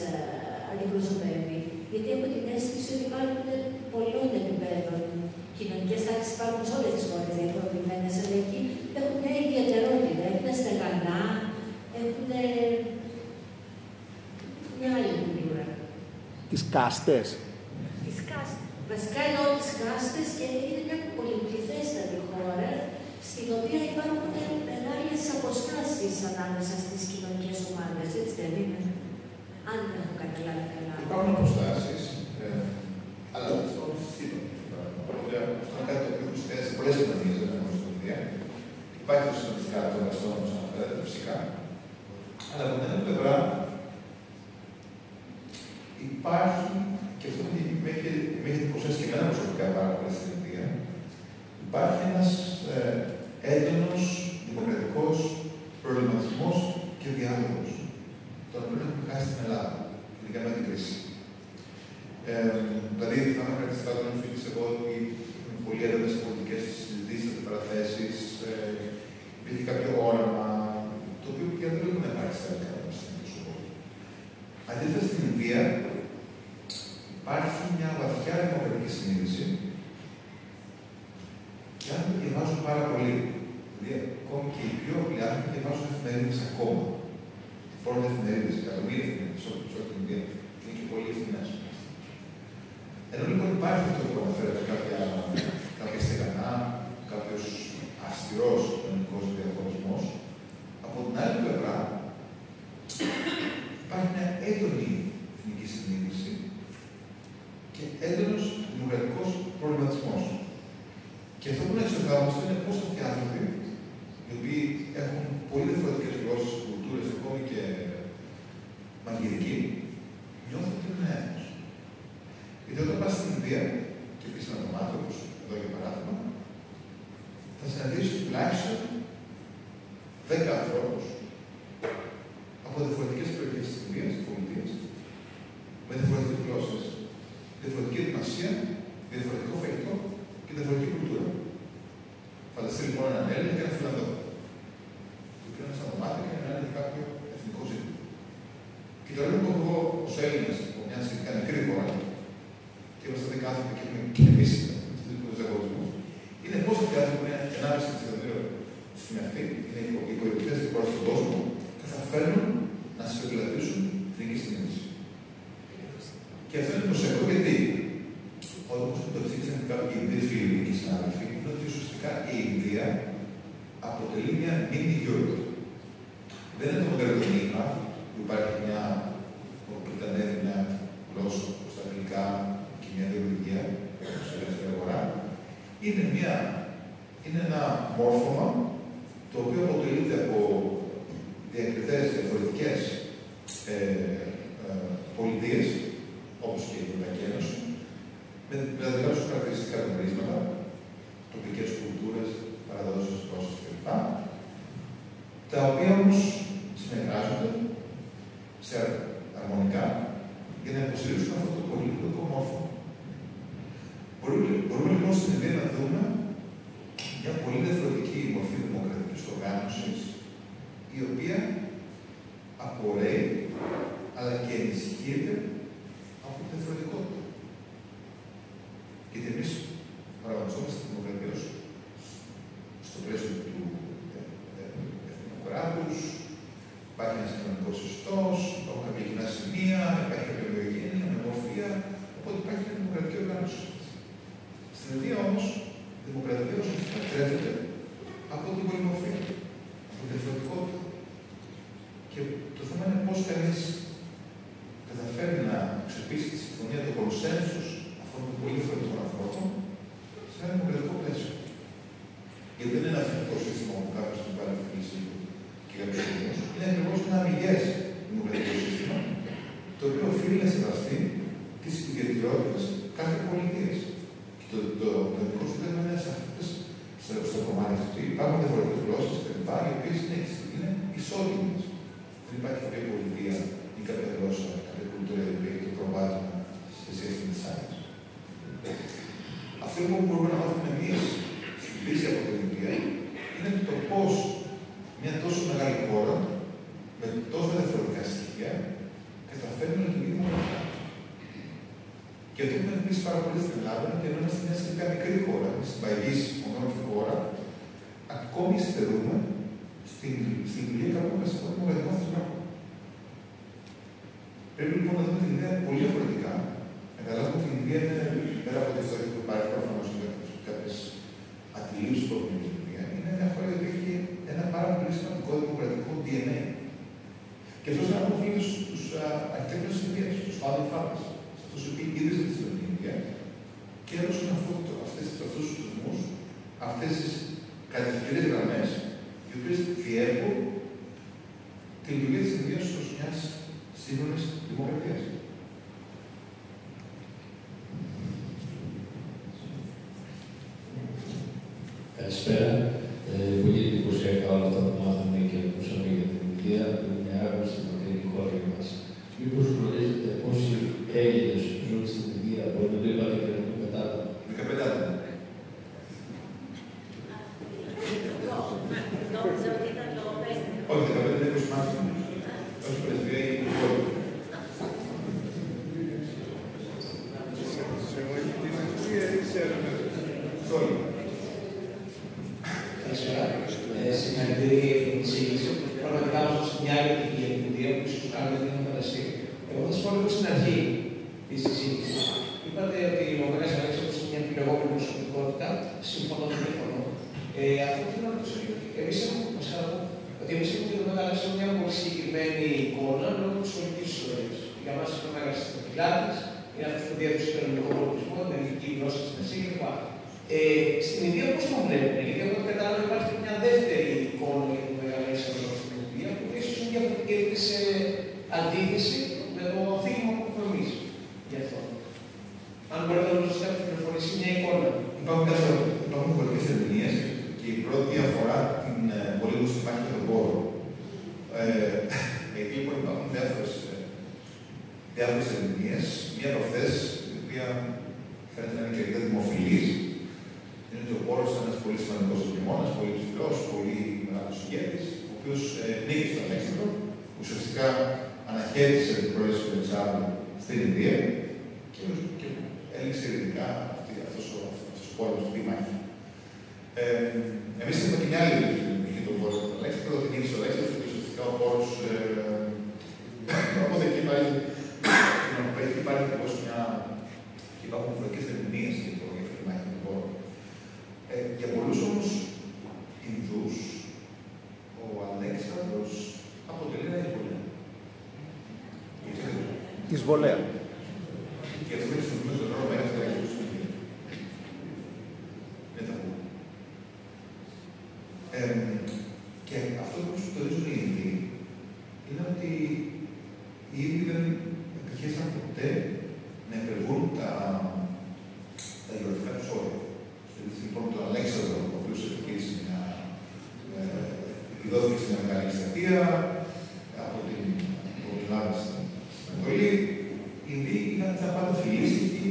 αντιπροσωπεύει? Γιατί έχω την αίσθηση ότι υπάρχουν πολλών επίπεδων κοινωνικές τάξεις, υπάρχουν σε όλες τις χώρες διαφορετικές, αλλά εκεί έχουν μια ιδιαιτερότητα, έχουν στεγανά, έχουν μια άλλη κουλτούρα. Τις κάστες. Τις κάστες. Βασικά εννοώ τις κάστες και είναι μια πολυπληθέστατη χώρα, στην οποία υπάρχουν μεγάλες αποστάσεις ανάμεσα στις κοινωνικές ομάδες, έτσι δεν είναι? Αν δεν έχω καταλάβει καλά. Υπάρχουν αποστάσεις, αλλά αυτό είναι κάτι το οποίο χρησιμοποιείται σε πολλές κοινωνίες, δεν είναι μόνο στην Ινδία. Υπάρχει το συνοδευτικά των αστών, όπως αναφέρατε φυσικά. Αλλά από την άλλη πλευρά υπάρχει, και αυτό με έχει εντυπωσιάσει και εμένα προσωπικά πάρα πολύ στην Ινδία, υπάρχει ένας έντονος δημοκρατικός προβληματισμός και διάλογος, τον οποίο έχουμε χάσει στην Ελλάδα, ειδικά με την κρίση. Δηλαδή, θα είμαι χαρακτηριστικά όταν εμφύτησα εγώ ότι είχαμε πολύ έντονες πολιτικές συζητήσεις, αντιπαραθέσεις, υπήρχε κάποιο όραμα, το οποίο πια δεν έχουμε υπάρξει στα ελληνικά πανεπιστήμια στον κόσμο. Αντίθετα, στην Ινδία υπάρχει μια βαθιά δημοκρατική συνείδηση και αν το διαβάζουν πάρα πολύ, δηλαδή ακόμη και οι πιο απλοί άνθρωποι διαβάζουν εφημερίδες ακόμα. Φορούν εφημερίδες, εκατομμύρια εφημερίδες σε όλη την Ινδία, είναι και πολλοί ευθυνές. Ενώ λοιπόν υπάρχει αυτό που αναφέρεται, κάποια στεγανά, κάποιος αυστηρός κοινωνικός διαχωρισμός, από την άλλη πλευρά υπάρχει μια έντονη εθνική συνείδηση και έντονος Και αυτό που να εξετάζουμε είναι πώς αυτοί οι άνθρωποι, οι οποίοι έχουν πολύ διαφορετικές γλώσσες, κουλτούρες, ακόμη και μαγειρική, νιώθουν ότι είναι έθνος. Γιατί όταν πας στην Ινδία και πεις ένα δωμάτιο, όπως εδώ για παράδειγμα, θα συναντήσεις τουλάχιστον 10 ανθρώπους από διαφορετικές περιοχές της Ινδίας, της πολιτείας, με διαφορετικές γλώσσες, διαφορετική ετοιμασία, διαφορετικό φαγητό και διαφορετική κουλτούρα. Φανταστείτε λοιπόν έναν Έλληνα και έναν Φιλανδό. Το οποίο είναι στα δωμάτια και να είναι κάποιο εθνικό ζήτημα. Και το έργο που εγώ ως Έλληνας, από μια σχετικά μικρή χώρα, και είμαστε 10 άνθρωποι και έχουμε και εμείς στους δικούς διαγωνισμούς, είναι πώς αυτοί οι άνθρωποι είναι 1,5 δισεκατομμύριο στην αυτή, είναι οι κορυφαίες χώρες στον κόσμο, καταφέρνουν να συμπεριλαβήσουν την εθνική συνείδηση. Και αυτό είναι προσέξω γιατί, όπως το εξήγησαν κάποιοι Ινδοί φίλοι και συνάδελφοι, είναι ότι ουσιαστικά η Ινδία αποτελεί μια mini Europe. Δεν είναι το μοντέλο του μήνυμα που υπάρχει μια πριτανεύει μια γλώσσα προς τα αγγλικά και μια ιδεολογία σε ελεύθερη αγορά. Είναι ένα μόρφωμα το οποίο αποτελείται από διακριτές διαφορετικές πολιτείες, όπως και η Ευρωπαϊκή Ένωση, με τα δικά τους χαρακτηριστικά γνωρίσματα, τοπικές κουλτούρες, παραδόσεις, γλώσσες κλπ. Τα οποία όμως συνεργάζονται σε αρμονικά για να υποστηρίξουν αυτό το πολύπλοκο μόρφωμα. Μπορούμε λοιπόν στην Ινδία να δούμε μια πολύ διαφορετική μορφή δημοκρατικής οργάνωσης, η οποία απορρέει αλλά και ενισχύεται από τη διαφορετικότητα. Γιατί εμείς παραγωγιζόμαστε τη δημοκρατία στο πλαίσιο του εθνικού κράτους, υπάρχει ένας κοινωνικός ιστός, υπάρχουν κάποια κοινά σημεία, υπάρχει κάποια βιογένεια, μια μορφία, οπότε υπάρχει μια δημοκρατική οργάνωση. Στην Ινδία όμως, η δημοκρατία ουσιαστικά τρέφεται από την πολυμορφία, από τη διαφορετικότητα. Και το θέμα είναι πώς κανείς καταφέρει να ξεπίσει τη συμφωνία του κονσένσους αυτών των πολύ διαφορετικών ανθρώπων σε ένα δημοκρατικό πλαίσιο. Γιατί δεν είναι ένα εθνικό σύστημα που κάποιος την πάρει αυτή τη στιγμή και κάποιος άλλος. Είναι ακριβώς ένα αμυγές δημοκρατικό σύστημα, το οποίο οφείλει να σεβαστεί τις ιδιαιτερότητες κάθε πολιτείας. Και το ελληνικό σύστημα είναι σαφές στο κομμάτι αυτό. Υπάρχουν διαφορετικές γλώσσες κλπ. Οι οποίες είναι ισότιμες. Δεν υπάρχει κάποια πολιτεία ή κάποια γλώσσα, κάποια κουλτούρα η οποία έχει το προβάδισμα σε σχέση με τις άλλες. Αυτό που μπορούμε να μάθουμε εμείς στην κρίση από την Ινδία είναι το πώς μια τόσο μεγάλη χώρα με τόσα διαφορετικά στοιχεία καταφέρνει να λειτουργεί δημοκρατικά. Και αυτό που με εκπλήσει πάρα πολύ στην Ελλάδα είναι ότι ενώ είμαστε μια σχετικά μικρή χώρα, μια συμπαγής ομόρφη χώρα, ακόμη στερούμε στην λειτουργία κάποιων βασικών δημοκρατικών θεσμών. Πρέπει λοιπόν να δούμε την ιδέα πολύ διαφορετικά. Να καταλάβουμε ότι η Ινδία είναι, πέρα από τη ιστορία που υπάρχει προφανώς με κάποιες αντιλήψεις που έχουν την Ινδία, είναι μια χώρα που έχει ένα πάρα πολύ σημαντικό δημοκρατικό DNA. Και αυτό είναι ένα που οφείλεται στους αρχιτέκτονες της Ινδίας, στους founding fathers, σε αυτούς οι οποίοι ίδρυσαν την Ινδία και έδωσαν αυτούς τους θεσμούς, αυτές τις κατευθυντήριες γραμμές, οι οποίες διέπουν τη λειτουργία της Ινδίας ως μιας σύγχρονης δημοκρατίας. Καλησπέρα. Πολύ εντυπωσιακά όλα αυτά που μάθαμε και ακούσαμε για την Ινδία, που είναι άγνωστη μακρινή χώρα για μας. Μήπως γνωρίζετε πόσοι Έλληνες ζουν στην Ινδία, μπορεί να το είπατε και να το πετάτε. 15 άτομα. Όχι, 15 είναι 20 μάθημα. Όχι πρεσβεία ή υπόλοιπο. Καλησπέρα. Συγχαρητήρια για την εισήγηση. Πραγματικά μας δώσετε μια άλλη οπτική για την Ινδία που ίσως κάνετε την φανταστεί. Εγώ θα σας πω λίγο στην αρχή της εισήγησης. Είπατε ότι ο Μαγκάς Αλέξανδρος είναι μια φιλεγόμενη προσωπικότητα. Συμφωνώ και διαφωνώ. Αυτό που θέλω να ρωτήσω είναι ότι εμείς έχουμε και το Μαγκά Αλέξανδρο μια πολύ συγκεκριμένη εικόνα λόγω της σχολικής ιστορίας. Για μας είναι ο Μέγας Πιλάτης, είναι αυτός που διέδωσε τον ελληνικό πολιτισμό, την ελληνική γλώσσα στην Ασία κλπ. Στην Ινδία πώς τον βλέπουν, γιατί από ό,τι κατάλαβα υπάρχει μια δεύτερη εικόνα για τον Μεγάλο Αλέξανδρο στην Ινδία, που ίσως είναι διαφορετική σε αντίθεση με το αφήγημα που έχουμε εμείς γι' αυτό. Αν μπορείτε να δώσετε κάποια πληροφορία, μια εικόνα. Υπάρχουν πολλές ερμηνείες και η πρώτη αφορά την πολύ γνωστή μάχη με τον πόρο. Εκεί λοιπόν υπάρχουν διάφορες ερμηνείες. Μία από αυτές, η οποία φαίνεται να είναι και αρκετά δημοφιλής, είναι ότι ο πόρος ήταν ένας πολύ σημαντικός χειμώνας, πολύ ψηλός, πολύ μεγάλος ηγέτης, ο οποίος νίκησε τον Αλέξανδρο, ουσιαστικά αναχέτησε την πρόεδρος του Αλεξάνδρου στην Ινδία και έληξε ειρηνικά αυτός ο πόλεμος, αυτή η μάχη. Εμείς έχουμε και μια άλλη πηγή των πόρων του Αλέξανδρου, ότι νίκησε ο Αλέξανδρος και ουσιαστικά ο πόρος. Οπότε εκεί υπάρχει ακριβώς μια. Και υπάρχουν διαφορετικές ερμηνείες για αυτή τη μάχη των πόρων. Για πολλούς όμως Ινδούς, ο Αλέξανδρος αποτελεί ένα εισβολέα. Εισβολέα. Και αυτό δεν χρησιμοποιούμε τον όρο Μέγας Αλέξανδρος στην Ινδία. Δεν τα πούμε. Και αυτό που συντονίζουν οι Ινδοί είναι ότι οι Ινδοί δεν επιχείρησαν ποτέ να υπερβούν τα γεωγραφικά τους όρια. Λοιπόν, τον Αλέξανδρο, ο οποίος επιχείρησε επιδόθηκε σε μια μεγάλη εκστρατεία από την Ελλάδα στην Ανατολή, οι Ινδοί είχαν τα πάντα φιλήσικοι,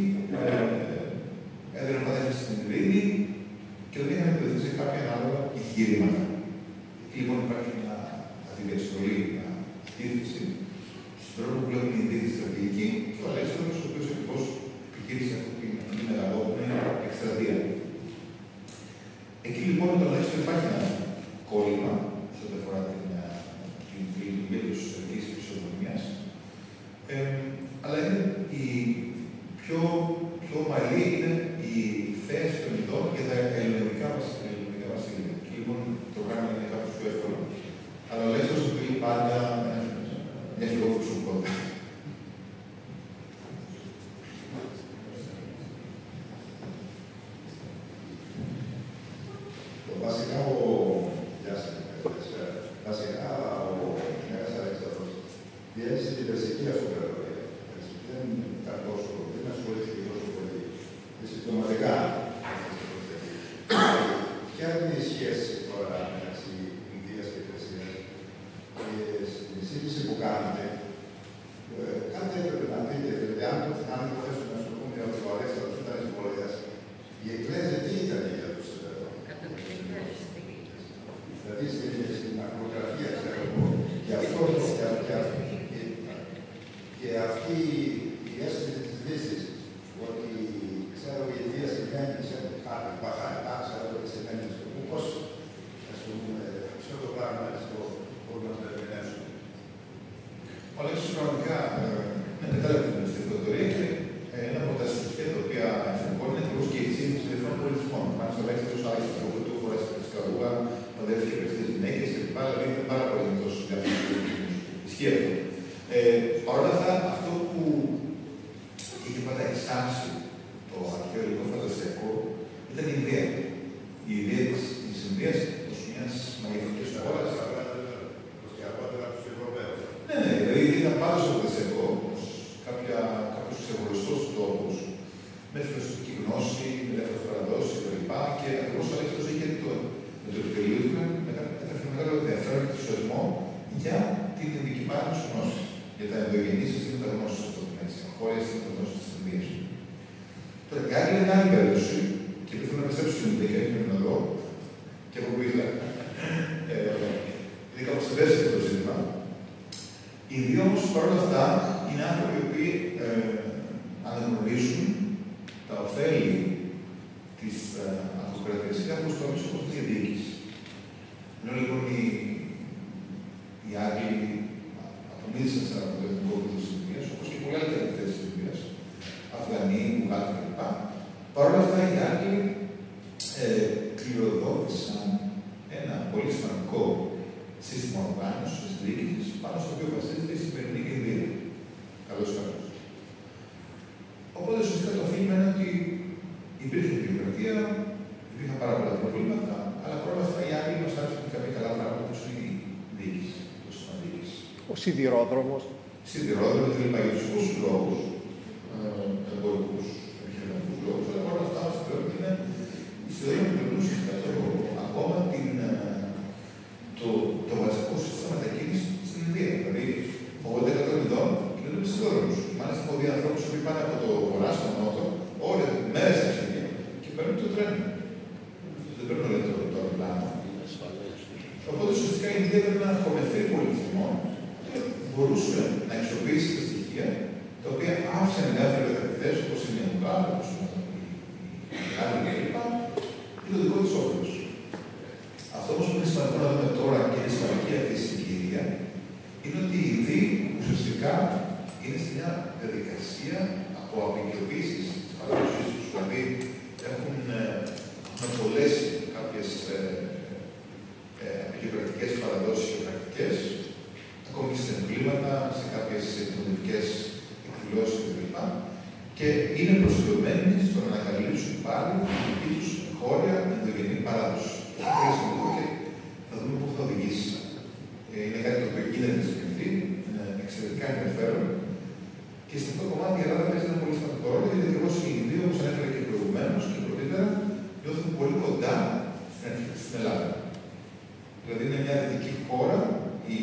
έδιναν πατέφες στην Ειρήνη και δεν είχαν επιδοθεί σε κάποια ανάλογα εγχείρηματα. Εκεί λοιπόν υπάρχει μια αντιδιαστολή, μια αντίθεση στον τρόπο που βλέπουν οι Ινδοί τη στρατηγική και ο Αλέξανδρος, ο οποίος ακριβώς επιχείρησε αυτή την μεγαλόπνοη εκστρατεία. Εκεί λοιπόν το Αλέξανδρο υπάρχει ένα κόλλημα σε ό,τι αφορά την λειτουργία της ιστορικής φυσιογνωμίας, αλλά είναι η πιο ομαλή είναι η θέση των ειδών για τα ελληνικά βασίλεια. Και λοιπόν το πράγμα είναι κάπως πιο εύκολο. Αλλά ο Αλέξανδρος αποτελεί πάντα μια φιλόφιλοσοφικότητα. Βασικά ο Μέγας Αλέξανδρος διέλυσε την περσική αυτοκρατορία. Δεν ήταν τόσο, δεν ασχολήθηκε τόσο πολύ συμπτωματικά. Ποια είναι η σχέση τώρα μεταξύ Ινδίας και Περσίας? Στην εισήγηση που κάνετε, κάτι έπρεπε να πείτε, δηλαδή αν υποθέσουμε να σου πούμε ότι ο Αλέξανδρος ήταν εισβολέας, η Εκκλέζια τι ήταν για τους δηλαδή στην ακρογραφία, ξέρω εγώ, και αυτή η αίσθηση της Δύσης, ότι ξέρω η Ινδία σημαίνει, ξέρω κάτι, παχαρικά, ξέρω τι σημαίνει, πώς, ας πούμε, αυτό το πράγμα μπορούμε να το ερμηνεύσουμε. Ο Αλέξανδρος πραγματικά μετατέλεπε την αυτοκρατορία και ένα από τα στοιχεία τα οποία εφαρμόζουν είναι ακριβώς και η σύμβαση διαφορών πολιτισμών. Πάνω στο Αλέξανδρος άρχισε το του φορές τη σκαρούγα, παντρεύτηκε με τις γυναίκες και λοιπά, δηλαδή ήταν πάρα πολύ μικρός διάφορος. Ισχύει αυτό. Παρ' όλα αυτά, αυτό που είχε πάντα εξάψει το αρχαίο ελληνικό φανταστικό ήταν η ιδέα. Η ιδέα της Ινδίας ως μιας μαγευτικής χώρας. Ναι, δηλαδή ήταν πάντα στο φανταστικό, ως κάποιος ξεχωριστός τόπος, με φιλοσοφική γνώση, με ελεύθερες παραδόσεις κλπ. Και ακριβώς ο Αλέξανδρος είχε με το επιτελείο του έφερε μεγάλο ενδιαφέρον και ενθουσιασμό για την ειδική παράδοση γνώση. Για τα ενδογενή συστήματα γνώσης, αυτό το έτσι, χώρια συστήματα γνώσης της Ινδίας. Τώρα, η άλλη είναι άλλη περίπτωση, και επειδή θέλω να επιστρέψω στην Ινδία και να εδώ, και από που ήρθα, είναι κάπως ευαίσθητο το ζήτημα. Οι Ινδοί όμως παρόλα αυτά είναι άνθρωποι οι οποίοι αναγνωρίζουν τα ωφέλη της αυτοκρατίας σε κάποιους τομείς όπως τη διοίκηση. Ενώ λοιπόν οι Άγγλοι απομίλησαν σαν αποτελεσματικό πλήθος της Ινδίας, όπως και πολλοί άλλοι κατακτητές της Ινδίας, Αφγανοί, Μουγγάλοι κλπ. Παρ' όλα αυτά οι Άγγλοι κληροδότησαν ένα πολύ σημαντικό σύστημα οργάνωσης της διοίκησης πάνω στο οποίο βασίζεται η σημερινή Ινδία. Καλώς ήρθατε. Οπότε, ουσιαστικά το αφήγημα είναι ότι υπήρχε δημοκρατία, σιδηρόδρομος. Σιδηρόδρομο και λοιπά, για τους λόγους, εμπορικούς, επιχειρηματικούς λόγους, αλλά όλα αυτά μας πρέπει είναι η ιστορία που περνούσε ακόμα το βασικό σύστημα μετακίνησης στην Ινδία. Δηλαδή, 80% ειδών κινούνται με σιδηρόδρομους. Μάλιστα, έχω δει ανθρώπους που πάνε από το βορρά στο νότο, όλες τις μέρες ταξίδια και παίρνουν το τρένο. Δεν παίρνουν το αεροπλάνο. Οπότε, ουσιαστικά η Ινδία πρέπει να χωριστεί πολιτισμό και μπορούσε να αξιοποιήσει τα στοιχεία τα οποία άφησαν οι διάφοροι μεταπηδές, όπως είναι η Μουγκάλα, όπως είναι η Άλλη κλπ. Είναι το δικό της όφελος. Αυτό όμως που είναι σημαντικό να δούμε τώρα και είναι σημαντική αυτή η συγκυρία είναι ότι οι Ινδοί ουσιαστικά είναι σε μια διαδικασία από απεικιοποίηση της παραδόσης τους. Δηλαδή έχουν απολέσει κάποιες απεικιοκρατικές παραδόσεις και πρακτικές, ακόμη και σε εμβλήματα, σε κάποιες δημοτικές εκδηλώσεις κλπ. Και είναι προσιλωμένοι στο να ανακαλύψουν πάλι τη δική τους χώρια ενδογενή παράδοση. Αυτό είναι σημαντικό και θα δούμε πού θα οδηγήσει. Είναι κάτι το οποίο γίνεται στην Ινδία, είναι εξαιρετικά ενδιαφέρον. Και σε αυτό το κομμάτι η Ελλάδα παίζει ένα πολύ σημαντικό ρόλο, γιατί ακριβώς η Ινδία, όπως ανέφερα και προηγουμένως και πρωτήτερα, νιώθουν πολύ κοντά στην Ελλάδα. Δηλαδή είναι μια δυτική χώρα, η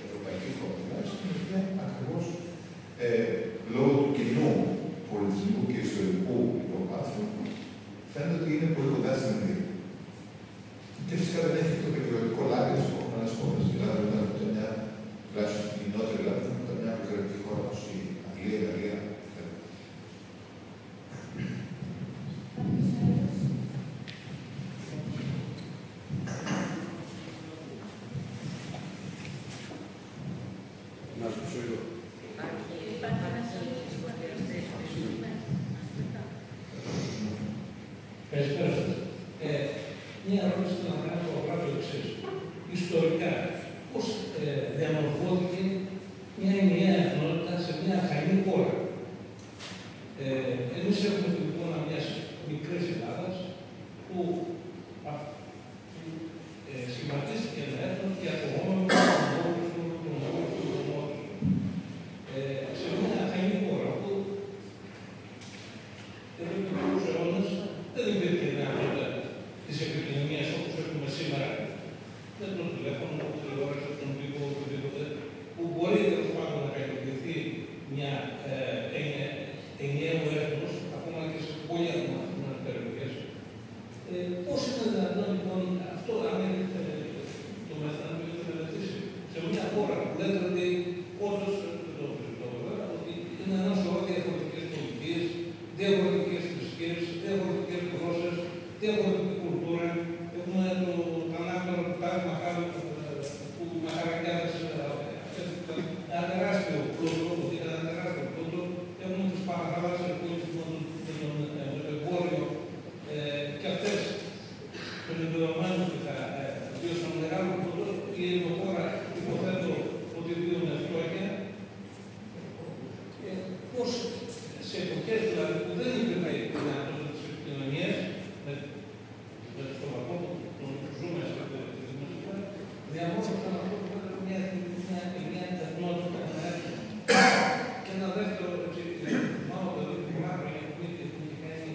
ευρωπαϊκή χώρα, τουλάχιστον, η οποία ακριβώς λόγω του κοινού πολιτισμού και ιστορικού υποβάθρου φαίνεται ότι είναι πολύ κοντά στην Ινδία. Και φυσικά δεν έχει το πετρελαιωτικό λάδι που έχουμε άλλες χώρες. Η Ελλάδα δεν είναι μια, τουλάχιστον η νότια Ελλάδα, δεν είναι μια πετρελαιωτική χώρα όπως η Αγγλία, η Γαλλία. Καλησπέρα σας. Μία ερώτηση να κάνω απλά το εξής. Ιστορικά, πώς διαμορφώθηκε μια ενιαία εθνότητα σε μια αχανή χώρα. Εμείς έχουμε την εικόνα μιας μικρής Ελλάδας που σχηματίστηκε ένα έθνος και απογόμενο τον νόμο σε μια αχανή χώρα που εδώ και πολλούς αιώνες δεν υπήρχε δυνατότητα της επικοινωνίας όπως έχουμε σήμερα. Δεν τον τηλέφωνο, τον τηλεόραση, τον τύπο, οτιδήποτε, που μπορεί τέλος πάντων να καλλιεργηθεί μια ενιαίο έθνος, ακόμα και σε πολύ απομακρυσμένες περιοχές. Πώς είναι δυνατόν λοιπόν αυτό, αν έχετε το μελετήσει, σε μια χώρα που λέτε ότι όντως το βέβαια, ότι είναι ένα σωρό διαφορετικές πολιτείες, διαφορετικές θρησκείες, διαφορετικές γλώσσες, διαφορετική κουλτούρα. Έχουμε τον άκρο του Τάκ Μαχάλ που μαχαρακιάδες ένα τεράστιο πλούτο, ένα τεράστιο πλούτο. Έχουμε τις παραθάλασσες που είναι με το εμπόριο και αυτές των εμπεδομένων που θα βιώσουν μεγάλο πλούτο. Η Ελληνοχώρα υποθέτω ότι βίωνε φτώχεια. Πώς σε εποχές δηλαδή που δεν υπήρχε η δυνατότητα της επικοινωνίας, στο βαθμό που ζούμε σε αυτή τη δημοσιογραφία, διαμόρφωσαν αυτό που ήταν μια εθνότητα, και ένα δεύτερο, μάλλον εδώ και πολλά χρόνια που είχε κάνει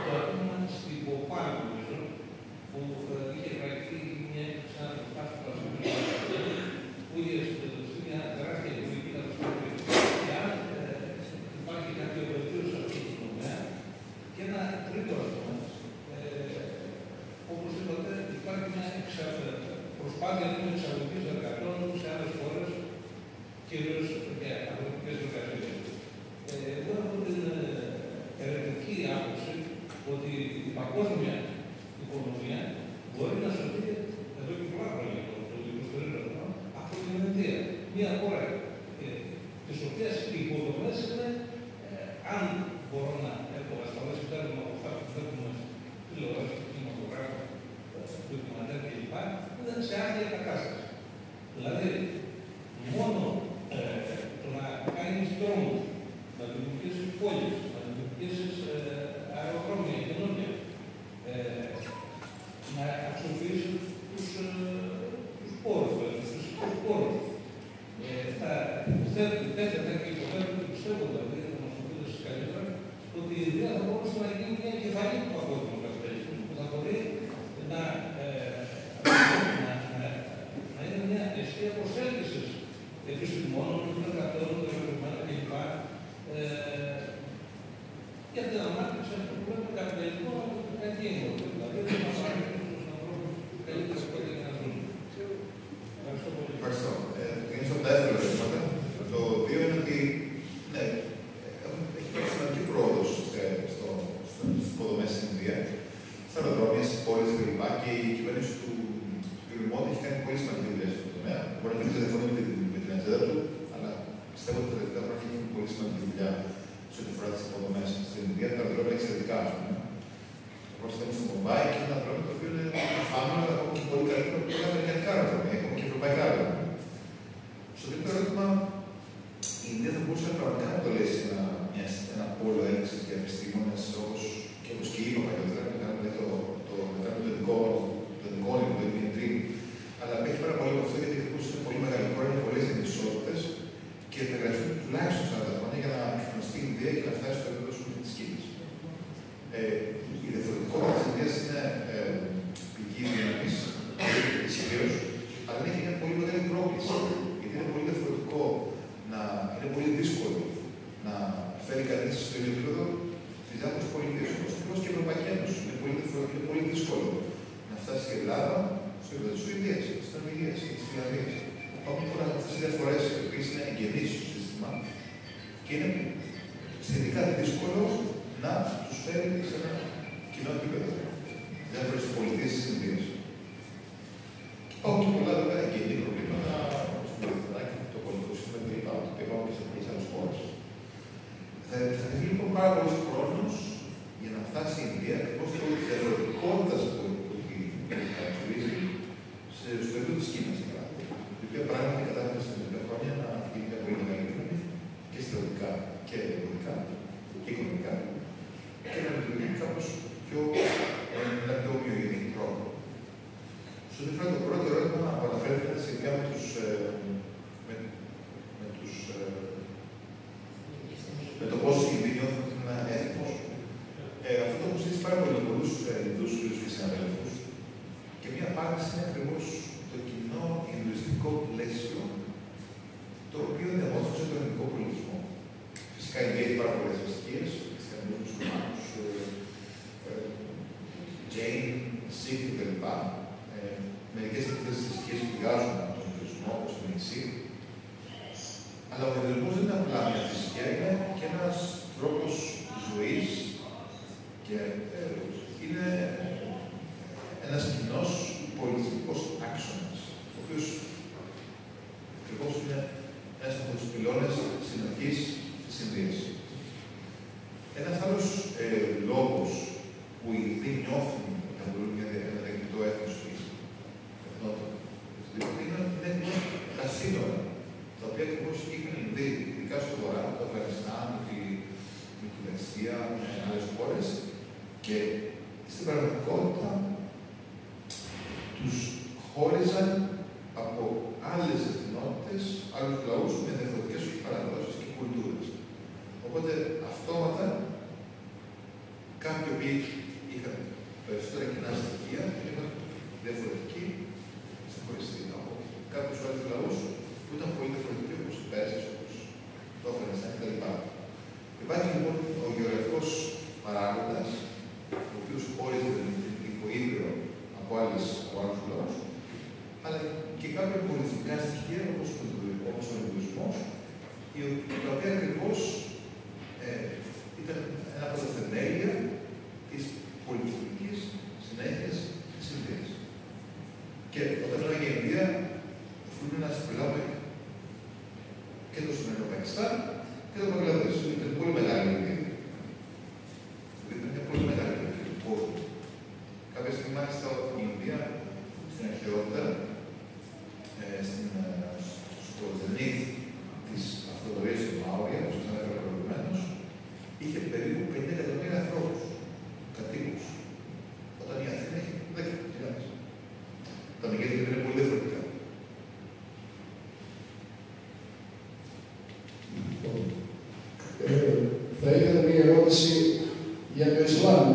το άτομα στην Ποπάλ, νομίζω, που είχε γραφτεί μια ξαναπροσπάθεια που είχε στην μια τεράστια εμπειρική καταστροφή. Και αν υπάρχει κάποια βελτίωση σε αυτό το τομέα, και ένα τρίτο άτομο, όπως είπατε, υπάρχει μια προσπάθεια των εξαγωγής εργατών σε άλλες χώρες, κυρίως για αγροτικές εργασίες. Εγώ έχω την ερευνητική άποψη ότι η παγκόσμια οικονομία μπορεί να σωθεί εδώ και πολλά χρόνια, το 20 από την Ινδία. Μια χώρα της οποίας οι υποδομές είναι, αν μπορώ να έχω ασφαλές πέρασμα από αυτά που βλέπουμε τηλεόραση, κινηματογράφο, ντοκιμαντέρ κλπ. Είναι σε άδεια κατάσταση. Δηλαδή, μόνο το να κάνεις δρόμους, να δημιουργήσεις πόλεις, να δημιουργήσεις αεροδρόμια καινούργια, να αξιοποιήσεις τους πόρους, τους φυσικούς πόρους, ανάπτυξη του καπιταλισμού κάτι είναι. Δηλαδή, δεν μας άρεσε τους ανθρώπους καλύτερα από ό,τι να δουν. Ευχαριστώ. Ξεκινήσω από τα εύκολα ερωτήματα. Το 2 είναι ότι ναι, έχει μια σημαντική πρόοδο στις υποδομές στην Ινδία, στα αεροδρόμια, στις πόλεις κλπ. Και η κυβέρνηση του κ. Μόντι έχει κάνει πολύ σημαντική δουλειά στον τομέα. Μπορεί να μην διαφωνεί με την ατζέντα του, αλλά πιστεύω ότι τα τελευταία χρόνια έχει γίνει πολύ σημαντική δουλειά σε ό,τι αφορά τις υποδομές στην Ινδία. Τα αεροδρόμια εξαιρετικά, ας πούμε. Όπως θέλουμε στο Μομπάι και ένα αεροδρόμιο το οποίο είναι φάμιλο, αλλά ακόμα και πολύ καλύτερο από τα αμερικανικά αεροδρόμια, ακόμα και ευρωπαϊκά αεροδρόμια. Στο τρίτο ερώτημα, η Ινδία θα μπορούσε πραγματικά να αποτελέσει ένα πόλο έλξης για επιστήμονες, όπως και είπα παλιότερα, μετά το ελληνικό όνειρο, το Ινδία, αλλά έχει πάρα πολύ από αυτό γιατί είναι πολύ μεγάλη χώρα, είναι πολλές δυνατότητες και θα χρειαστούν τουλάχιστον 40 χρόνια για να εκφραστεί η Ινδία και να φτάσει στο επίπεδο της Κίνας. Η διαφορετικότητα της Ινδίας είναι πηγή δύναμης, ισχυρός, αλλά είναι και μια πολύ μεγάλη πρόκληση. Γιατί είναι πολύ διαφορετικό, είναι πολύ δύσκολο να φέρει κανείς στο ίδιο επίπεδο τις διάφορες πολιτείες, όπως και η Ευρωπαϊκή Ένωση. Είναι πολύ δύσκολο να φτάσει η Ελλάδα στο επίπεδο της Σουηδίας, της Νορβηγίας και της Φιλανδίας. Υπάρχουν πολλές αυτές οι διαφορές οι οποίες είναι εγγενείς στο σύστημα και είναι σχετικά δύσκολο να τους φέρει σε ένα κοινό επίπεδο. Διάφορες πολιτείες της Ινδίας. Υπάρχουν και πολλά βέβαια εγγενή προβλήματα, όπως το Λιθουανάκι, το πολιτικό σύστημα κλπ. Το είπαμε και σε πολλές άλλες χώρες. Θα έχει λοιπόν πάρα πολλούς χρόνους για να φτάσει η Ινδία ακριβώς λόγω της διαφορετικότητας που χαρακτηρίζει στο επίπεδο της Κίνας. Η οποία πράγματι κατάφερε στα τελευταία χρόνια να γίνει μια πολύ μεγάλη δύναμη και στρατιωτικά και εμπορικά και οικονομικά και να λειτουργεί κάπως με ένα πιο ομοιογενή τρόπο. Σε ό,τι αφορά το πρώτο ερώτημα που αναφέρεται σχετικά με το πώς οι Ινδοί νιώθουν την έθνος. Αυτό το έχω συζητήσει πάρα πολύ με πολλούς Ινδούς φίλους και συναδέλφους. Και μία απάντηση είναι ακριβώς το κοινό ινδουιστικό πλαίσιο το οποίο διαμόρφωσε τον ελληνικό πολιτισμό. Φυσικά η Ινδία έχει πάρα πολλές θρησκείες, χριστιανούς, μουσουλμάνους, Τζέιν, Σικ κλπ. Μερικές από αυτές τις θρησκείες πηγάζουν από τον Ινδουισμό, όπως είναι η Σικ. Αλλά ο Ινδουισμός δεν είναι απλά μια θρησκεία, είναι και ένας τρόπος ζωής και είναι ένας κοινός πολιτισμικός άξονας, ο οποίος ακριβώς είναι ένας από τους πυλώνες συνοχής της Ινδίας. Ένας άλλος λόγος που οι Ινδοί νιώθουν να μπορούν για ένα δεκτικό έθνος της εθνότητα είναι τα σύνορα, τα οποία ακριβώς είχαν οι Ινδοί, ειδικά στο βορρά, το Αφγανιστάν, τη Τουρκία, με άλλες χώρες, και στην πραγματικότητα τους χώριζαν από άλλες εθνότητες, άλλους λαούς με διαφορετικές παραδόσεις και κουλτούρες. Οπότε αυτόματα κάποιοι οποίοι είχαν περισσότερα κοινά στοιχεία ήταν διαφορετικοί ξεχωριστοί από κάποιους άλλους λαούς που ήταν πολύ διαφορετικοί, όπως οι Πέρσες, όπως το Αφγανιστάν κτλ. Υπάρχει λοιπόν ο γεωγραφικός παράγοντας, ο οποίος χώριζε την Ήπειρο από άλλους λαούς, αλλά και κάποια πολιτισμικά στοιχεία όπως ο Ινδουισμός, τα οποία ακριβώς ήταν ένα από τα θεμέλια της πολιτισμικής συνέχειας της Ινδίας. Και όταν λέγαμε η Ινδία, οφείλουμε να συμπεριλάβουμε και το σημερινό Πακιστάν και το Μπαγκλαντές. Ήταν πολύ μεγάλη η Ινδία. Ήταν μια πολύ μεγάλη περιοχή του κόσμου. Κάποια στιγμή, μάλιστα, η Ινδία στην αρχαιότητα, στο ζενήθ της αυτοδορίας του Μάουρια, όπως σας ανέφερα προηγουμένως, είχε περίπου 50 εκατομμύρια ανθρώπους, κατοίκους. Όταν η Αθήνα έχει 10.000. Τα μεγέθη είναι πολύ διαφορετικά. Θα ήθελα μια ερώτηση για το Ισλάμ,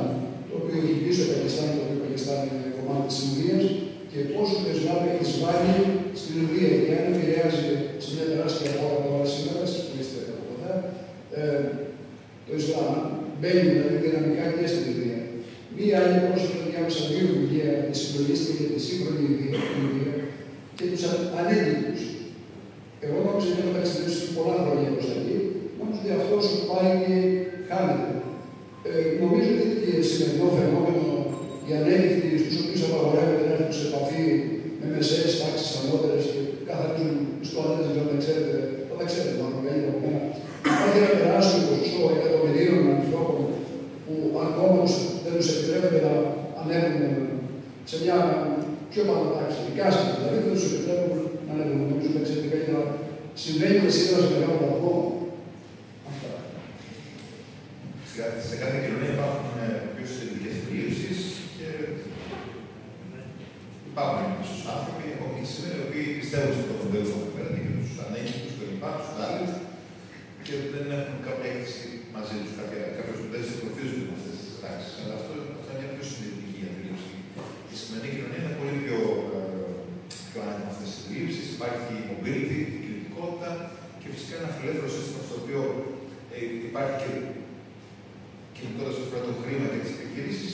το οποίο έχει πίσω το Πακιστάν, το οποίο Πακιστάν είναι κομμάτι της Ινδίας, και πόσο το Ισλάμ έχει εισβάλει στην Ινδία και αν επηρεάζει σε μια τεράστια χώρα τώρα σήμερα, στις που είστε από κοντά, το Ισλάμ μπαίνει δηλαδή δυναμικά και στην Ινδία. Μία άλλη πρόσφατα διάβασα δύο βιβλία τη συντονίστηκε για τη σύγχρονη Ινδία και του ανέγγιους. Εγώ νόμιζα ότι έχω ταξιδέψει πολλά χρόνια προς τα εκεί, νόμιζα ότι αυτό όσο πάει και χάνεται. Νομίζω ότι είναι και σημερινό φαινόμενο οι ανέγγιοι στους οποίους απαγορεύεται να έρθουν σε επαφή με μεσαίες τάξεις ανώτερες και καθαρίζουν πιστόλες, δεν τα ξέρετε, το τα ξέρετε μάλλον καλύτερα από μένα. Υπάρχει ένα τεράστιο ποσοστό εκατομμυρίων ανθρώπων που ακόμα δεν τους επιτρέπεται να ανέβουν σε μια πιο πάνω τάξη. Οι κάστοι δηλαδή δεν τους επιτρέπουν να ανέβουν. Νομίζω ότι εξαιρετικά καλύτερα συμβαίνει και σήμερα σε μεγάλο βαθμό. Αυτά. Σε κάθε κοινωνία υπάρχουν πιο ειδικές επιλήψεις και υπάρχουν στους άνθρωποι, ακόμη και σήμερα, οι οποίοι πιστεύουν σε αυτό το μοντέλο που φέρνει και τους ανέγγιους κλπ. Τους άλλους και δεν έχουν κάποια έκθεση μαζί τους, κάποιος που δεν συμπροθίζονται με αυτές τις τάξεις. Αλλά αυτό είναι μια πιο συνειδητική αντίληψη. Η σημερινή κοινωνία είναι πολύ πιο άνετα με αυτές τις αντιλήψεις. Υπάρχει mobility, η κινητικότητα και φυσικά ένα φιλελεύθερο σύστημα στο οποίο υπάρχει και κινητικότητα σε αφορά το χρήμα και τις επιχειρήσεις,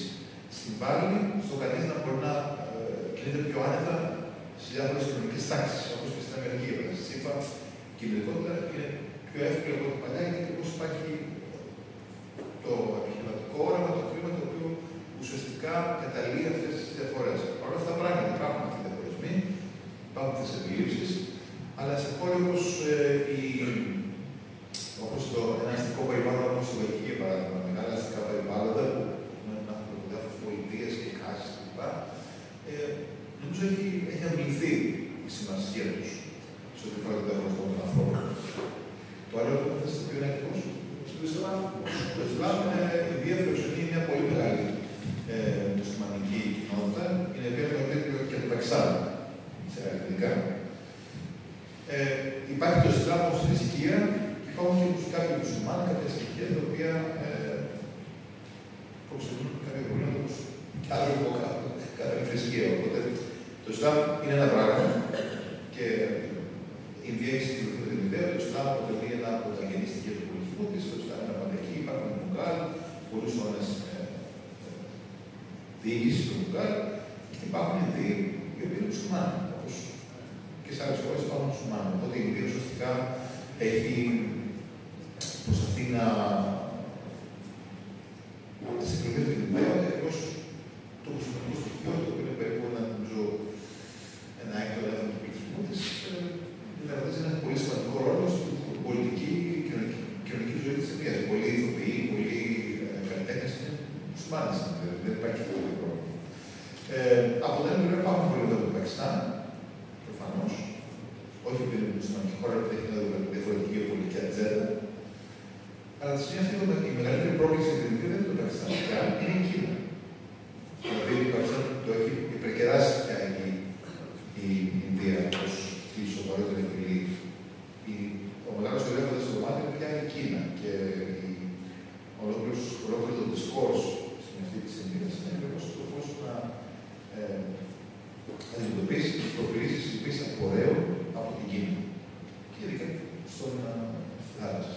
συμβάλλει στο κανείς να μπορεί να κινείται πιο άνετα σε διάφορες κοινωνικές τάξεις, όπως και στην Αμερική. Στη ΣΥΠΑ, η κινητικότητα είναι πιο εύκολη από ό,τι παλιά, γιατί όπως υπάρχει το επιχειρηματικό όραμα, το χρήμα το οποίο ουσιαστικά καταλύει αυτές τις διαφορές. Παρ' όλα αυτά πράγματα υπάρχουν αυτοί οι διαχωρισμοί, υπάρχουν αυτές τις επιλήψεις, αλλά σε χώρες όπως ένα αστικό περιβάλλον, όπως η Βελγική, για παράδειγμα, μεγάλα αστικά περιβάλλοντα που έχουν από διάφορες πολιτείες και κάσεις κλπ. Νομίζω έχει αμβληθεί η σημασία τους σε ό,τι αφορά τον διαχωρισμό των ανθρώπων. Το άλλο που θα σας πει είναι ακριβώς. Στο Ισλάμ, η βία φιλοξενεί μια πολύ μεγάλη μουσουλμανική κοινότητα. Είναι βία φιλοξενεί και το Πακιστάν, σε ελληνικά. Υπάρχει το Ισλάμ ως θρησκεία, υπάρχουν και κάποιοι μουσουλμάνοι, κάποια στοιχεία τα οποία προξενούν κάποια προβλήματα όπως κι άλλο από κάθε θρησκεία. Οπότε το Ισλάμ είναι ένα πράγμα και η Ινδία έχει συγκεκριθεί με την ιδέα. Το Ισλάμ αποτελεί ένα από τα γενή στοιχεία του πολιτισμού της. Το Ισλάμ είναι πανταχή, υπάρχουν Μουγκάλ, πολλούς αιώνες διοίκησης του Μουγκάλ και υπάρχουν Ινδοί οι οποίοι είναι μουσουλμάνοι. Όπως και σε άλλες χώρες υπάρχουν μουσουλμάνοι. Οπότε η Ινδία ουσιαστικά έχει προσπαθεί να συγκροτήσει την ιδέα ότι ακριβώς το μουσουλμανικό στοιχείο, το οποίο είναι περίπου ένα έκτο έδαφο του πληθυσμού της, διαδραματίζει ένα πολύ σημαντικό ρόλο στην πολιτική και κοινωνική ζωή της Ινδίας. Πολλοί ηθοποιοί, πολλοί καλλιτέχνες είναι μουσουλμάνες, δεν υπάρχει πολύ πρόβλημα. Από την άλλη μεριά υπάρχουν προβλήματα του Πακιστάν, προφανώς. Όχι επειδή είναι μουσουλμανική χώρα, επειδή έχει μια διαφορετική γεωπολιτική ατζέντα. Αλλά στη συνέχεια η μεγαλύτερη πρόκληση για την Ινδία δεν είναι το Πακιστάν, είναι η Κίνα. Δηλαδή το Πακιστάν το έχει υπερκεράσει πια η Ινδία ως τη σοβαρότερη απειλή. Ο μεγάλος ελέφαντας στο δωμάτιο είναι πια η Κίνα και ολόκληρο το δισκόρς στην αυτή της Ινδίας είναι ακριβώς το πώς να αντιμετωπίσει τις προκλήσεις οι οποίες απορρέουν από την Κίνα και ειδικά στη θάλασσα.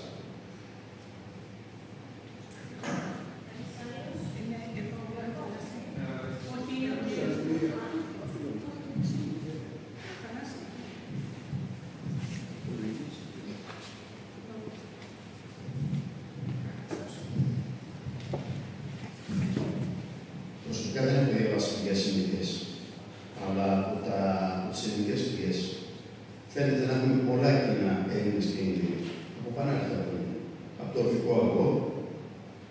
Προσωπικά δεν έχω διαβάσει πηγές συνήθειες, αλλά από τις ελληνικές πηγές φαίνεται να έχουμε πολλά κοινά Έλληνες και Ινδοί. Από πανάρχια από το ορφικό αργό,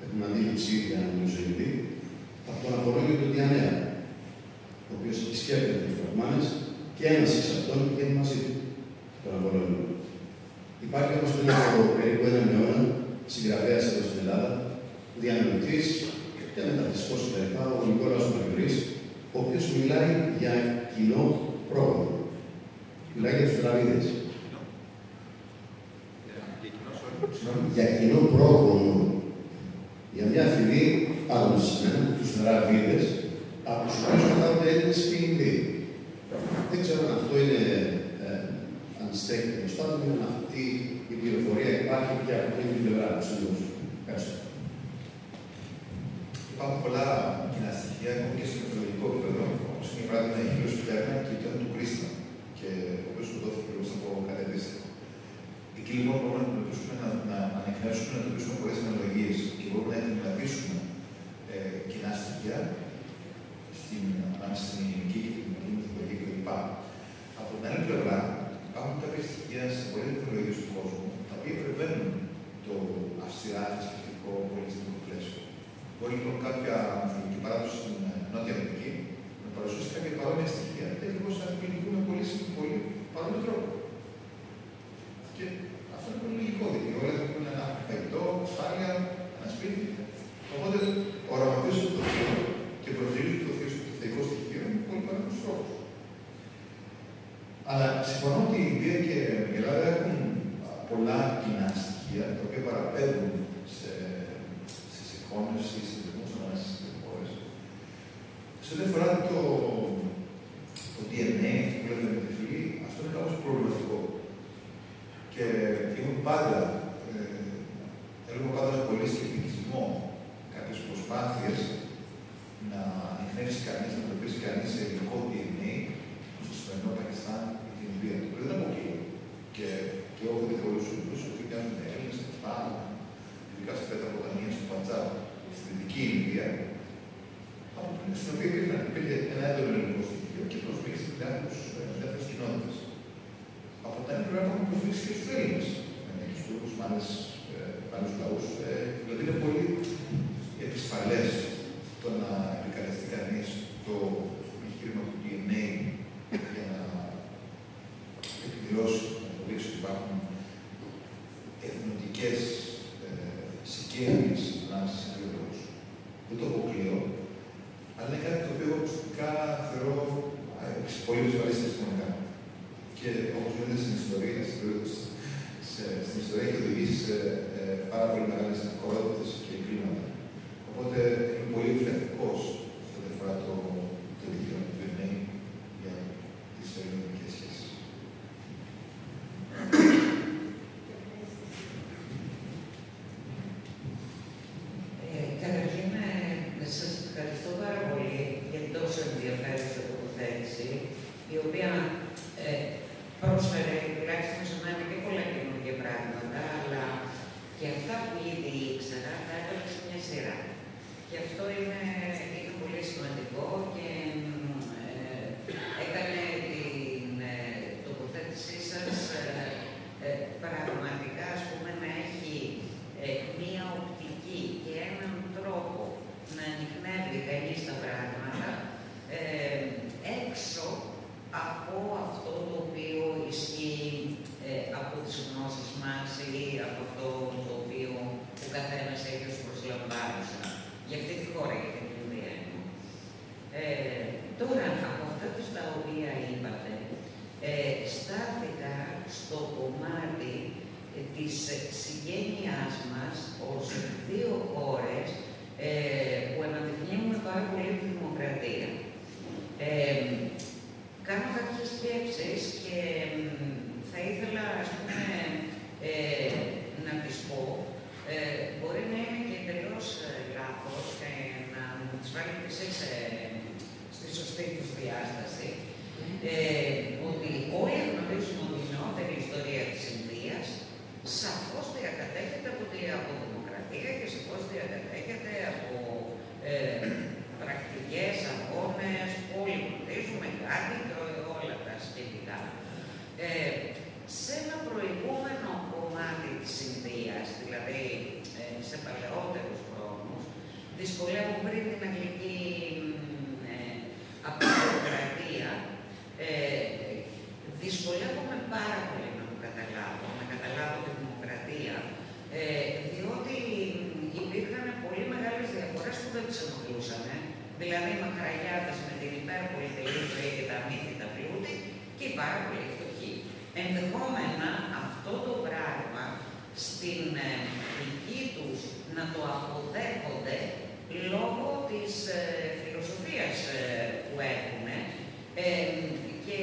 έχουμε αντίληψη ίδια νομίζω Ινδοί, από τον Απολόγιο του Διανέα, ο οποίος επισκέπτεται τους Βραχμάνες και ένας εξ αυτών πηγαίνει μαζί του, τον Απολόγιο. Υπάρχει όμως πριν από περίπου έναν αιώνα συγγραφέας εδώ στην Ελλάδα, διανοητής και μεταφυσικός κτλ. Ο Νικόλαος Μαριουρής, ο οποίος μιλάει για κοινό πρόγραμμα. Μιλάει για τους Δραβίδες. Για κοινό πρόγραμμα. Για μια φυλή άγνωσης τους Δραβίδες, από τους οποίους κατάγονται Έλληνες και Ινδοί. Δεν ξέρω αν αυτό είναι αν στέκει το στάδιο, αν αυτή η πληροφορία υπάρχει και από την πλευρά του. Ευχαριστώ. υπάρχουν πολλά κοινά στοιχεία, ακόμα και στο μεθοδολογικό επίπεδο, όπως είναι για παράδειγμα η Χίλος Πιέρνα και η Τιόνι του Κρίστα, και ο οποίος σκοτώθηκε λίγο από κάτι αντίστοιχο. Εκεί λοιπόν μπορούμε να αντιμετωπίσουμε, να ανεκνεύσουμε, να αντιμετωπίσουμε πολλές αναλογίες και μπορούμε να εντυμματίσουμε κοινά στοιχεία ανάμεσα στην ελληνική και την ελληνική μυθολογία κλπ. Από την άλλη πλευρά, υπάρχουν κάποια στοιχεία σε πολλές μυθολογίες του κόσμου, τα οποία υπερβαίνουν το αυστηρά θρησκευτικό πολιτιστικό πλαίσιο. Μπορεί λοιπόν κάποια μυθολογική παράδοση στην Νότια Αμερική να παρουσιάσει κάποια παρόμοια στοιχεία και ακριβώς να δημιουργούν με πολύ παρόμοιο τρόπο. Και αυτό είναι πολύ λογικό, γιατί όλα έχουν ένα φαγητό, ασφάλεια, ένα σπίτι. Οπότε οραματίζονται το Θεό και προσδιορίζουν το θεϊκό στοιχείο με πολύ παρόμοιους τρόπους. Αλλά συμφωνώ ότι η Ινδία και η Ελλάδα έχουν πολλά κοινά στοιχεία, τα οποία παραπέμπουν στις εικόνες ή στις δεσμούς ανάμεσα στις χώρες. Σε ό,τι αφορά το DNA, που λέμε με τη φυλή, αυτό είναι κάπως προβληματικό. Και θέλουμε πάντα με πολύ σκεπτικισμό κάποιες προσπάθειες να ανοιχνεύσει κανείς, να εντοπίσει κανείς σε ελληνικό DNA στο σημερινό Πακιστάν ή την Ινδία. Το οποίο δεν αποκλείω. Και εγώ έχω δει πολλούς Ινδούς που κάνουν Έλληνες στην Ισπάνα, ειδικά στην Πέτρα Ποταμία, στο Παντζάμπ, στη Δυτική Ινδία, στην οποία υπήρχε ένα έντονο ελληνικό στοιχείο και προσβήξει διάφορες κοινότητες. Από τα άλλη πλευρά έχουμε προσβήξει και στους Έλληνες, και στους Τούρκους, άλλους λαούς. Δηλαδή είναι πολύ επισφαλές το να επικαλεστεί κανείς το επιχείρημα του DNA για να εκπληρώσει, να αποδείξει ότι υπάρχουν εθνοτικές συγγένειες ανάμεσα σε δύο λαούς. Δεν το αποκλείω, αλλά είναι κάτι το οποίο εγώ προσωπικά θεωρώ πολύ επισφαλές επιστημονικά. Και όπως γίνεται στην ιστορία, στην ιστορία έχει οδηγήσει σε πάρα πολύ μεγάλες ακορότητες και εγκλήματα. Οπότε είμαι πολύ επιφυλακτικός σε ό,τι αφορά το δικαίωμα του DNA για τις ελληνικές σχέσεις. Καταρχήν, σας ευχαριστώ πάρα πολύ για την τόσο ενδιαφέρουσα τοποθέτηση, η οποία πρόσφερε τουλάχιστον σε μένα και πολλά καινούργια πράγματα, αλλά και αυτά που ήδη ήξερα τα έβαλα σε μια σειρά. Και αυτό είναι πολύ σημαντικό και έκανε την τοποθέτησή σας πραγματικά, ας πούμε, να έχει μία οπτική και έναν τρόπο να ανοιχνεύει κανείς τα πράγματα έξω από αυτό το οποίο ισχύει από τις γνώσεις μας ή από αυτό το οποίο ο καθένας έχει ως προσλαμβάνουσα για αυτή τη χώρα, για την Ινδία. Τώρα, από αυτά τα οποία είπατε, στάθηκα στο κομμάτι της συγγένειάς μας ως δύο χώρες που αναδεικνύουν πάρα πολύ τη δημοκρατία. Κάνω κάποιες σκέψεις και θα ήθελα, ας πούμε, να τις πω. Μπορεί να είναι και εντελώς λάθος και να τις βάλετε εσείς στη σωστή τους διάσταση. Ότι όλοι γνωρίζουμε ότι η νεότερη ιστορία της Ινδίας σαφώς διακατέχεται από δημοκρατία και σαφώς διακατέχεται από πρακτικές, αγώνες, όλοι γνωρίζουμε κάτι και όλα τα σχετικά. Σε ένα προηγούμενο κομμάτι της Ινδίας, δηλαδή σε παλαιότερους χρόνους, δυσκολεύομαι πριν την αγγλική αποκρατία, δυσκολεύομαι πάρα πολύ να το καταλάβω, να καταλάβω τη δημοκρατία, διότι υπήρχαν πολύ μεγάλες διαφορές που δεν τις ενοχλούσαν. Δηλαδή οι μακραγιάδες με την υπέρπολη ζωή και τα αμύθιτα πλούτη και οι πάρα πολύ φτωχοί. Ενδεχόμενα αυτό το πράγμα στην δική τους να το αποδέχονται λόγω της φιλοσοφίας που έχουν και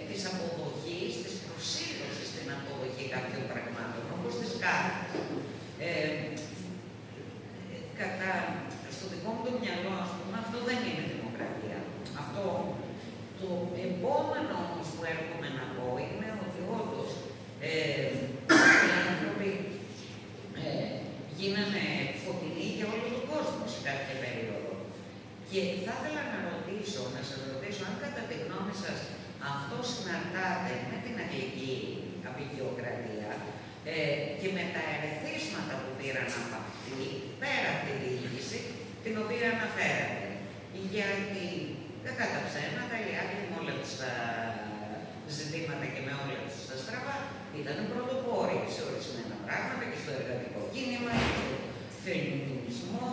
της αποδοχής, της προσήλωσης στην αποδοχή κάποιων πραγμάτων, όπως τις κάνουν. Στο επόμενο όμως που έρχομαι να πω είναι ότι όντως οι άνθρωποι γίνανε φωτεινοί για όλο τον κόσμο σε κάποια περίοδο. Και θα ήθελα να σας ρωτήσω αν κατά τη γνώμη σας αυτό συναρτάται με την αγγλική απεικιοκρατία και με τα ερεθίσματα που πήραν από αυτή, πέρα από τη διοίκηση, την οποία αναφέρατε. Γιατί δεν κατά ψέματα, οι Άγγλοι με όλα τους τα ζητήματα και με όλα τους τα στραβά ήταν πρωτοπόροι σε ορισμένα πράγματα και στο εργατικό κίνημα, και στο φεμινισμό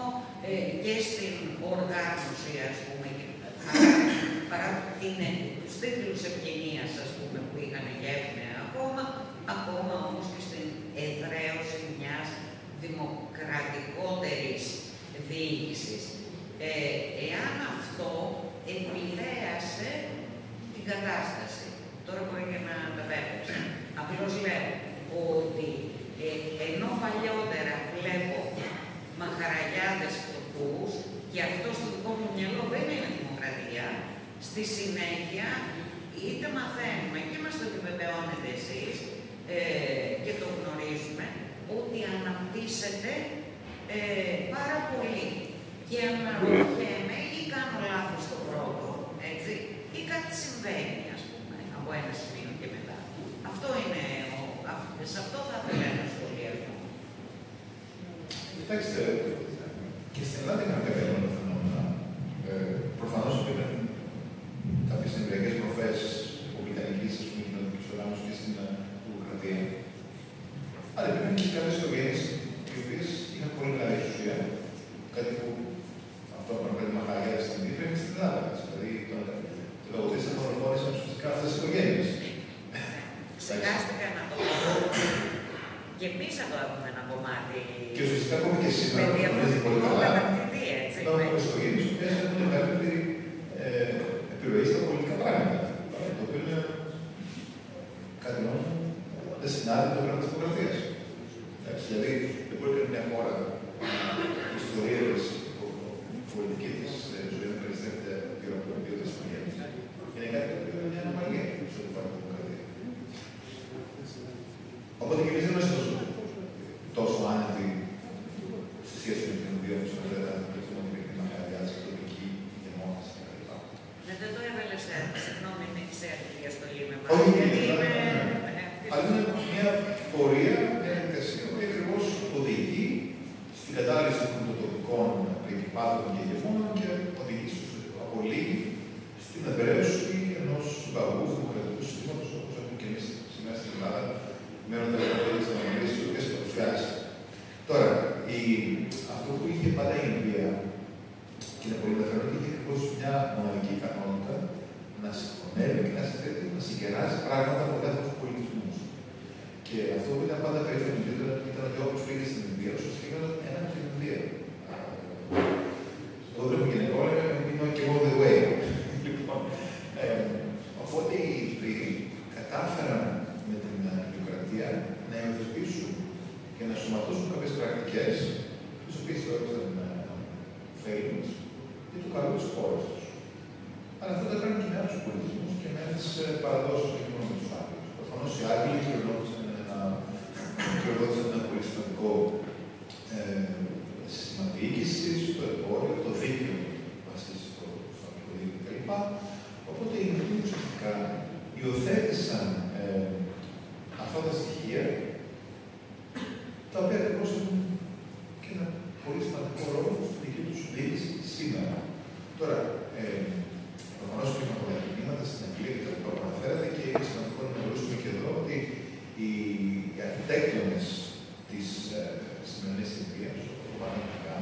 και στην οργάνωση, ας πούμε, παρά τους τίτλους ευγενίας, ας πούμε, που είχαν γεύμαι ακόμα όμως και στην εδραίωση μιας δημοκρατικότερης διοίκησης. Εάν αυτό επηρέασε την κατάσταση, τώρα μπορεί και να τα πέφτει. Απλώς λέω ότι ενώ παλιότερα βλέπω μαχαραγιάδες φτωχούς, και αυτό στο δικό μου μυαλό δεν είναι δημοκρατία, στη συνέχεια είτε μαθαίνουμε και μας το επιβεβαιώνετε εσείς και το γνωρίζουμε, ότι αναπτύσσεται πάρα πολύ. Και αναρωτιέμαι ή κάνω λάθος στο πρώτο, έτσι, ή κάτι συμβαίνει, ας πούμε, από ένα σημείο και μετά. Αυτό είναι, σε αυτό θα ήθελα ένα σχολιασμό. Κοιτάξτε, και στην Ελλάδα είχαμε κάποια τέτοια φαινόμενα. Προφανώς υπήρχαν κάποιες εμβριακές μορφές ρεπουμπλικανικής, ας πούμε, κοινωνικής οργάνωσης και στην δημοκρατία. Αλλά υπήρχαν και κάποιες οικογένειες οι οποίες είχαν πολύ μεγάλη εξουσία. Κάτι που αυτό που αναφέρει Μαχαραγιάδη στην Β' είναι στην Ελλάδα. Δηλαδή, το λογοτήριο αποδοφόρησαν ουσιαστικά αυτές τις οικογένειες. Ξεχάστηκα να το πω. Και εμείς θα το έχουμε ένα κομμάτι. Και ουσιαστικά ακόμη και σήμερα γνωρίζετε πολύ καλά. Υπάρχουν κάποιες οικογένειες οι οποίες έχουν μεγαλύτερη επιρροή στα πολιτικά πράγματα. Το οποίο είναι κάτι νόμο δεν συνάδει με το γράμμα της δημοκρατίας. Δηλαδή, δεν μπορεί να μια χώρα η ιστορία της, η πολιτική της ζωή να περιστρέφεται γύρω από το ποιότητα της οικογένειας. Είναι κάτι το οποίο είναι μια ανομαλία σε ό,τι αφορά τη δημοκρατία. Οπότε και εμείς δεν είμαστε τόσο άνετοι στη σχέση με την οποία μας αναφέρατε το θέμα του Μαχαραγιάδη, Μαχαραγιάδης και τοπική ηγεμόνας κτλ. Δεν το έβαλε σε συγγνώμη, μην ξέρετε τη διαστολή με εμάς. Όχι, αλλά είναι μια πορεία, μια διαδικασία που ακριβώς οδηγεί στην κατάληψη των τοπικών πρικυπάτων και ηγεμόνων και οδηγεί απολύει στην εδραίωση ενός συμπαγού δημοκρατικού συστήματος, όπως έχουμε και εμείς σήμερα στην Ελλάδα, με ένα τελευταίο της αναμονής τις οποίες παρουσιάσει. Τώρα, αυτό που είχε πάντα η εμπειρία, και είναι πολύ ενδιαφέρον, είχε ακριβώς μια μοναδική ικανότητα να συγχωνεύει και να συνθέτει, να συγκεράσει πράγματα από διάφορους πολιτισμούς. Και αυτό που ήταν πάντα περίφημο ήταν ότι όπως πήγε στην Ινδία, ουσιαστικά ήταν ένα από την Ινδία. Εγώ δεν έχω γυναικόλογα, είμαι και εγώ the way. Λοιπόν, οπότε οι Ινδοί κατάφεραν με την δημοκρατία να υιοθετήσουν και να σωματώσουν κάποιες πρακτικές, τις οποίες θεώρησαν ωφέλιμες για το καλό της χώρας τους. Αλλά αυτό το έκαναν και με άλλους πολιτισμούς και με άλλες παραδόσεις, όχι μόνο με τους Άγγλους. Προφανώς οι Άγγλοι κληρονόμησαν ένα πολύ σημαντικό σύστημα διοίκησης, το εμπόριο, το δίκαιο βασίζεται στο αγγλικό δίκαιο κλπ. Οπότε οι Ινδοί ουσιαστικά υιοθέτησαν αυτά τα στοιχεία, τα οποία ακριβώς έχουν και ένα πολύ σημαντικό ρόλο στην δική τους διοίκηση σήμερα. Τώρα, προφανώς υπάρχουν πολλά κινήματα στην Αγγλία και τα λοιπά που αναφέρατε και είναι σημαντικό να γνωρίσουμε και εδώ ότι οι αρχιτέκτονες της σημερινής Ινδίας, ο Παναγικά,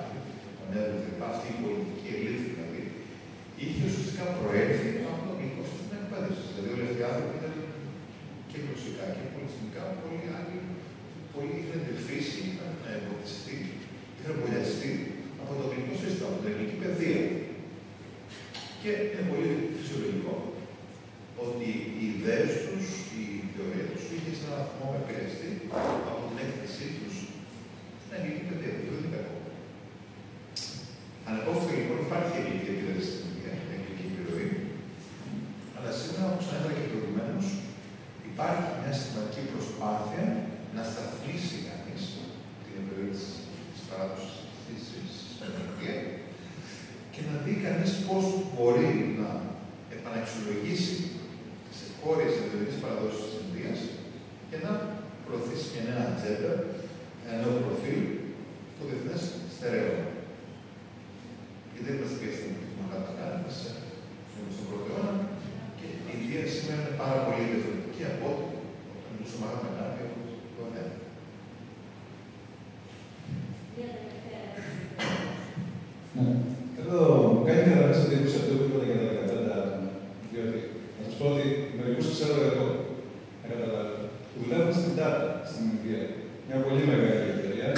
ο Νέρου κλπ. Αυτή η πολιτική ελίτ δηλαδή, είχε ουσιαστικά προέλθει από το αγγλικό σύστημα εκπαίδευσης. Δηλαδή, όλοι αυτοί οι άνθρωποι ήταν και γλωσσικά και πολιτισμικά πολύ άλλοι, πολύ είχαν εντελφίσει, είχαν εμποδιστεί, είχαν εμβολιαστεί από το αγγλικό σύστημα, από την αγγλική παιδεία. Και είναι πολύ φυσιολογικό ότι οι ιδέες τους, η θεωρία τους είχε σε έναν βαθμό επηρεαστεί από την έκθεσή τους στην αγγλική παιδεία. Αυτό δεν είναι κακό. Αναπόφευκτα λοιπόν υπάρχει αγγλική επίδραση στην Ινδία, αγγλική επιρροή, αλλά σήμερα όπως μια συστηματική προσπάθεια να σταθμίσει κανείς την επιρροή της παράδοσης της Πανεπιστημίου και να δει κανείς πώς μπορεί να επαναξιολογήσει τις εγχώριες ιδεολογικές παραδόσεις της Ινδίας και να προωθήσει μια νέα ατζέντα, ένα νέο προφίλ στο διεθνές στερέωμα. Και δεν είμαστε πια στην Μαχάτα Γκάνδη, στον πρώτο αιώνα, και η Ινδία σήμερα είναι πάρα πολύ διαφορετική από ό,τι όταν μιλούσε ο Μαχάτα Γκάνδη από το ΑΔΕ. Εδώ κάνει καταρχάς εντύπωση αυτό που είπατε για τα 15 άτομα. Διότι να σας πω ότι μερικούς ξέρω εγώ, να καταλάβετε, που δουλεύουν στην Τάτα, στην Ινδία. Μια πολύ μεγάλη εταιρεία,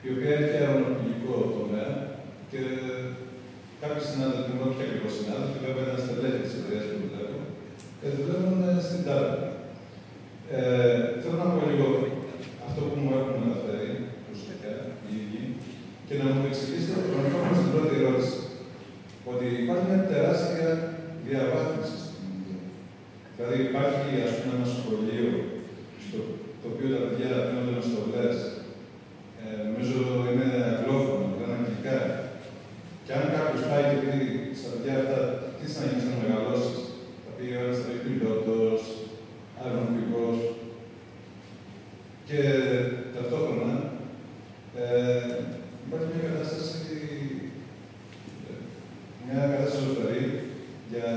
η οποία έχει αεροναυπηγικό τομέα και κάποιοι συνάδελφοι, όχι ακριβώς συνάδελφοι, βέβαια ήταν στελέχη της εταιρείας που δουλεύουν, δουλεύουν στην Τάτα. Θέλω να πω λίγο αυτό που μου έχουν αναφέρει προσωπικά οι ίδιοι και να μου εξηγήσετε το χρονικό μας την πρώτη ερώτηση. Ότι υπάρχει μια τεράστια διαβάθμιση στην Ινδία. Δηλαδή υπάρχει, ας πούμε, ένα σχολείο το οποίο τα παιδιά παίρνονται με στολές. Νομίζω είναι αγγλόφωνο, είναι αγγλικά. Και αν κάποιος πάει και πει στα παιδιά αυτά, τι θα γίνεις να μεγαλώσεις, θα πει ο ένας θα πει πιλότος, αεροναυπηγός. Και ταυτόχρονα υπάρχει μια κατάσταση ζωφερή για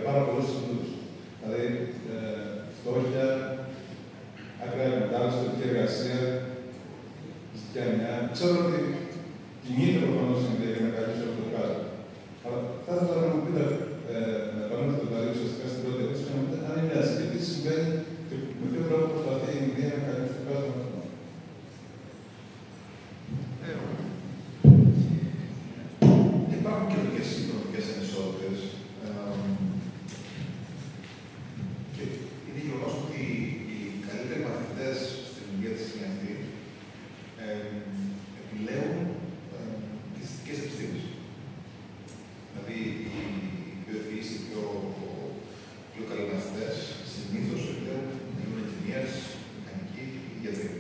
πάρα πολλούς συνδούς. Δηλαδή, φτώχεια, ακραία εκμετάλλευση, τοπική εργασία, ζητιανιά. Ξέρω ότι κινείται προφανώς η Ινδία για να καλύψει αυτό το πράγμα. Αλλά θα ήθελα να μου πείτε, να επανέλθω δηλαδή ουσιαστικά στην πρώτη ερώτηση, να μου πείτε αν είναι άσχετη, τι συμβαίνει και με ποιο τρόπο προσπαθεί η Ινδία να καλύψει το πράγμα αυτό. Υπάρχουν κοινωνικές και οικονομικές ανισότητες. Και είναι γεγονός ότι οι καλύτεροι μαθητές στην Ινδία τη στιγμή αυτή επιλέγουν τις θετικές επιστήμες. Δηλαδή, οι πιο ευφυείς, οι πιο καλοί μαθητές συνήθως επιλέγουν να γίνουν engineers, μηχανικοί ή γιατροί.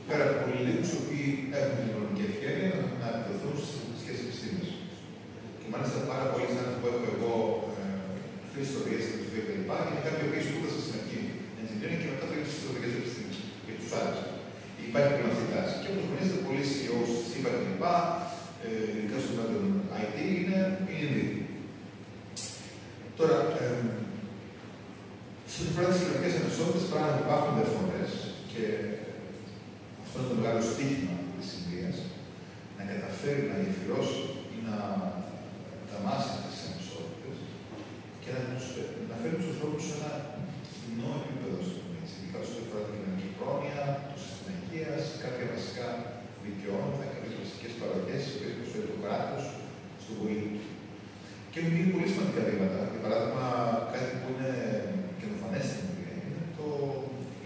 Πέρα από πολλοί λίγους οι οποίοι έχουν την οικονομική ευκαιρία να επιδοθούν στις θετικές επιστήμες. Και μάλιστα πάρα πολλοί συνάδελφοι που έχω εγώ στις ιστορίες του βίου κλπ. Είναι κάποιοι οποίοι σπούδασαν στην αρχή engineering και μετά πήγαν στις ιστορικές επιστήμες και τους άλλους. Υπάρχει πλέον αυτή η τάση. Και όπως γνωρίζετε, πολλοί CEOs της ΥΠΑ κλπ. Ειδικά στο τομέα των IT είναι Ινδοί. Τώρα, σε ό,τι αφορά τις κοινωνικές ανισότητες, πράγματι υπάρχουν διαφορές και αυτό είναι το μεγάλο στίχημα της Ινδίας, να καταφέρει να γεφυρώσει ή να δαμάσει αυτές τις ανισότητες και να φέρει τους ανθρώπους σε ένα κοινό επίπεδο, ειδικά σε ό,τι αφορά την κοινωνική πρόνοια, το σύστημα υγείας, κάποια βασικά δικαιώματα, κάποιες βασικές παροχές, οι οποίες προσφέρει το κράτος στον πολίτη του. Και έχουν γίνει πολύ σημαντικά βήματα. Για παράδειγμα, κάτι που είναι καινοφανές στην Ινδία είναι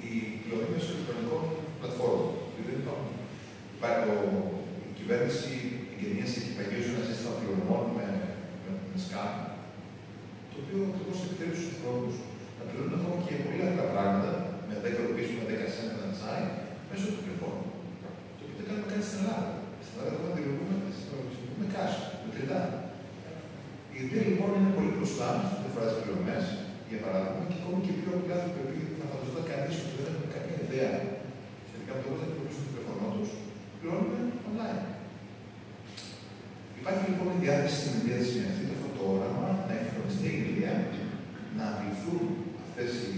η πληρωμή μέσω ηλεκτρονικών πλατφόρμων. Η κυβέρνηση εγκαινίασε και παγίωσε ένα σύστημα πληρωμών με σκάμ, το οποίο ακριβώς επιτρέπει στους ανθρώπους να πληρώνουν ακόμα και πολύ απλά πράγματα, με 10 ρουπίες με 10 cent να τσάι, μέσω του τηλεφώνου. Το οποίο δεν κάνουμε κάτι στην Ελλάδα. Στην Ελλάδα έχουμε να δημιουργούμε cash, με τριτά. Η Ινδία λοιπόν είναι πολύ μπροστά σε φορά τις πληρωμές, για παράδειγμα, και ακόμη και πιο απλά θα φανταζόταν κανείς ότι δεν έχουμε καμία ιδέα σχετικά με το πώς θα αντιμετωπίσουν το τηλεφωνό τους, πληρώνουμε online. Υπάρχει λοιπόν η διάθεση στην Ινδία τη στιγμή αυτή, αυτό το όραμα, να εμφανιστεί η Ινδία, να αντιληφθούν αυτές οι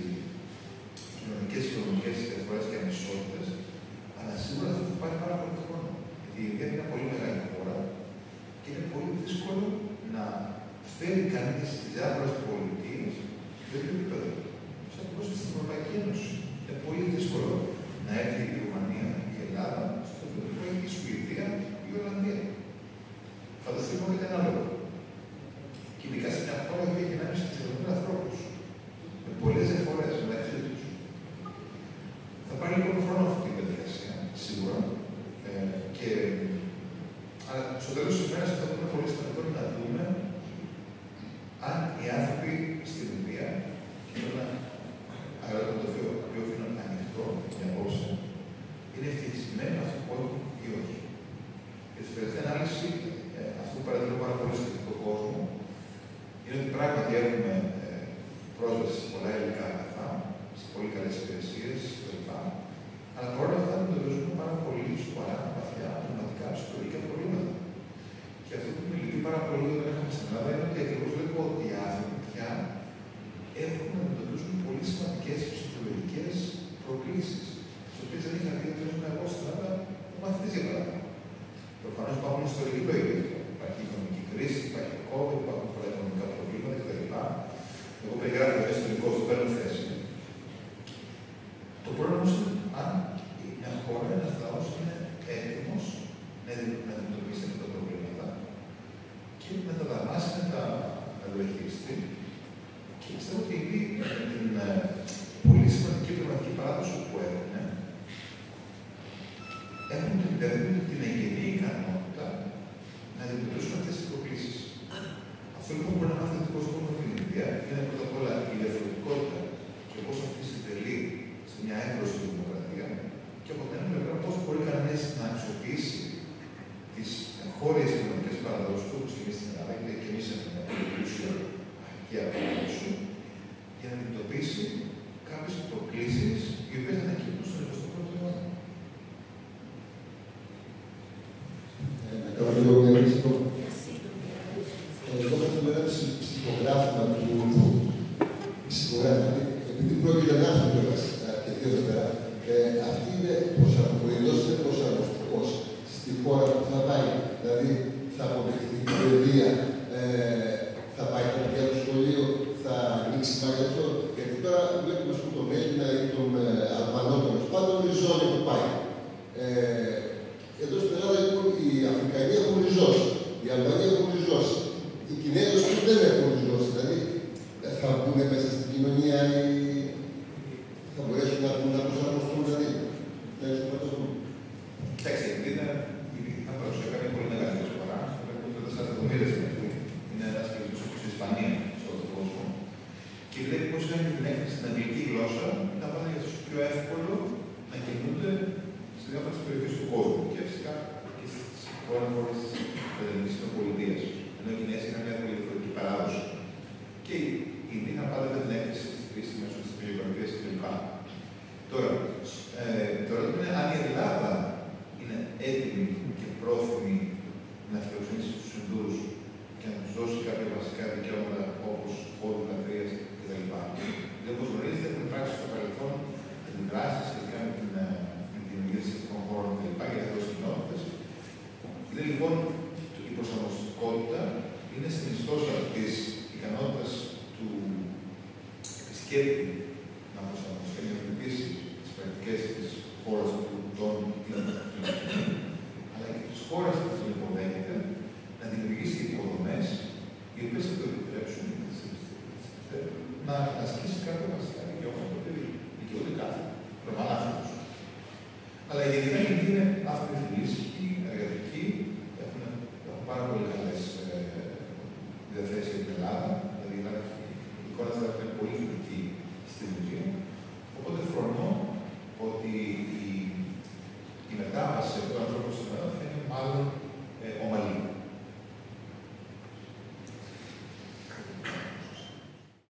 κοινωνικές και οικονομικές διαφορές και ανισότητες, αλλά σίγουρα αυτό θα πάρει πάρα πολύ χρόνο. Γιατί η Ινδία είναι μια πολύ μεγάλη χώρα και είναι πολύ δύσκολο να φέρει κανείς τις διάφορες πολιτείες στο ίδιο επίπεδο. Σαν να στην Ευρωπαϊκή Ένωση. Είναι πολύ δύσκολο να έρθει η Ρουμανία, η Ελλάδα, στο επίπεδο που έχει η Σουηδία ή η Ολλανδία. Φανταστείτε λοιπόν κάτι ανάλογο. Και ειδικά σε μια χώρα που έχει 1,5 εκατομμύρια ανθρώπους, με πολλές διαφορές μεταξύ τους. Θα πάρει λοιπόν χρόνο αυτή τη διαδικασία, σίγουρα. Αλλά στο τέλος της ημέρας αυτό που είναι πολύ σημαντικό είναι να δούμε αν οι άνθρωποι στην Ινδία, και ένα ερώτημα το οποίο οφείλω να ανοιχτό για απόψε, είναι ευτυχισμένοι αυτοί που έχουν ή όχι. Και στη τελευταία ανάλυση, αυτό που παρατηρώ πάρα πολύ στον ελληνικό κόσμο, είναι ότι πράγματι έχουμε πρόσβαση σε πολλά υλικά αγαθά, σε πολύ καλές υπηρεσίες κλπ. Αλλά παρόλα αυτά αντιμετωπίζουμε πάρα πολύ σοβαρά, βαθιά, πνευματικά, ψυχολογικά προβλήματα. Και αυτό που με λυπεί πάρα πολύ όταν έρχομαι στην Ελλάδα είναι ότι ακριβώς βλέπω ότι οι άνθρωποι πια έχουν να αντιμετωπίζουν πολύ σημαντικές ψυχολογικές προκλήσεις, τις οποίες δεν είχα δει ότι εγώ στην Ελλάδα ο μαθητής για παράδειγμα. Προφανώς υπάρχουν ιστορικοί λόγοι. Υπάρχει οικονομική κρίση, υπάρχει COVID, υπάρχουν πολλά οικονομικά προβλήματα κτλ. Εγώ περιγράφω ένα ιστορικό, στο παίρνω θέση. Το πρόβλημα όμως είναι αν μια χώρα, ένας λαός είναι έτοιμος να αντιμετωπίσει αυτά τα προβλήματα και να τα δαμάσει, να τα διαχειριστεί. Και πιστεύω ότι ήδη με την πολύ σημαντική πνευματική παράδοση που έχουν την εγγενή ικανότητα να αντιμετωπίσουν αυτές τις προκλήσεις. Αυτό λοιπόν που μπορεί να μάθει ο κόσμο με την Ινδία είναι πρώτα απ' όλα η διαφορετικότητα και πώς αυτή συντελεί σε μια έγκρωση δημοκρατία, και από την άλλη πλευρά πώς μπορεί κανείς να αξιοποιήσει τις εγχώριες κοινωνικές παραδόσεις όπως και εμείς στην Ελλάδα, γιατί και εμείς έχουμε πλούσιο αρχαία παράδοση, για να αντιμετωπίσει κάποιες προκλήσεις οι οποίες ανακύπτουν στον 21ο αιώνα. Εγώ θα ήθελα ένα ψυχογράφημα του ψυχογράφημα, επειδή πρόκειται να έρθει κιόλας και δύο εδώ πέρα. Αυτή είναι προσαρμοστικός, είναι προσαρμοστικός στη χώρα που θα πάει. Δηλαδή, θα αποδεχθεί την παιδεία, θα πάει τα παιδιά του σχολείο, θα ανοίξει μαγαζό. Γιατί τώρα βλέπουμε τον Έλληνα ή τον Αλβανό, τέλος πάντων, η ζώνη που πάει. Εδώ στην Ελλάδα λοιπόν οι Αφρικανοί έχουν ριζώσει, οι Αλβανοί έχουν ριζώσει. Οι Κινέζοι δεν έχουν ριζώσει. Δηλαδή θα μπουν μέσα στην κοινωνία ή θα μπορέσουν να προσαρμοστούν, δηλαδή. Κοιτάξτε, η Κίνα θα παρουσιάσει κάποια πολύ μεγάλη προσφορά. Βλέπουμε το 4 εκατομμύρια στην Αφρική. Είναι ένα πληθυσμό όπως η Ισπανία σε όλο τον κόσμο. Και βλέπει πώ κάνει την έκθεση στην αγγλική γλώσσα, να πάνε για του πιο εύκολο να κινούνται σε διάφορες περιοχές του κόσμου και φυσικά και στις χώρες της ΗΠΑ. Ενώ οι Κινέζοι είχαν μια πολύ διαφορετική παράδοση. Και οι Ινδοί είχαν πάντα την έκθεση στη κρίση μέσω της βιογραφίας κλπ. Τώρα, το ερώτημα είναι αν η Ελλάδα είναι έτοιμη και πρόθυμη να φιλοξενήσει τους Ινδούς και να τους δώσει κάποια βασικά δικαιώματα όπως φόρου λατρείας κτλ. Δηλαδή, όπως γνωρίζετε, έχουν υπάρξει στο παρελθόν αντιδράσεις σχετικά με την δημιουργία των χώρων κλπ. Για αυτές τις κοινότητες. Είναι λοιπόν η προσαρμοστικότητα είναι στην ιστόσα της ικανότητας του επισκέπτη να προσαρμοστεί, να αντιμετωπίσει τις πρακτικές της χώρας